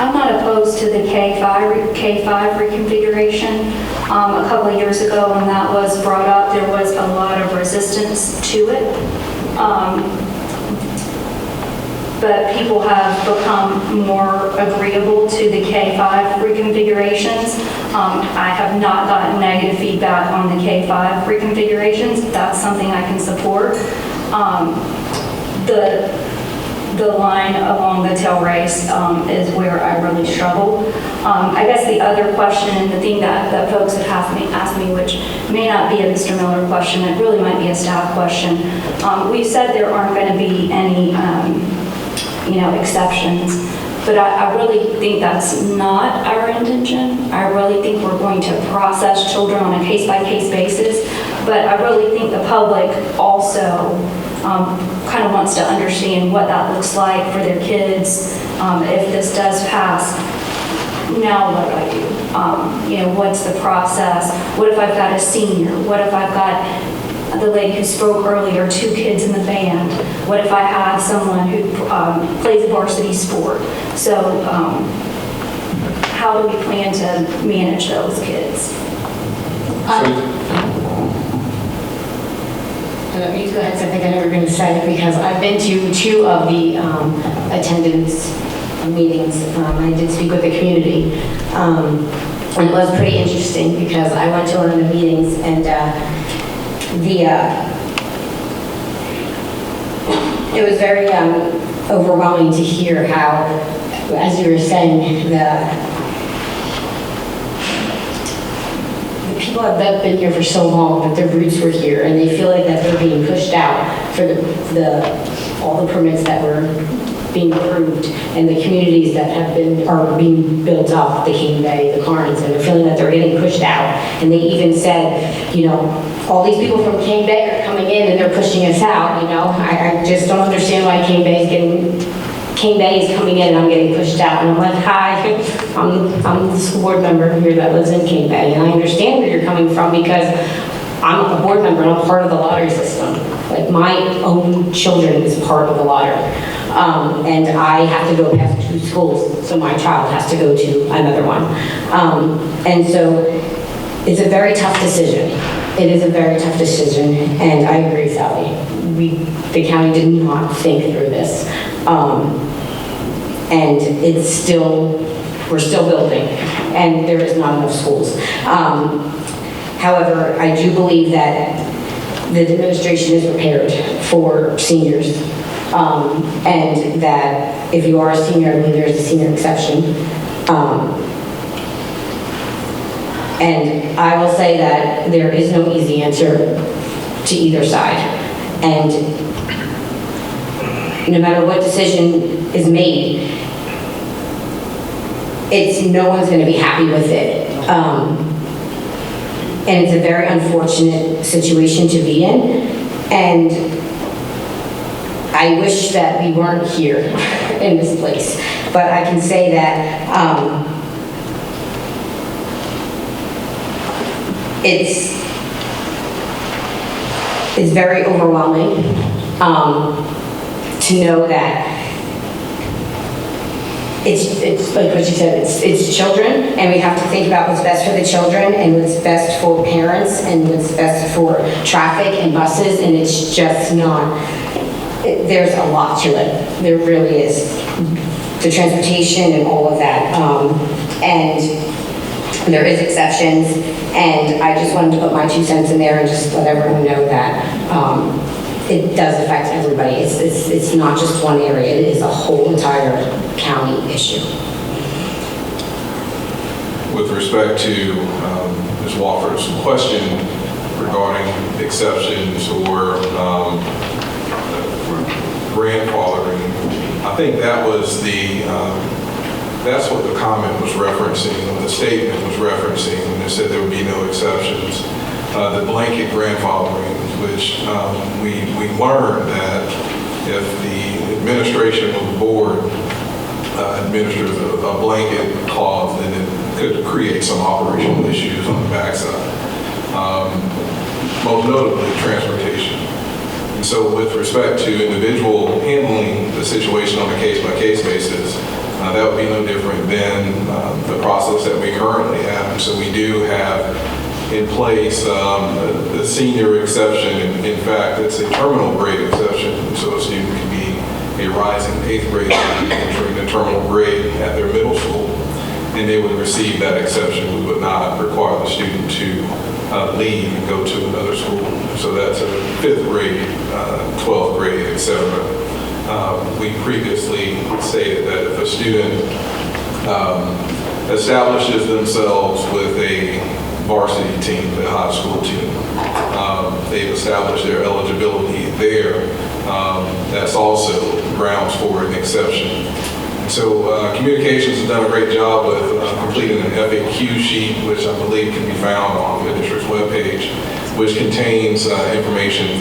I'm not opposed to the K5 reconfiguration. A couple of years ago when that was brought up, there was a lot of resistance to it. But people have become more agreeable to the K5 reconfigurations. I have not gotten negative feedback on the K5 reconfigurations. That's something I can support. The line along the tail race is where I really struggle. I guess the other question, and the thing that folks have asked me, which may not be a Mr. Miller question, it really might be a staff question. We've said there aren't going to be any exceptions, but I really think that's not our intention. I really think we're going to process children on a case-by-case basis, but I really think the public also kind of wants to understand what that looks like for their kids. If this does pass, now what do I do? What's the process? What if I've got a senior? What if I've got the lady who spoke earlier, 2 kids in the band? What if I have someone who plays a varsity sport? So how do we plan to manage those kids? Me too, that's something I've never been said, because I've been to 2 of the attendance meetings. I did speak with the community. And it was pretty interesting, because I went to one of the meetings, and it was very overwhelming to hear how, as you were saying, the people have been here for so long, that their roots were here, and they feel like that they're being pushed out for all the permits that were being approved, and the communities that are being built up, the King Bay, the Carnes, and they're feeling that they're getting pushed out. And they even said, all these people from King Bay are coming in and they're pushing us out. I just don't understand why King Bay is coming in and I'm getting pushed out. And I'm like, hi, I'm the school board member here that lives in King Bay, and I understand where you're coming from, because I'm a board member and I'm part of the lottery system. Like, my own children is part of the lottery. And I have to go past 2 schools, so my child has to go to another one. And so it's a very tough decision. It is a very tough decision, and I agree, Sally. The county did not think through this. And we're still building, and there is not enough schools. However, I do believe that the administration is prepared for seniors, and that if you are a senior, I believe there is a senior exception. And I will say that there is no easy answer to either side. And no matter what decision is made, no one's going to be happy with it. And it's a very unfortunate situation to be in. And I wish that we weren't here in this place. But I can say that it's very overwhelming to know that it's like what you said, it's children, and we have to think about what's best for the children and what's best for parents and what's best for traffic and buses, and it's just not, there's a lot to it. There really is. The transportation and all of that. And there is exceptions, and I just wanted to put my 2 cents in there and just let everyone know that it does affect everybody. It's not just one area, it is a whole entire county issue. With respect to Ms. Wofford's question regarding exceptions or grandfathering, I think that was that's what the comment was referencing, what the statement was referencing when they said there would be no exceptions. the blanket grandfathering, which we learned that if the administration of the board administers a blanket clause, then it could create some operational issues on the backside. Most notably, transportation. And so with respect to individual handling the situation on a case-by-case basis, that would be no different than the process that we currently have. And so we do have in place the senior exception. In fact, it's a terminal grade exception. So a student can be a rising 8th grade student entering the terminal grade at their middle school, and they would receive that exception. We would not require the student to leave and go to another school. So that's a 5th grade, 12th grade, etc. We previously stated that if a student establishes themselves with a varsity team, a high school team, they've established their eligibility there, that's also grounds for an exception. So communications has done a great job with completing an FAQ sheet, which I believe can be found on the district's webpage, which contains information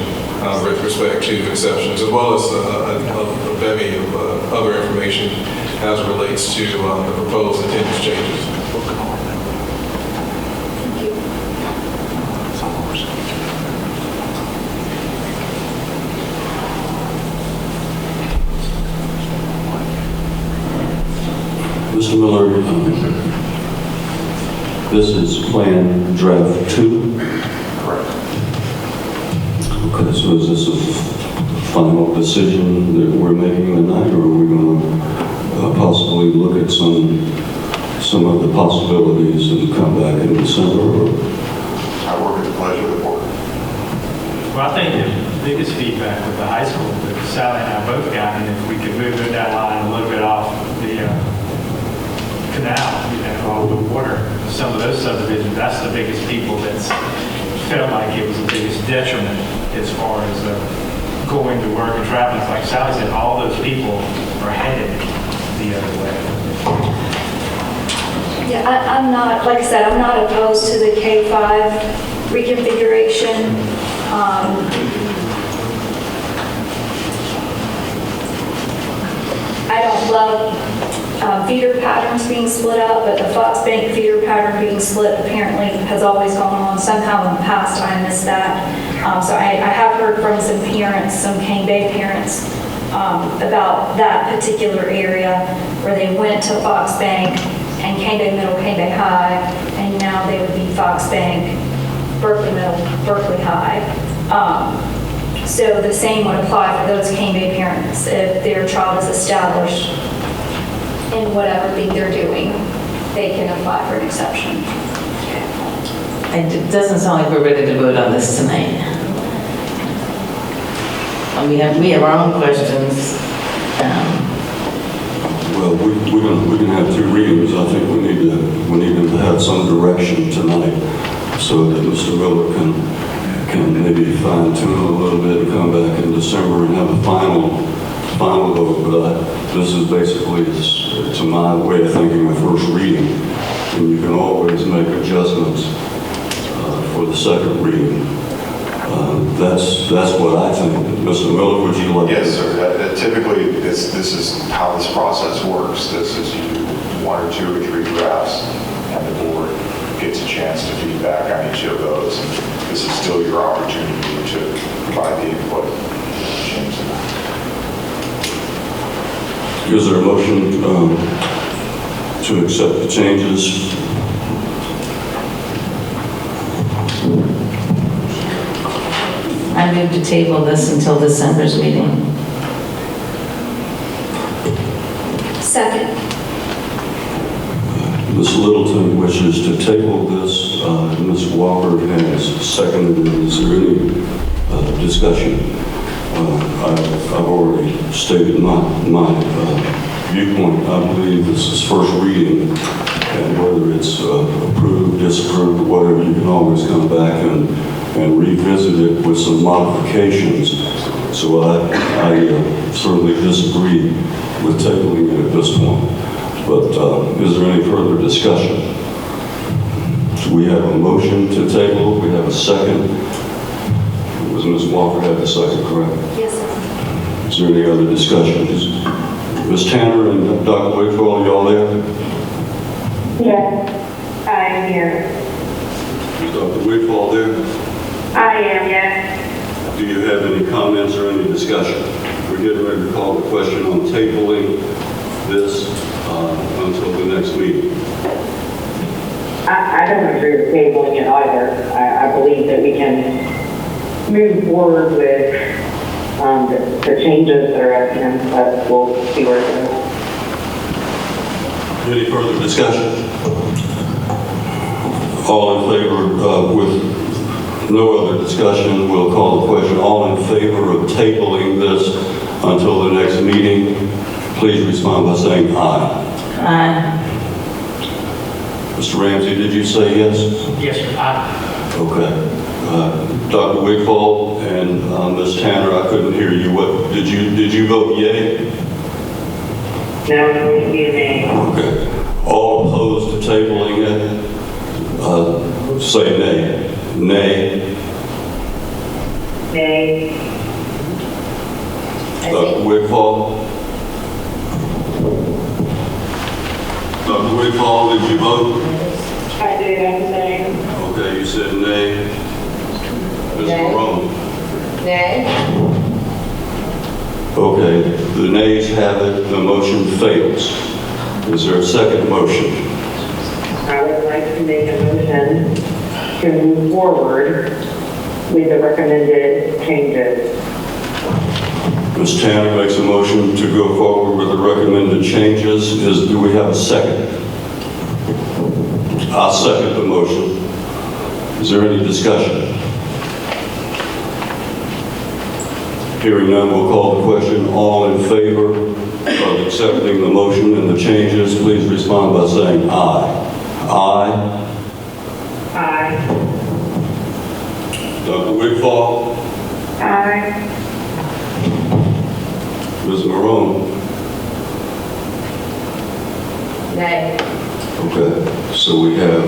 with respect to exceptions, as well as a bevy of other information as it relates to the proposed attendance changes. Mr. Miller, this is Plan Draft 2? Correct. Okay, so is this a final decision that we're making tonight, or are we going to possibly look at some of the possibilities and come back in December? Or? I work at the pleasure of the board. Well, I think the biggest feedback with the high school that Sally and I both got, and if we could move that line a little bit off the canal, all the water, some of those subdivisions, that's the biggest people that's felt like it was the biggest detriment as far as going to work and traveling. Like Sally said, all those people are headed the other way. Yeah, I'm not, like I said, I'm not opposed to the K-5 reconfiguration. I don't love feeder patterns being split up, but the Fox Bank feeder pattern being split apparently has always gone on. Somehow in the past I missed that. So I have heard from some parents, some Cane Bay parents, about that particular area where they went to Fox Bank and Cane Bay Middle, Cane Bay High, and now they would be Fox Bank, Berkeley Middle, Berkeley High. So the same would apply for those Cane Bay parents if their child is established in whatever thing they're doing, they can apply for an exception. It doesn't sound like we're ready to vote on this tonight. We have our own questions. Well, we can have 2 readings. I think we need to have some direction tonight so that Mr. Miller can maybe fine tune a little bit and come back in December and have a final vote. But this is basically, to my way of thinking, a first reading, and you can always make adjustments for the second reading. That's what I think. Mr. Miller, would you like to? Yes, sir. Typically, this is how this process works. This is you do 1 or 2 or 3 drafts, and the board gets a chance to feedback on each of those. And this is still your opportunity to provide the input and change them. Is there a motion to accept the changes? I move to table this until December's meeting. Second. Ms. Littleton wishes to table this. Ms. Walker has seconded it. Is there any discussion? I've already stated my viewpoint. I believe this is first reading, and whether it's approved, disapproved, whatever, you can always come back and revisit it with some modifications. So I certainly disagree with tabling it at this point. But is there any further discussion? We We have a motion to table. We have a second. Was Ms. Walker had the second, correct? Yes, sir. Is there any other discussions? Ms. Tanner and Dr. Wakefield, y'all there? Yes, I am here. Is Dr. Wakefield there? I am, yes. Do you have any comments or any discussion? We're getting ready to call the question on tabling this until the next meeting. I don't agree with tabling it either. I believe that we can move forward with the changes that are at hand, but we'll see where it goes. Any further discussion? All in favor, with no other discussion, we'll call the question. All in favor of tabling this until the next meeting, please respond by saying aye. Aye. Mr. Ramsey, did you say yes? Yes, sir. Aye. Okay. Dr. Wigfall and Ms. Tanner, I couldn't hear you. What did you vote yay? No, it's going to be a nay. Okay. All opposed to tabling it, say nay. Nay. Nay. Dr. Wigfall? Dr. Wigfall, did you vote? I did, I'm saying. Okay, you said nay. Ms. Marone? Nay. Okay, the nays have it, the motion fails. Is there a second motion? I would like to make a motion to move forward with the recommended changes. Ms. Tanner makes a motion to go forward with the recommended changes. Do we have a second? I'll second the motion. Is there any discussion? Hearing none, we'll call the question. All in favor of accepting the motion and the changes, please respond by saying aye. Aye. Aye. Dr. Wigfall? Aye. Ms. Marone? Nay. Okay, so we have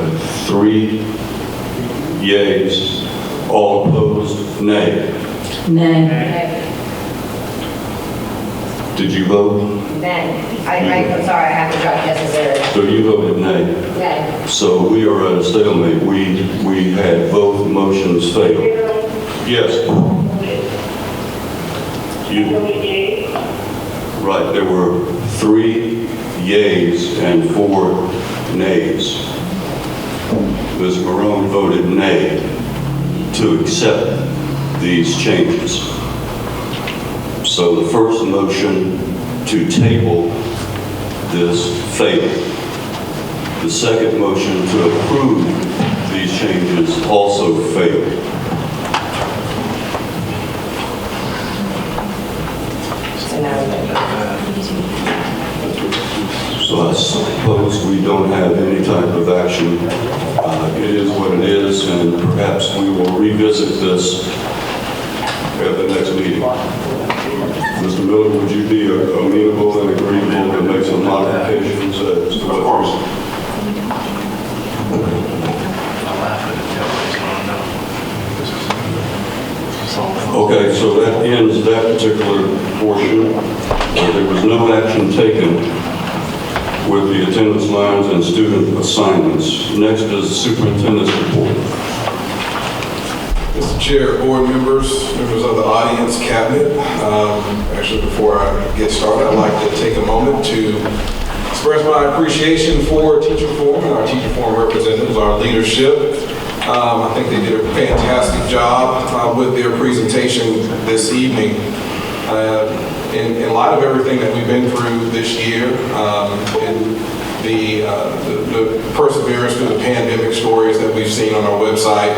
3 yeas, all opposed, nay. Nay. Did you vote? Nay. I'm sorry, I have to drop necessary. So you voted nay. Nay. So we are at a stalemate. We had both motions fail. Yes. Right, there were 3 yeas and 4 nays. Ms. Marone voted nay to accept these changes. So the first motion to table this failed. The second motion to approve these changes also failed. So I suppose we don't have any type of action. It is what it is, and perhaps we will revisit this at the next meeting. Mr. Miller, would you be amenable and agreeable to make some modifications as to what? Of course. Okay, so that ends that particular portion. There was no action taken with the attendance lines and student assignments. Next is the superintendent's report. Mr. Chair, board members of the audience, cabinet, actually before I get started, I'd like to take a moment to express my appreciation for Teacher Forum and our Teacher Forum representatives, our leadership. I think they did a fantastic job with their presentation this evening. In light of everything that we've been through this year, and the perseverance through the pandemic stories that we've seen on our website,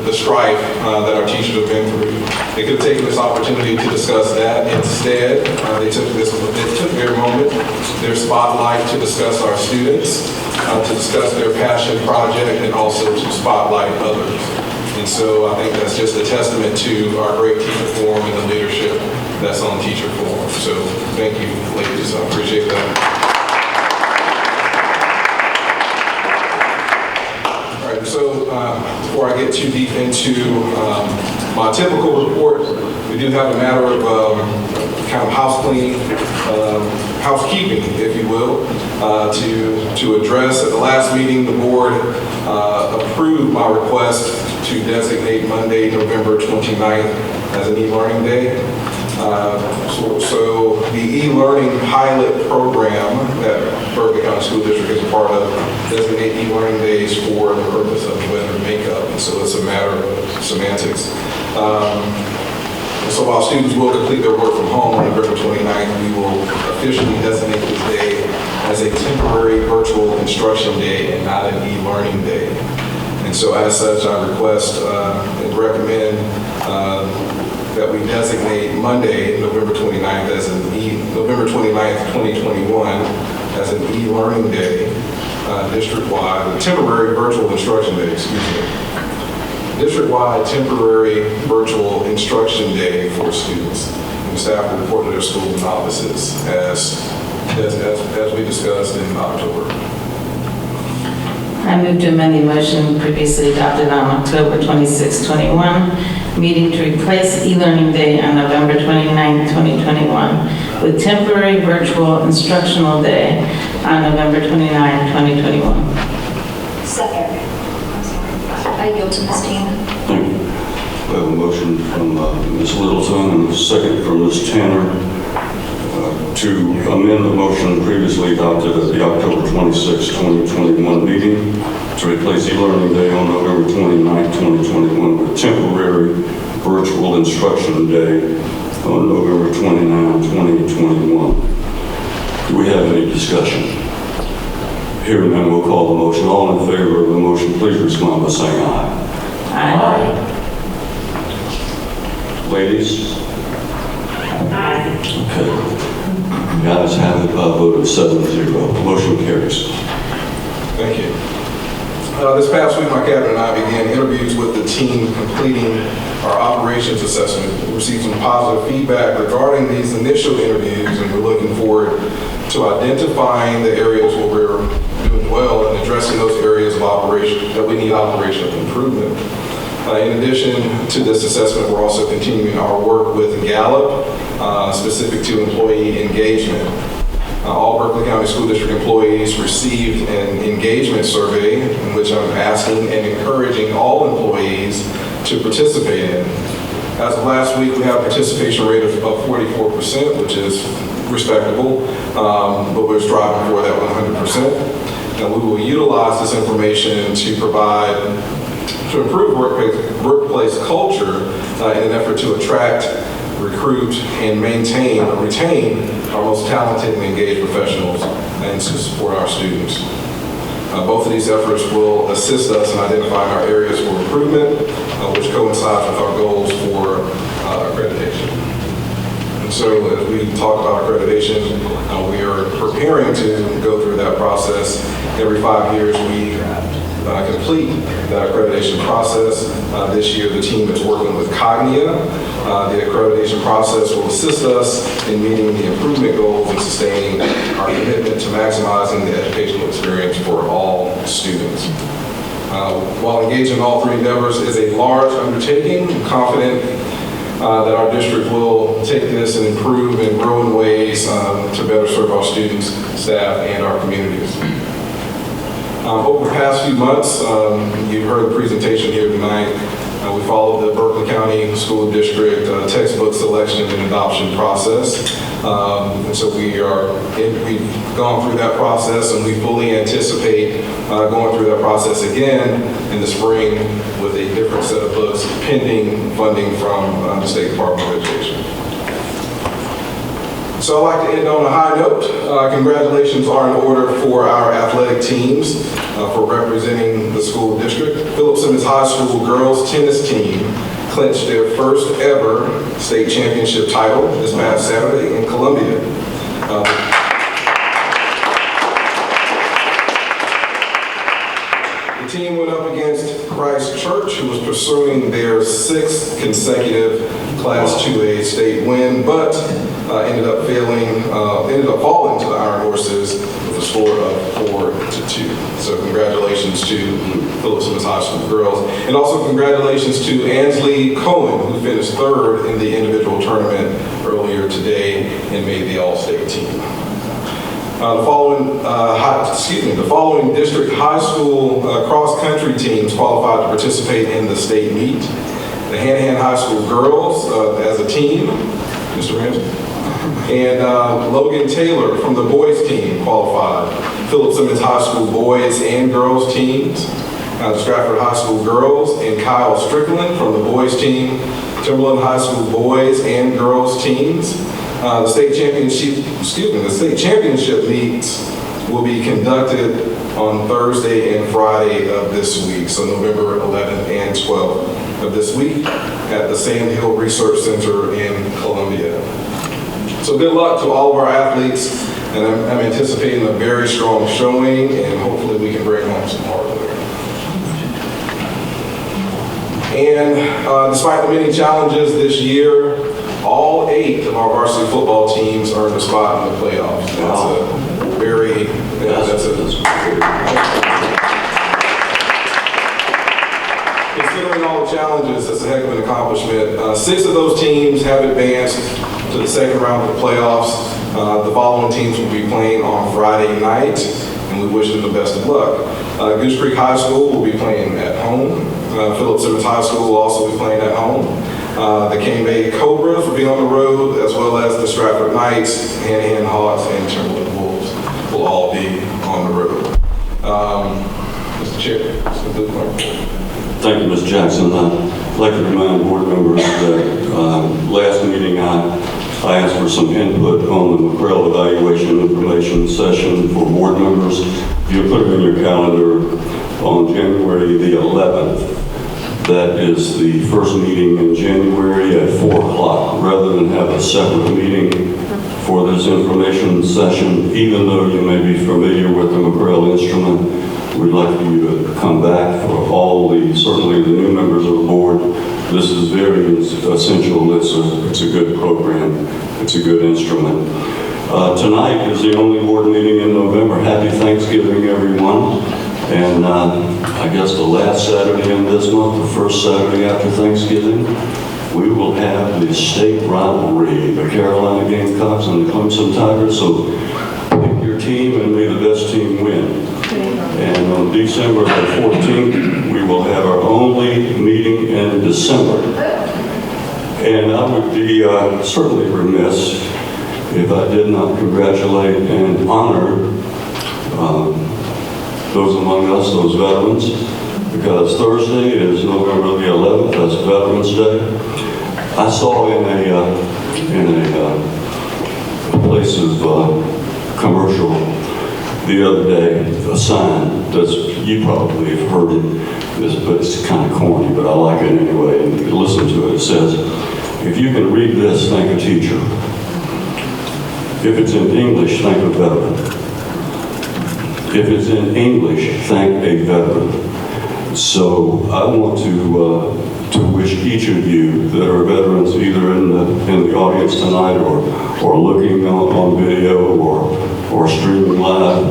the strife that our teachers have been through, they could have taken this opportunity to discuss that. Instead, they took their moment, their spotlight to discuss our students, to discuss their passion project, and also to spotlight others. And so I think that's just a testament to our great Teacher Forum and the leadership that's on Teacher Forum. So thank you, ladies. I appreciate that. get too deep into my typical report, we do have a matter of kind of house cleaning, housekeeping, if you will, to address. At the last meeting, the board approved my request to designate Monday, November 29th as an e-learning day. So the e-learning pilot program that Berkeley County School District is a part of designate e-learning days for the purpose of weather makeup. And so it's a matter of semantics. So while students will complete their work from home on November 29th, we will officially designate this day as a temporary virtual instruction day and not an e-learning day. And so as such, I request and recommend that we designate Monday, November 29th, as an November 29th, 2021, as an e-learning day, district-wide, a temporary virtual instruction day, excuse me. District-wide temporary virtual instruction day for students. And staff will report to their schools and offices as we discussed in October. I move to amend the motion previously adopted on October 26, 21, meeting to replace e-learning day on November 29, 2021 with temporary virtual instructional day on November 29, 2021. Second. I yield to Ms. Tanner. Thank you. We have a motion from Ms. Littleton and a second from Ms. Tanner to amend the motion previously adopted at the October 26, 2021 meeting to replace e-learning day on November 29, 2021 with temporary virtual instruction day on November 29, 2021. Do we have any discussion? Hearing none, we'll call the motion. All in favor of the motion, please respond by saying aye. Aye. Ladies? Aye. Okay. The ayes have it by a vote of 7-0. Motion carries. Thank you. This past week, my cabinet and I began interviews with the team completing our operations assessment. We received some positive feedback regarding these initial interviews, and we're looking forward to identifying the areas where we're doing well and addressing those areas of operation that we need operational improvement. In addition to this assessment, we're also continuing our work with Gallup, specific to employee engagement. All Berkeley County School District employees received an engagement survey in which I'm asking and encouraging all employees to participate in. As of last week, we have a participation rate of 44%, which is respectable, but we're striving for that 100%. And we will utilize this information to improve workplace culture in an effort to attract, recruit, and retain our most talented and engaged professionals and to support our students. Both of these efforts will assist us in identifying our areas for improvement, which coincides with our goals for accreditation. And so as we talk about accreditation, we are preparing to go through that process. Every 5 years we complete that accreditation process. This year the team is working with Cognia. The accreditation process will assist us in meeting the improvement goals and sustaining our commitment to maximizing the educational experience for all students. While engaging in all three endeavors is a large undertaking, I'm confident that our district will take this and improve and grow in ways to better serve our students, staff, and our communities. Over the past few months, you've heard the presentation here tonight. We followed the Berkeley County School District textbook selection and adoption process. And so we've gone through that process, and we fully anticipate going through that process again in the spring with a different set of books pending funding from the State Department of Education. So I'd like to end on a high note. Congratulations are in order for our athletic teams for representing the school district. Philip Simmons High School girls tennis team clinched their first ever state championship title this past Saturday in Columbia. The team went up against Christ Church, who was pursuing their 6th consecutive Class 2A state win, but ended up falling to the Iron Horses with a score of 4-2. So congratulations to Phillips Simmons High School girls. And also congratulations to Ansley Cohen, who finished third in the individual tournament earlier today and made the All-State team. The following district high school cross-country teams qualified to participate in the state meet. The Hanahan High School girls as a team, Mr. Ramsey, and Logan Taylor from the boys team qualified. Phillips Simmons High School boys and girls teams. The Stratford High School girls and Kyle Strickland from the boys team. Timberland High School boys and girls teams. The state championship meets will be conducted on Thursday and Friday of this week, so November 11th and 12th of this week at the Sand Hill Research Center in Columbia. So good luck to all of our athletes, and I'm anticipating a very strong showing, and hopefully we can bring home some hardware. And despite the many challenges this year, all 8 of our varsity football teams earned a spot in the playoffs. That's a very, considering all the challenges, that's a heck of an accomplishment. 6 of those teams have advanced to the second round of the playoffs. The following teams will be playing on Friday night, and we wish them the best of luck. Goose Creek High School will be playing at home. Phillips Simmons High School will also be playing at home. The Cane Bay Cobras will be on the road, as well as the Stratford Knights, Hanahan Hawks, and Timberland Wolves will all be on the road. Mr. Chair, let's conclude my report. Thank you, Ms. Jackson. I'd like to remind board members that last meeting I asked for some input on the McCrell evaluation information session for board members. If you put it in your calendar on January the 11th, that is the first meeting in January at 4 o'clock. Rather than have a separate meeting for this information session, even though you may be familiar with the McCrell instrument, we'd like for you to come back for certainly the new members of the board. This is very essential. It's a good program. It's a good instrument. Tonight is the only board meeting in November. Happy Thanksgiving, everyone. And I guess the last Saturday in this month, the first Saturday after Thanksgiving, we will have the state rivalry, the Carolina Gamecocks and the Clemson Tigers. So pick your team and may the best team win. And on December the 14th, we will have our only meeting in December. And I would be certainly remiss if I did not congratulate and honor those among us, those veterans, because Thursday is November the 11th, that's Veterans Day. I saw in a place of commercial the other day, a sign that's, you probably have heard it, but it's kind of corny, but I like it anyway, and you can listen to it. It says, if you can read this, thank a teacher. If it's in English, thank a veteran. If it's in English, thank a veteran. So I want to wish each of you that are veterans, either in the audience tonight or looking on video or streaming live,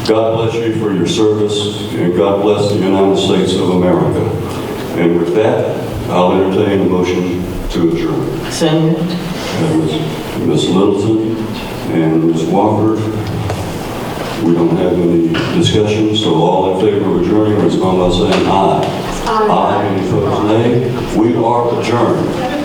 God bless you for your service, and God bless the United States of America. And with that, I'll entertain a motion to adjourn. So Ms. Littleton and Ms. Wofford. We don't have any discussion, so all in favor of adjourning, respond by saying aye. Aye. Any opposed, nay. We are adjourned.